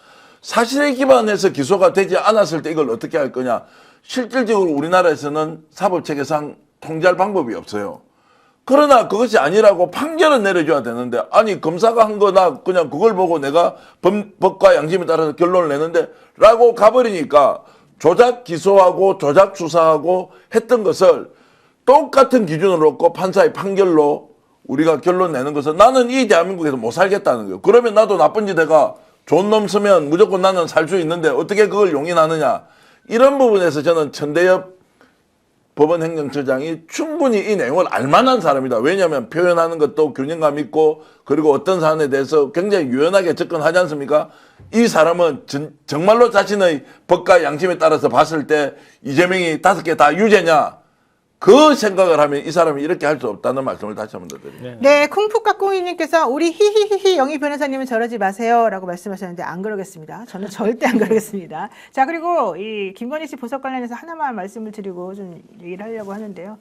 사실에 기반해서 기소가 되지 않았을 때 이걸 어떻게 할 거냐. 실질적으로 우리나라에서는 사법체계상 통제할 방법이 없어요. 그러나 그것이 아니라고 판결은 내려줘야 되는데 아니 검사가 한 거나 그냥 그걸 보고 내가 법과 양심에 따라서 결론을 내는데 라고 가버리니까 조작 기소하고 조작 수사하고 했던 것을 똑같은 기준으로 놓고 판사의 판결로 우리가 결론 내는 것은 나는 이 대한민국에서 못 살겠다는 거예요. 그러면 나도 나쁜 짓 해가 좋은 놈 쓰면 무조건 나는 살 수 있는데 어떻게 그걸 용인하느냐. 이런 부분에서 저는 천대엽 법원 행정처장이 충분히 이 내용을 알만한 사람이다. 왜냐하면 표현하는 것도 균형감 있고 그리고 어떤 사안에 대해서 굉장히 유연하게 접근하지 않습니까? 이 사람은 정말로 자신의 법과 양심에 따라서 봤을 때 이재명이 5개 다 유죄냐? 그 생각을 하면 이 사람이 이렇게 할 수 없다는 말씀을 다시 한 번 더 드립니다. 네, 쿵푸까꿍이님께서 우리 히히히히 영희 변호사님은 저러지 마세요라고 말씀하셨는데 안 그러겠습니다. 저는 절대 안 그러겠습니다. 자, 그리고 이 김건희 씨 보석 관련해서 하나만 말씀을 드리고 좀 얘기를 하려고 하는데요.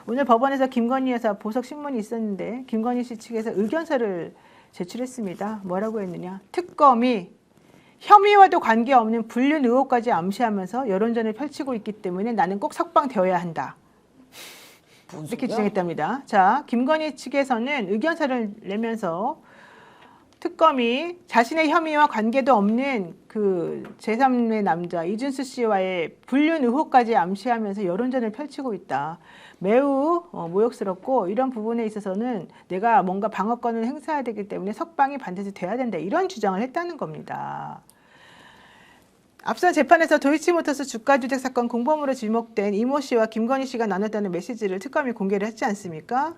오늘 법원에서 김건희 여사 보석 신문이 있었는데 김건희 씨 측에서 의견서를 제출했습니다. 뭐라고 했느냐? 특검이 혐의와도 관계없는 불륜 의혹까지 암시하면서 여론전을 펼치고 있기 때문에 나는 꼭 석방되어야 한다. 이렇게 주장했답니다. 자, 김건희 측에서는 의견서를 내면서 특검이 자신의 혐의와 관계도 없는 그 제3의 남자 이준수 씨와의 불륜 의혹까지 암시하면서 여론전을 펼치고 있다. 매우 모욕스럽고 이런 부분에 있어서는 내가 뭔가 방어권을 행사해야 되기 때문에 석방이 반드시 돼야 된다. 이런 주장을 했다는 겁니다. 앞선 재판에서 도이치모터스 주가 조작 사건 공범으로 지목된 이모 씨와 김건희 씨가 나눴다는 메시지를 특검이 공개를 했지 않습니까?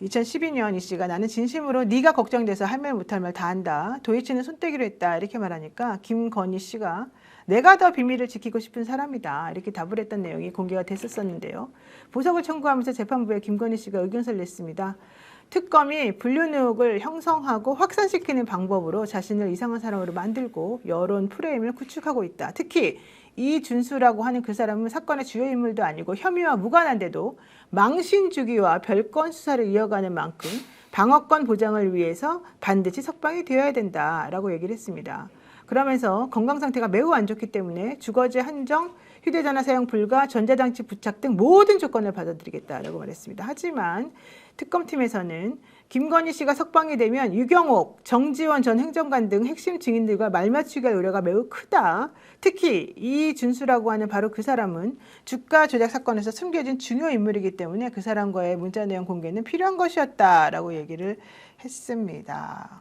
2012년 이 씨가 나는 진심으로 네가 걱정돼서 할 말 못할 말 다 한다. 도이치는 손떼기로 했다. 이렇게 말하니까 김건희 씨가 내가 더 비밀을 지키고 싶은 사람이다. 이렇게 답을 했던 내용이 공개가 됐었는데요. 보석을 청구하면서 재판부에 김건희 씨가 의견서를 냈습니다. 특검이 불륜 의혹을 형성하고 확산시키는 방법으로 자신을 이상한 사람으로 만들고 여론 프레임을 구축하고 있다. 특히 이준수라고 하는 그 사람은 사건의 주요 인물도 아니고 혐의와 무관한데도 망신 주기와 별건 수사를 이어가는 만큼 방어권 보장을 위해서 반드시 석방이 되어야 된다라고 얘기를 했습니다. 그러면서 건강 상태가 매우 안 좋기 때문에 주거지 한정, 휴대전화 사용 불가, 전자장치 부착 등 모든 조건을 받아들이겠다라고 말했습니다. 하지만 특검팀에서는 김건희 씨가 석방이 되면 유경옥, 정지원 전 행정관 등 핵심 증인들과 말맞추기 할 우려가 매우 크다. 특히 이준수라고 하는 바로 그 사람은 주가 조작 사건에서 숨겨진 중요 인물이기 때문에 그 사람과의 문자 내용 공개는 필요한 것이었다라고 얘기를 했습니다.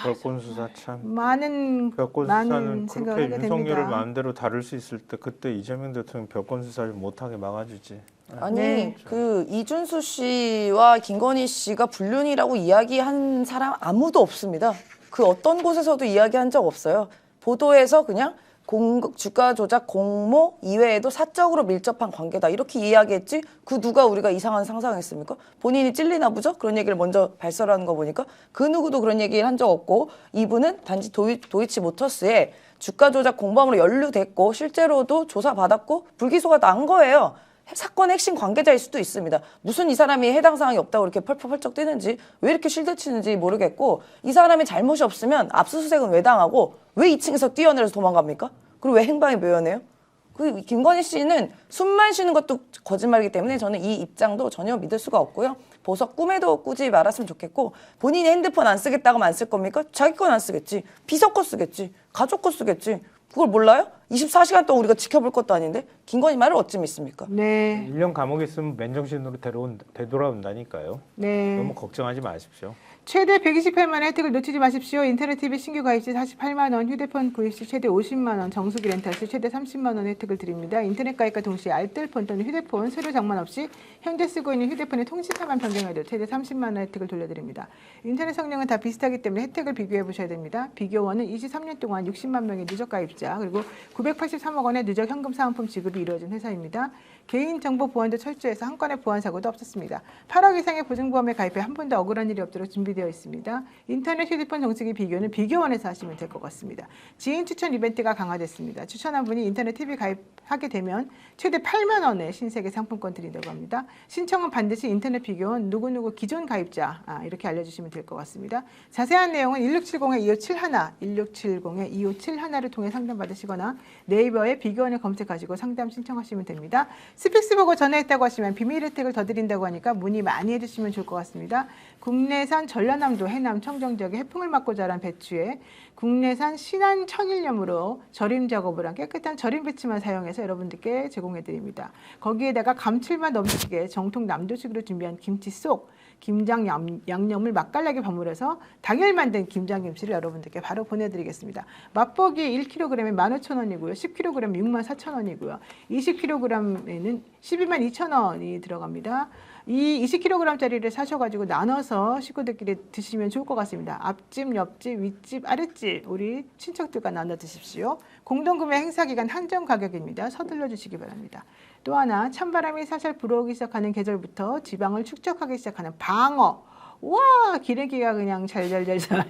별건 수사 참. 많은 별건 수사는 생각을 그렇게 하게 윤석열을 됩니다. 마음대로 다룰 수 있을 때 그때 이재명 대통령 별건 수사를 못하게 막아주지. 아니 네. 그 이준수 씨와 김건희 씨가 불륜이라고 이야기한 사람 아무도 없습니다. 그 어떤 곳에서도 이야기한 적 없어요. 보도에서 그냥 주가 조작 공모 이외에도 사적으로 밀접한 관계다 이렇게 이야기했지 그 누가 우리가 이상한 상상했습니까? 본인이 찔리나 보죠? 그런 얘기를 먼저 발설하는 거 보니까 그 누구도 그런 얘기를 한 적 없고 이분은 단지 도이치모터스에 주가 조작 공범으로 연루됐고 실제로도 조사받았고 불기소가 난 거예요. 사건의 핵심 관계자일 수도 있습니다. 무슨 이 사람이 해당 사항이 없다고 이렇게 펄펄펄쩍 뛰는지 왜 이렇게 실드치는지 모르겠고 이 사람이 잘못이 없으면 압수수색은 왜 당하고 왜 2층에서 뛰어내려서 도망갑니까? 그리고 왜 행방이 묘연해요? 그 김건희 씨는 숨만 쉬는 것도 거짓말이기 때문에 저는 이 입장도 전혀 믿을 수가 없고요. 보석 꿈에도 꾸지 말았으면 좋겠고 본인이 핸드폰 안 쓰겠다고 안 쓸 겁니까? 자기 건 안 쓰겠지. 비서 거 쓰겠지. 가족 거 쓰겠지. 그걸 몰라요? 24시간 동안 우리가 지켜볼 것도 아닌데 김건희 말을 어찌 믿습니까? 네. 1년 감옥에 있으면 맨정신으로 되돌아온다니까요. 네. 너무 걱정하지 마십시오. 최대 128만 원 혜택을 놓치지 마십시오. 인터넷 TV 신규 가입 시 48만 원, 휴대폰 구입 시 최대 50만 원, 정수기 렌탈 시 최대 30만 원 혜택을 드립니다. 인터넷 가입과 동시에 알뜰폰 또는 휴대폰 세로 장만 없이 현재 쓰고 있는 휴대폰의 통신사만 변경해도 최대 30만 원 혜택을 돌려드립니다. 인터넷 성능은 다 비슷하기 때문에 혜택을 비교해 보셔야 됩니다. 비교원은 23년 동안 60만 명의 누적 가입자 그리고 983억 원의 누적 현금 사은품 지급이 이루어진 회사입니다. 개인정보 보안도 철저해서 한 건의 보안 사고도 없었습니다. 8억 이상의 보증보험에 가입해 한 번도 억울한 일이 없도록 준비되어 있습니다. 인터넷 휴대폰 정수기 비교는 비교원에서 하시면 될 것 같습니다. 지인 추천 이벤트가 강화됐습니다. 추천한 분이 인터넷 TV 가입하게 되면 최대 8만 원의 신세계 상품권 드린다고 합니다. 신청은 반드시 인터넷 비교원 누구누구 기존 가입자 이렇게 알려주시면 될 것 같습니다. 자세한 내용은 1670-2571, 1670-2571를 통해 상담받으시거나 네이버에 비교원을 검색하시고 상담 신청하시면 됩니다. 스픽스 보고 전화했다고 하시면 비밀 혜택을 더 드린다고 하니까 문의 많이 해주시면 좋을 것 같습니다. 국내산 전라남도 해남 청정 지역의 해풍을 맞고 자란 배추에 국내산 신안 천일염으로 절임 작업을 한 깨끗한 절임 배추만 사용해서 여러분들께 제공해드립니다. 거기에다가 감칠맛 넘치게 정통 남도식으로 준비한 김치 속 김장 양념을 맛깔나게 버무려서 당일 만든 김장김치를 여러분들께 바로 보내드리겠습니다. 맛보기 1kg에 15,000원이고요. 10kg 64,000원이고요. 20kg에는 122,200원이 들어갑니다. 이 20kg짜리를 사셔가지고 나눠서 식구들끼리 드시면 좋을 것 같습니다. 앞집, 옆집, 윗집, 아랫집 우리 친척들과 나눠 드십시오. 공동구매 행사기간 한정 가격입니다. 서둘러 주시기 바랍니다. 또 하나 찬바람이 살살 불어오기 시작하는 계절부터 지방을 축적하기 시작하는 방어. 와 기레기가 그냥 잘잘잘잘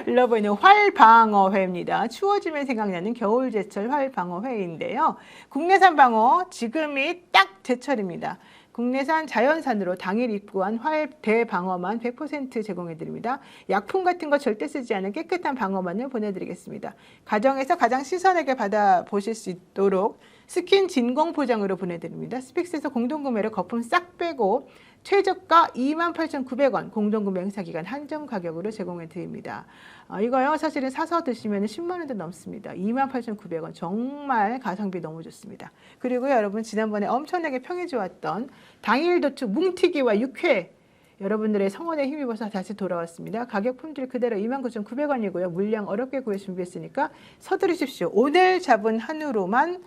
흘러보이는 활방어회입니다. 추워지면 생각나는 겨울 제철 활방어회인데요. 국내산 방어 지금이 딱 제철입니다. 국내산 자연산으로 당일 입고한 대방어만 100% 제공해드립니다. 약품 같은 거 절대 쓰지 않은 깨끗한 방어만을 보내드리겠습니다. 가정에서 가장 신선하게 받아보실 수 있도록 스킨 진공 포장으로 보내드립니다. 스픽스에서 공동구매로 거품 싹 빼고 최저가 28,900원 공동구매 행사기간 한정 가격으로 제공해드립니다. 이거요 사실은 사서 드시면 10만 원도 넘습니다. 28,900원 정말 가성비 너무 좋습니다. 그리고 여러분 지난번에 엄청나게 평이 좋았던 당일 도축 뭉티기와 육회 여러분들의 성원에 힘입어서 다시 돌아왔습니다. 가격 품질 그대로 29,900원이고요. 물량 어렵게 구해 준비했으니까 서두르십시오. 오늘 잡은 한우로만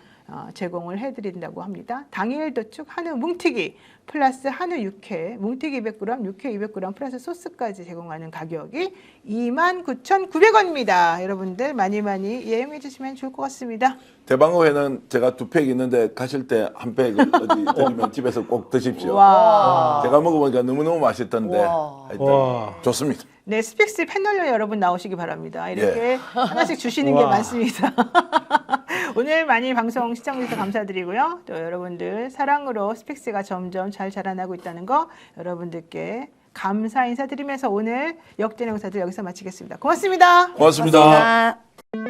제공을 해드린다고 합니다. 당일 도축 한우 뭉티기 플러스 한우 육회, 뭉티기 200g, 육회 200g 플러스 소스까지 제공하는 가격이 29,900원입니다. 여러분들 많이 이용해 주시면 좋을 것 같습니다. 대방어회는 제가 2팩 있는데 가실 때 한 팩을 어디 드리면 집에서 꼭 드십시오. 와. 제가 먹어보니까 너무너무 맛있던데 하여튼 와. 좋습니다. 네, 스픽스 패널로 여러분 나오시기 바랍니다. 이렇게 하나씩 주시는 게 많습니다. 오늘 많이 방송 시청해주셔서 감사드리고요. 또 여러분들 사랑으로 스픽스가 점점 잘 자라나고 있다는 거 여러분들께 감사 인사드리면서 오늘 역전의 영사들 여기서 마치겠습니다. 고맙습니다. 고맙습니다. 고맙습니다.